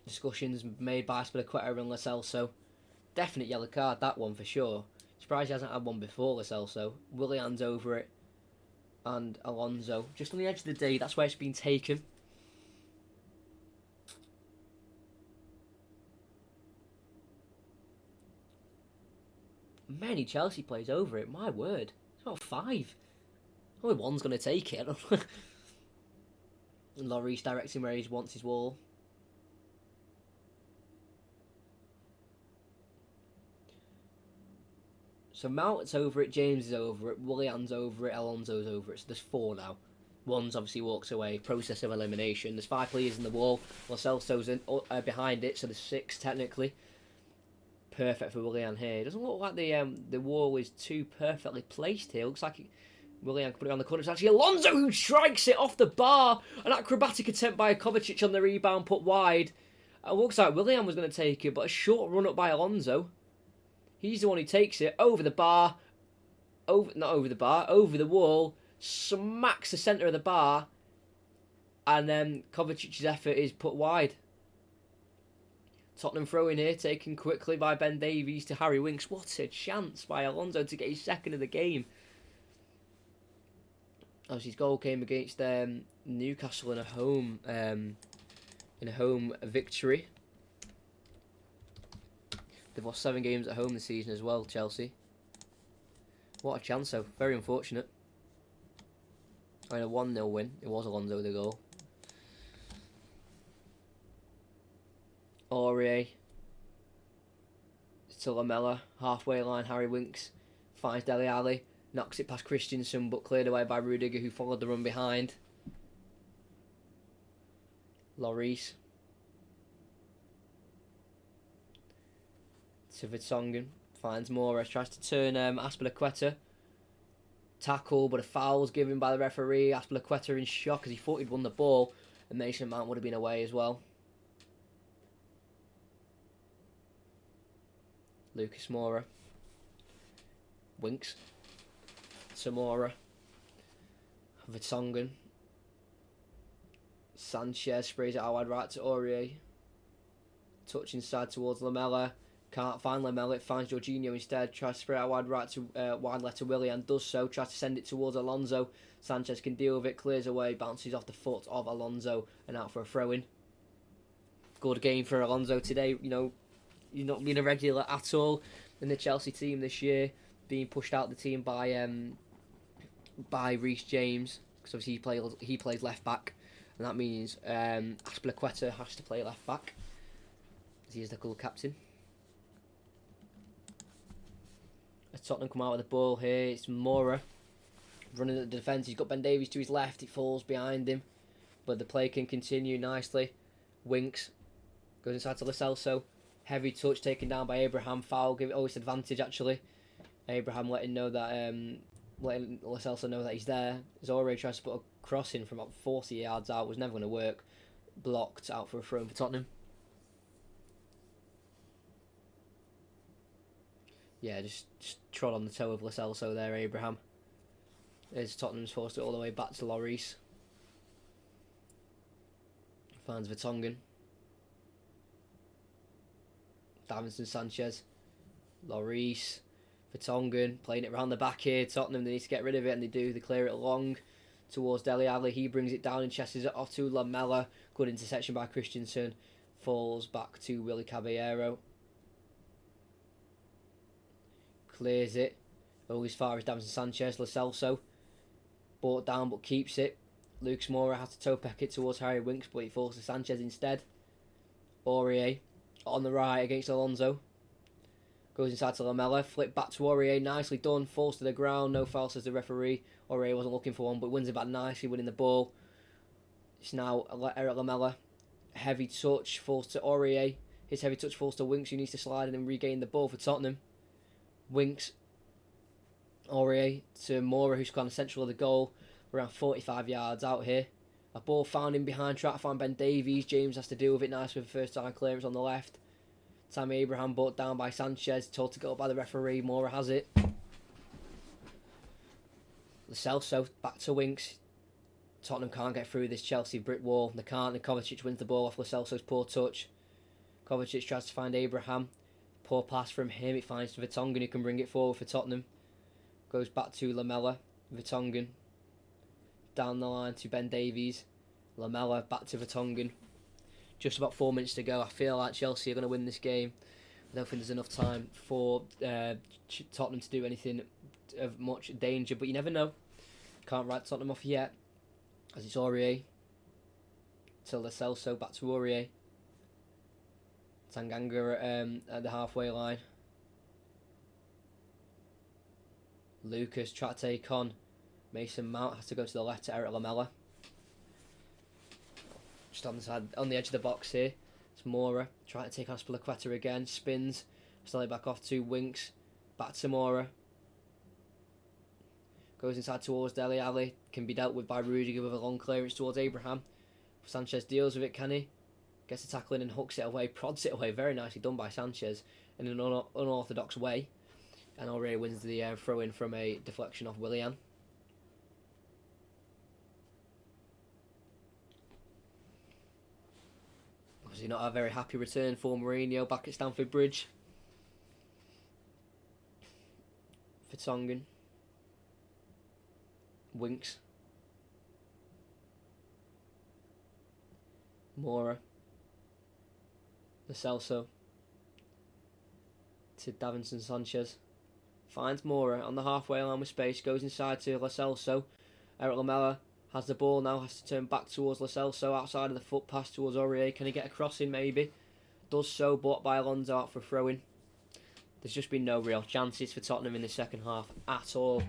A: Discussions made by Aspilicueta and Lo Celso. Definite yellow card, that one for sure. Surprised he hasn't had one before, Lo Celso. Willian's over it. And Alonso. Just on the edge of the D, that's where it's been taken. Many Chelsea players over it, my word. It's about 5. Only one's going to take it. And Lloris directing where he wants his wall. So Mount's over it, James is over it, Willian's over it, Alonso's over it. So there's 4 now. One's obviously walks away, process of elimination. There's 5 players in the wall. Lo Celso's behind it, so there's 6 technically. Perfect for Willian here. It doesn't look like the wall is too perfectly placed here. Looks like Willian can put it on the corner. It's actually Alonso who strikes it off the bar. An acrobatic attempt by Kovacic on the rebound, put wide. It looks like Willian was going to take it, but a short run up by Alonso. He's the one who takes it over the bar, over the wall, smacks the centre of the bar, and then Kovacic's effort is put wide. Tottenham throw in here, taken quickly by Ben Davies to Harry Winks. What a chance by Alonso to get his second of the game. Obviously, his goal came against Newcastle in a home victory. They've lost 7 games at home this season as well, Chelsea. What a chance, though. Very unfortunate. I mean, a 1-0 win. It was Alonso with the goal. Aurier. To Lamella. Halfway line, Harry Winks. Finds Dele Alli. Knocks it past Christensen, but cleared away by Rudiger, who followed the run behind. Lloris. To Vertonghen. Finds Mora, tries to turn Aspilicueta. Tackle, but a foul's given by the referee. Aspilicueta in shock as he thought he'd won the ball, and Mason Mount would have been away as well. Lucas Moura. Winks. Samora. Vertonghen. Sanchez sprays it out wide right to Aurier. Touch inside towards Lamela. Can't find Lamela. It finds Jorginho instead. Tries to spray it out wide right to wide left to Willian. Does so. Tries to send it towards Alonso. Sanchez can deal with it. Clears away. Bounces off the foot of Alonso and out for a throw-in. Good game for Alonso today. You know, he's not been a regular at all in the Chelsea team this year. Being pushed out the team by Reece James, because obviously he plays left back, and that means Aspilicueta has to play left back, as he is the goal captain. As Tottenham come out with the ball here, it's Moura running at the defence. He's got Ben Davies to his left. He falls behind him, but the play can continue nicely. Winks goes inside to Lo Celso. Heavy touch taken down by Abraham. Foul. Give it always advantage actually. Abraham letting Lo Celso know that he's there. As Aurier tries to put a cross in from about 40 yards out, was never going to work. Blocked out for a throw for Tottenham. Yeah, just trod on the toe of Lo Celso there, Abraham. As Tottenham's forced it all the way back to Lloris. Finds Vertonghen. Davinson Sanchez. Lloris. Vertonghen playing it round the back here. Tottenham, they need to get rid of it, and they do. They clear it along towards Dele Alli. He brings it down and chests it off to Lamela. Good interception by Christensen. Falls back to Willy Caballero. Clears it. Only as far as Davinson Sanchez. Lo Celso. Brought down but keeps it. Lucas Moura has to toe peck it towards Harry Winks, but he falls to Sanchez instead. Aurier on the right against Alonso. Goes inside to Lamela, flip back to Aurier, nicely done, falls to the ground, no foul says the referee. Aurier wasn't looking for one, but wins it back nicely, winning the ball. It's now Eric Lamela, heavy touch, falls to Aurier. His heavy touch falls to Winks, who needs to slide in and regain the ball for Tottenham. Winks, Aurier to Moura, who's kind of central of the goal, around 45 yards out here. A ball found in behind, trying to find Ben Davies. James has to deal with it nice with a first time clearance on the left. Tammy Abraham brought down by Sanchez, told to go by the referee. Moura has it. Lo Celso back to Winks. Tottenham can't get through this Chelsea brick wall. They can't, and Kovacic wins the ball off Lo Celso's poor touch. Kovacic tries to find Abraham. Poor pass from him. It finds Vertonghen, who can bring it forward for Tottenham. Goes back to Lamela. Vertonghen. Down the line to Ben Davies. Lamela back to Vertonghen. Just about 4 minutes to go. I feel like Chelsea are going to win this game. I don't think there's enough time for Tottenham to do anything of much danger, but you never know. Can't write Tottenham off yet. As it's Aurier to Lo Celso, back to Aurier. Tanganga at the halfway line. Lucas try to take on Mason Mount, has to go to the left to Eric Lamela. Just on the side, on the edge of the box here. It's Moura trying to take on Aspilicueta again. Spins, slowly back off to Winks. Back to Moura. Goes inside towards Dele Alli. Can be dealt with by Rudiger with a long clearance towards Abraham. Sanchez deals with it, can he? Gets a tackle in and hooks it away, prods it away. Very nicely done by Sanchez in an unorthodox way. And Aurier wins the throw-in from a deflection off Willian. Obviously not a very happy return for Mourinho back at Stamford Bridge. Vertonghen. Winks. Moura. Lo Celso. To Davinson Sanchez. Finds Moura on the halfway line with space. Goes inside to Lo Celso. Eric Lamela has the ball now. Has to turn back towards Lo Celso. Outside of the foot pass towards Aurier. Can he get a cross in maybe? Does so. Blocked by Alonso out for a throw-in. There's just been no real chances for Tottenham in the second half at all.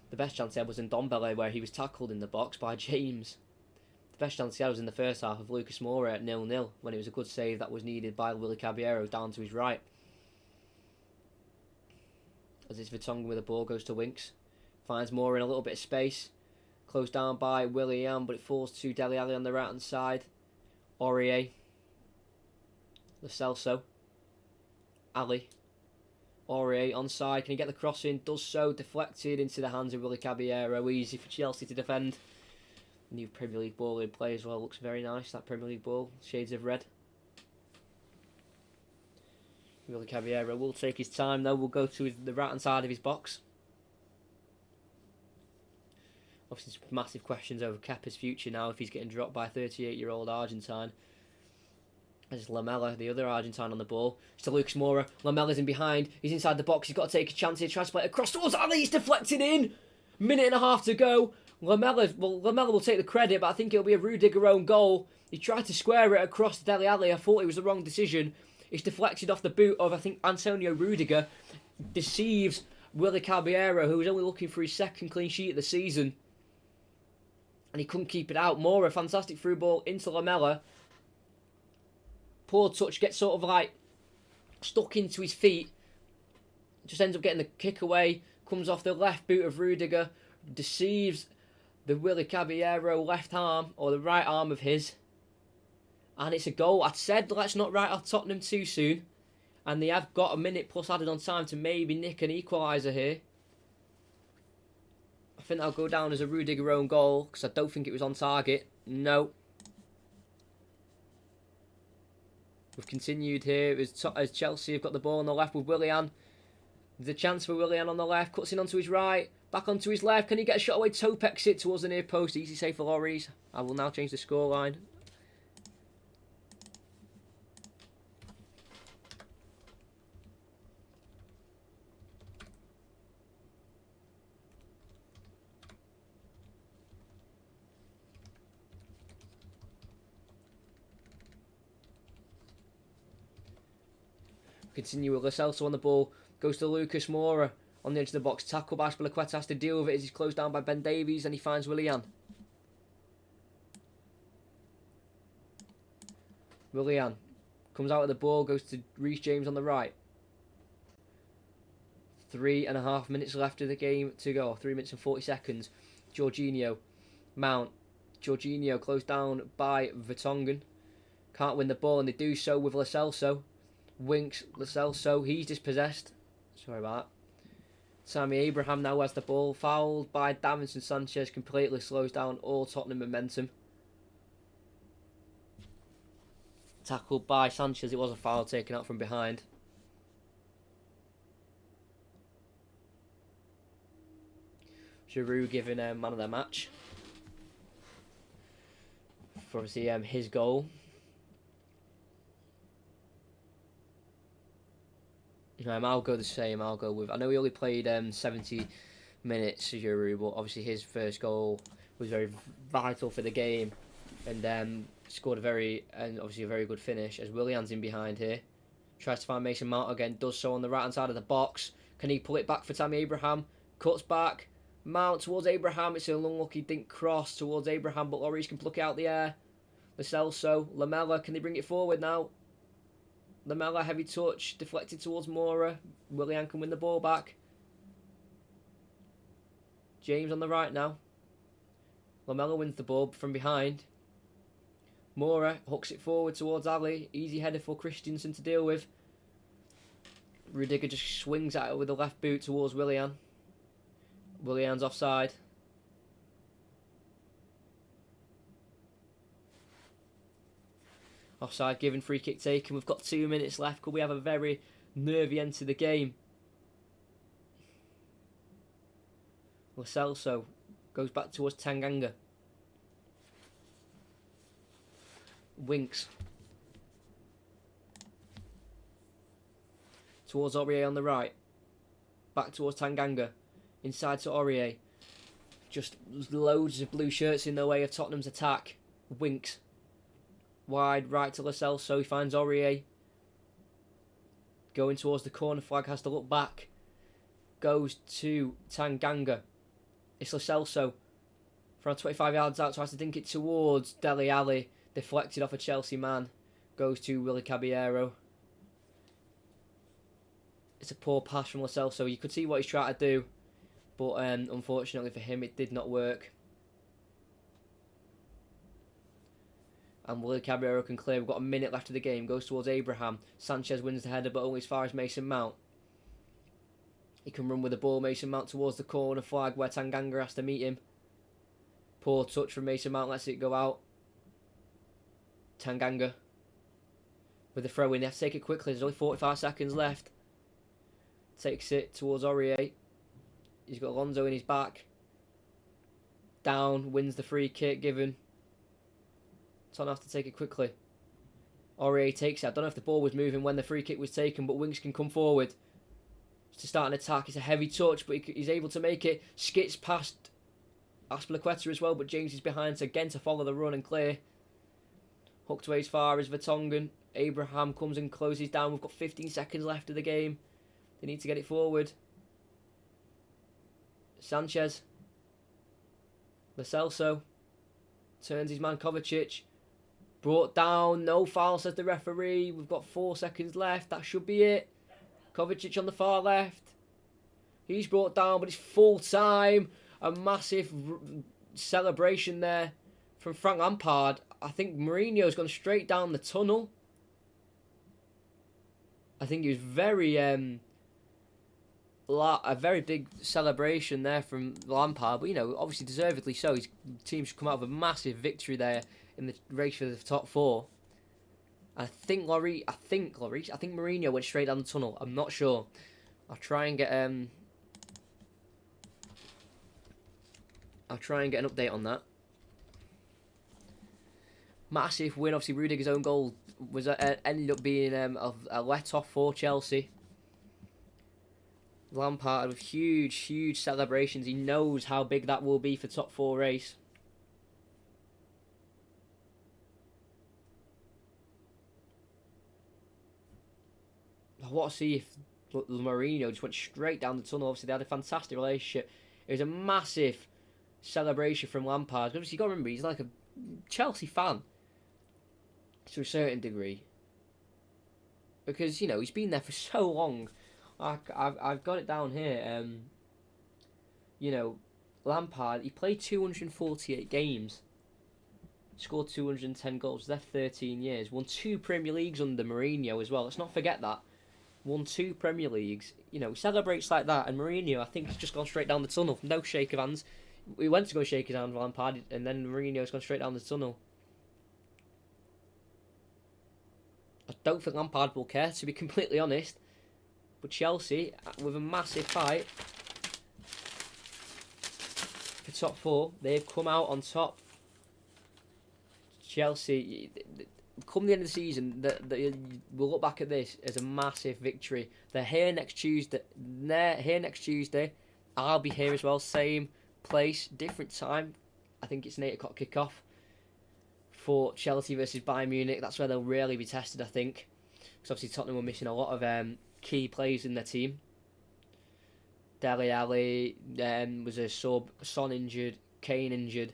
A: The best chance he had was in Ndombele, where he was tackled in the box by James. The best chance he had was in the first half of Lucas Moura at 0-0, when it was a good save that was needed by Willy Caballero down to his right. as it's Vertonghen with the ball, goes to Winks. Finds Moore in a little bit of space. Closed down by Willian, but it falls to Dele Alli on the right hand side. Aurier. Lo Celso. Ali. Aurier onside. Can he get the cross in? Does so. Deflected into the hands of Willy Caballero. Easy for Chelsea to defend. New Premier League ball in play as well. Looks very nice, that Premier League ball. Shades of red. Willy Caballero will take his time though. We'll go to the right hand side of his box. Obviously, some massive questions over Kepa's future now if he's getting dropped by a 38-year-old Argentine. There's Lamela, the other Argentine on the ball. It's to Lucas Moura. Lamela's in behind. He's inside the box. He's got to take a chance here. Tries to play it across towards Ali. He's deflected in. Minute and a half to go. Lamela will take the credit, but I think it'll be a Rudiger own goal. He tried to square it across to Dele Alli. I thought it was the wrong decision. It's deflected off the boot of, I think, Antonio Rudiger. Deceives Willy Caballero, who was only looking for his second clean sheet of the season. And he couldn't keep it out. Moura, fantastic through ball into Lamela. Poor touch, gets sort of like stuck into his feet. Just ends up getting the kick away. Comes off the left boot of Rudiger. Deceives the Willy Caballero left arm, or the right arm of his. And it's a goal. I said let's not write off Tottenham too soon. And they have got a minute plus added on time to maybe nick an equaliser here. I think that'll go down as a Rudiger own goal, because I don't think it was on target. No. We've continued here as Chelsea have got the ball on the left with Willian. There's a chance for Willian on the left. Cuts in onto his right. Back onto his left. Can he get a shot away? Topex it towards the near post. Easy save for Lloris. I will now change the scoreline. Continue with Lo Celso on the ball. Goes to Lucas Moura on the edge of the box. Tackle by Spilicueta, has to deal with it as he's closed down by Ben Davies, and he finds Willian. Willian comes out of the ball, goes to Reece James on the right. 3.5 minutes left of the game to go. 3 minutes and 40 seconds. Jorginho. Mount. Jorginho closed down by Vertonghen. Can't win the ball, and they do so with Lo Celso. Winks, Lo Celso, he's dispossessed. Sorry about that. Tammy Abraham now has the ball. Fouled by Davinson Sanchez. Completely slows down all Tottenham momentum. Tackled by Sanchez. It was a foul taken out from behind. Giroud given man of the match for obviously his goal. I'll go the same. I'll go with. I know he only played 70 minutes, Giroud, but obviously his first goal was very vital for the game, and scored obviously a very good finish. As Willian's in behind here, tries to find Mason Mount again. Does so on the right hand side of the box. Can he pull it back for Tammy Abraham? Cuts back. Mount towards Abraham. It's an unlucky dink cross towards Abraham, but Lloris can pluck it out the air. Lo Celso, Lamela. Can they bring it forward now? Lamela, heavy touch, deflected towards Moura. Willian can win the ball back. James on the right now. Lamela wins the ball from behind. Moura hooks it forward towards Ali. Easy header for Christensen to deal with. Rudiger just swings at it with the left boot towards Willian. Willian's offside. Offside given, free kick taken. We've got 2 minutes left. Could we have a very nervy end to the game? Lo Celso goes back towards Tanganga. Winks. Towards Aurier on the right. Back towards Tanganga. Inside to Aurier. Just loads of blue shirts in the way of Tottenham's attack. Winks. Wide right to Lo Celso. He finds Aurier. Going towards the corner flag. Has to look back. Goes to Tanganga. It's Lo Celso. From 25 yards out. Tries to dink it towards Dele Alli. Deflected off a Chelsea man. Goes to Willy Caballero. It's a poor pass from Lo Celso. You could see what he's trying to do, but unfortunately for him, it did not work. And Willie Caballero can clear. We've got a minute left of the game. Goes towards Abraham. Sanchez wins the header, but only as far as Mason Mount. He can run with the ball. Mason Mount towards the corner flag where Tanganga has to meet him. Poor touch from Mason Mount. Lets it go out. Tanganga with the throw in. They have to take it quickly. There's only 45 seconds left. Takes it towards Aurier. He's got Alonso in his back. Down. Wins the free kick given. Tottenham have to take it quickly. Aurier takes it. I don't know if the ball was moving when the free kick was taken, but Winks can come forward to start an attack. It's a heavy touch, but he's able to make it. Skits past Azpilicueta as well, but James is behind, so again to follow the run and clear. Hooked away as far as Vertonghen. Abraham comes and closes down. We've got 15 seconds left of the game. They need to get it forward. Sanchez. Lo Celso. Turns his man Kovacic. Brought down. No foul, says the referee. We've got 4 seconds left. That should be it. Kovacic on the far left. He's brought down, but it's full time. A massive celebration there from Frank Lampard. I think Mourinho's gone straight down the tunnel. I think he was a very big celebration there from Lampard, but obviously deservedly so. His team's come out with a massive victory there in the race for the top 4. I think Mourinho went straight down the tunnel. I'm not sure. I'll try and get an update on that. Massive win. Obviously, Rudiger's own goal was ended up being a let-off for Chelsea. Lampard with huge celebrations. He knows how big that will be for top 4 race. I want to see if Mourinho just went straight down the tunnel. Obviously, they had a fantastic relationship. It was a massive celebration from Lampard. Obviously, you've got to remember, he's like a Chelsea fan to a certain degree. Because, he's been there for so long. I've got it down here. Lampard, he played 248 games. Scored 210 goals. Left 13 years. Won 2 Premier Leagues under Mourinho as well. Let's not forget that. Won 2 Premier Leagues. He celebrates like that. And Mourinho, I think, has just gone straight down the tunnel. No shake of hands. We went to go shake his hand with Lampard, and then Mourinho's gone straight down the tunnel. I don't think Lampard will care, to be completely honest. But Chelsea, with a massive fight for top 4, they've come out on top. Chelsea, come the end of the season, we'll look back at this as a massive victory. They're here next Tuesday. I'll be here as well. Same place, different time. I think it's an 8 o'clock kickoff for Chelsea versus Bayern Munich. That's where they'll really be tested, I think. Because obviously Tottenham were missing a lot of key players in their team. Dele Alli was a sub. Son injured. Kane injured.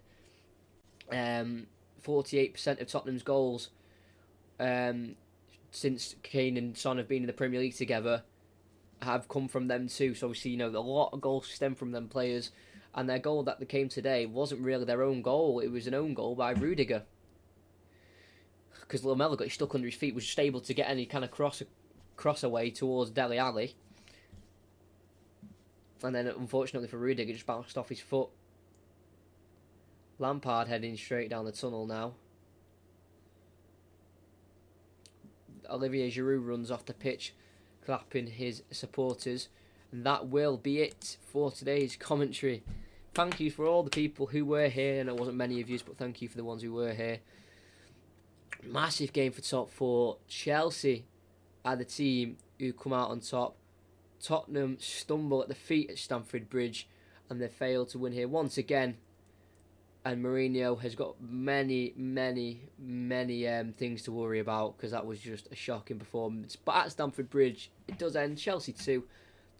A: 48% of Tottenham's goals since Kane and Son have been in the Premier League together have come from them too. So obviously, a lot of goals stem from them players. And their goal that came today wasn't really their own goal. It was an own goal by Rudiger. Because Lamela got stuck under his feet, was just able to get any kind of cross away towards Dele Alli. And then, unfortunately for Rudiger, just bounced off his foot. Lampard heading straight down the tunnel now. Olivier Giroud runs off the pitch, clapping his supporters. And that will be it for today's commentary. Thank you for all the people who were here, and it wasn't many of you, but thank you for the ones who were here. Massive game for top 4. Chelsea are the team who come out on top. Tottenham stumble at the feet at Stamford Bridge, and they fail to win here once again. And Mourinho has got many things to worry about, because that was just a shocking performance. But at Stamford Bridge, it does end. Chelsea 2,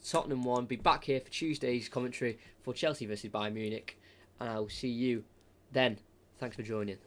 A: Tottenham 1. Be back here for Tuesday's commentary for Chelsea versus Bayern Munich, and I'll see you then. Thanks for joining.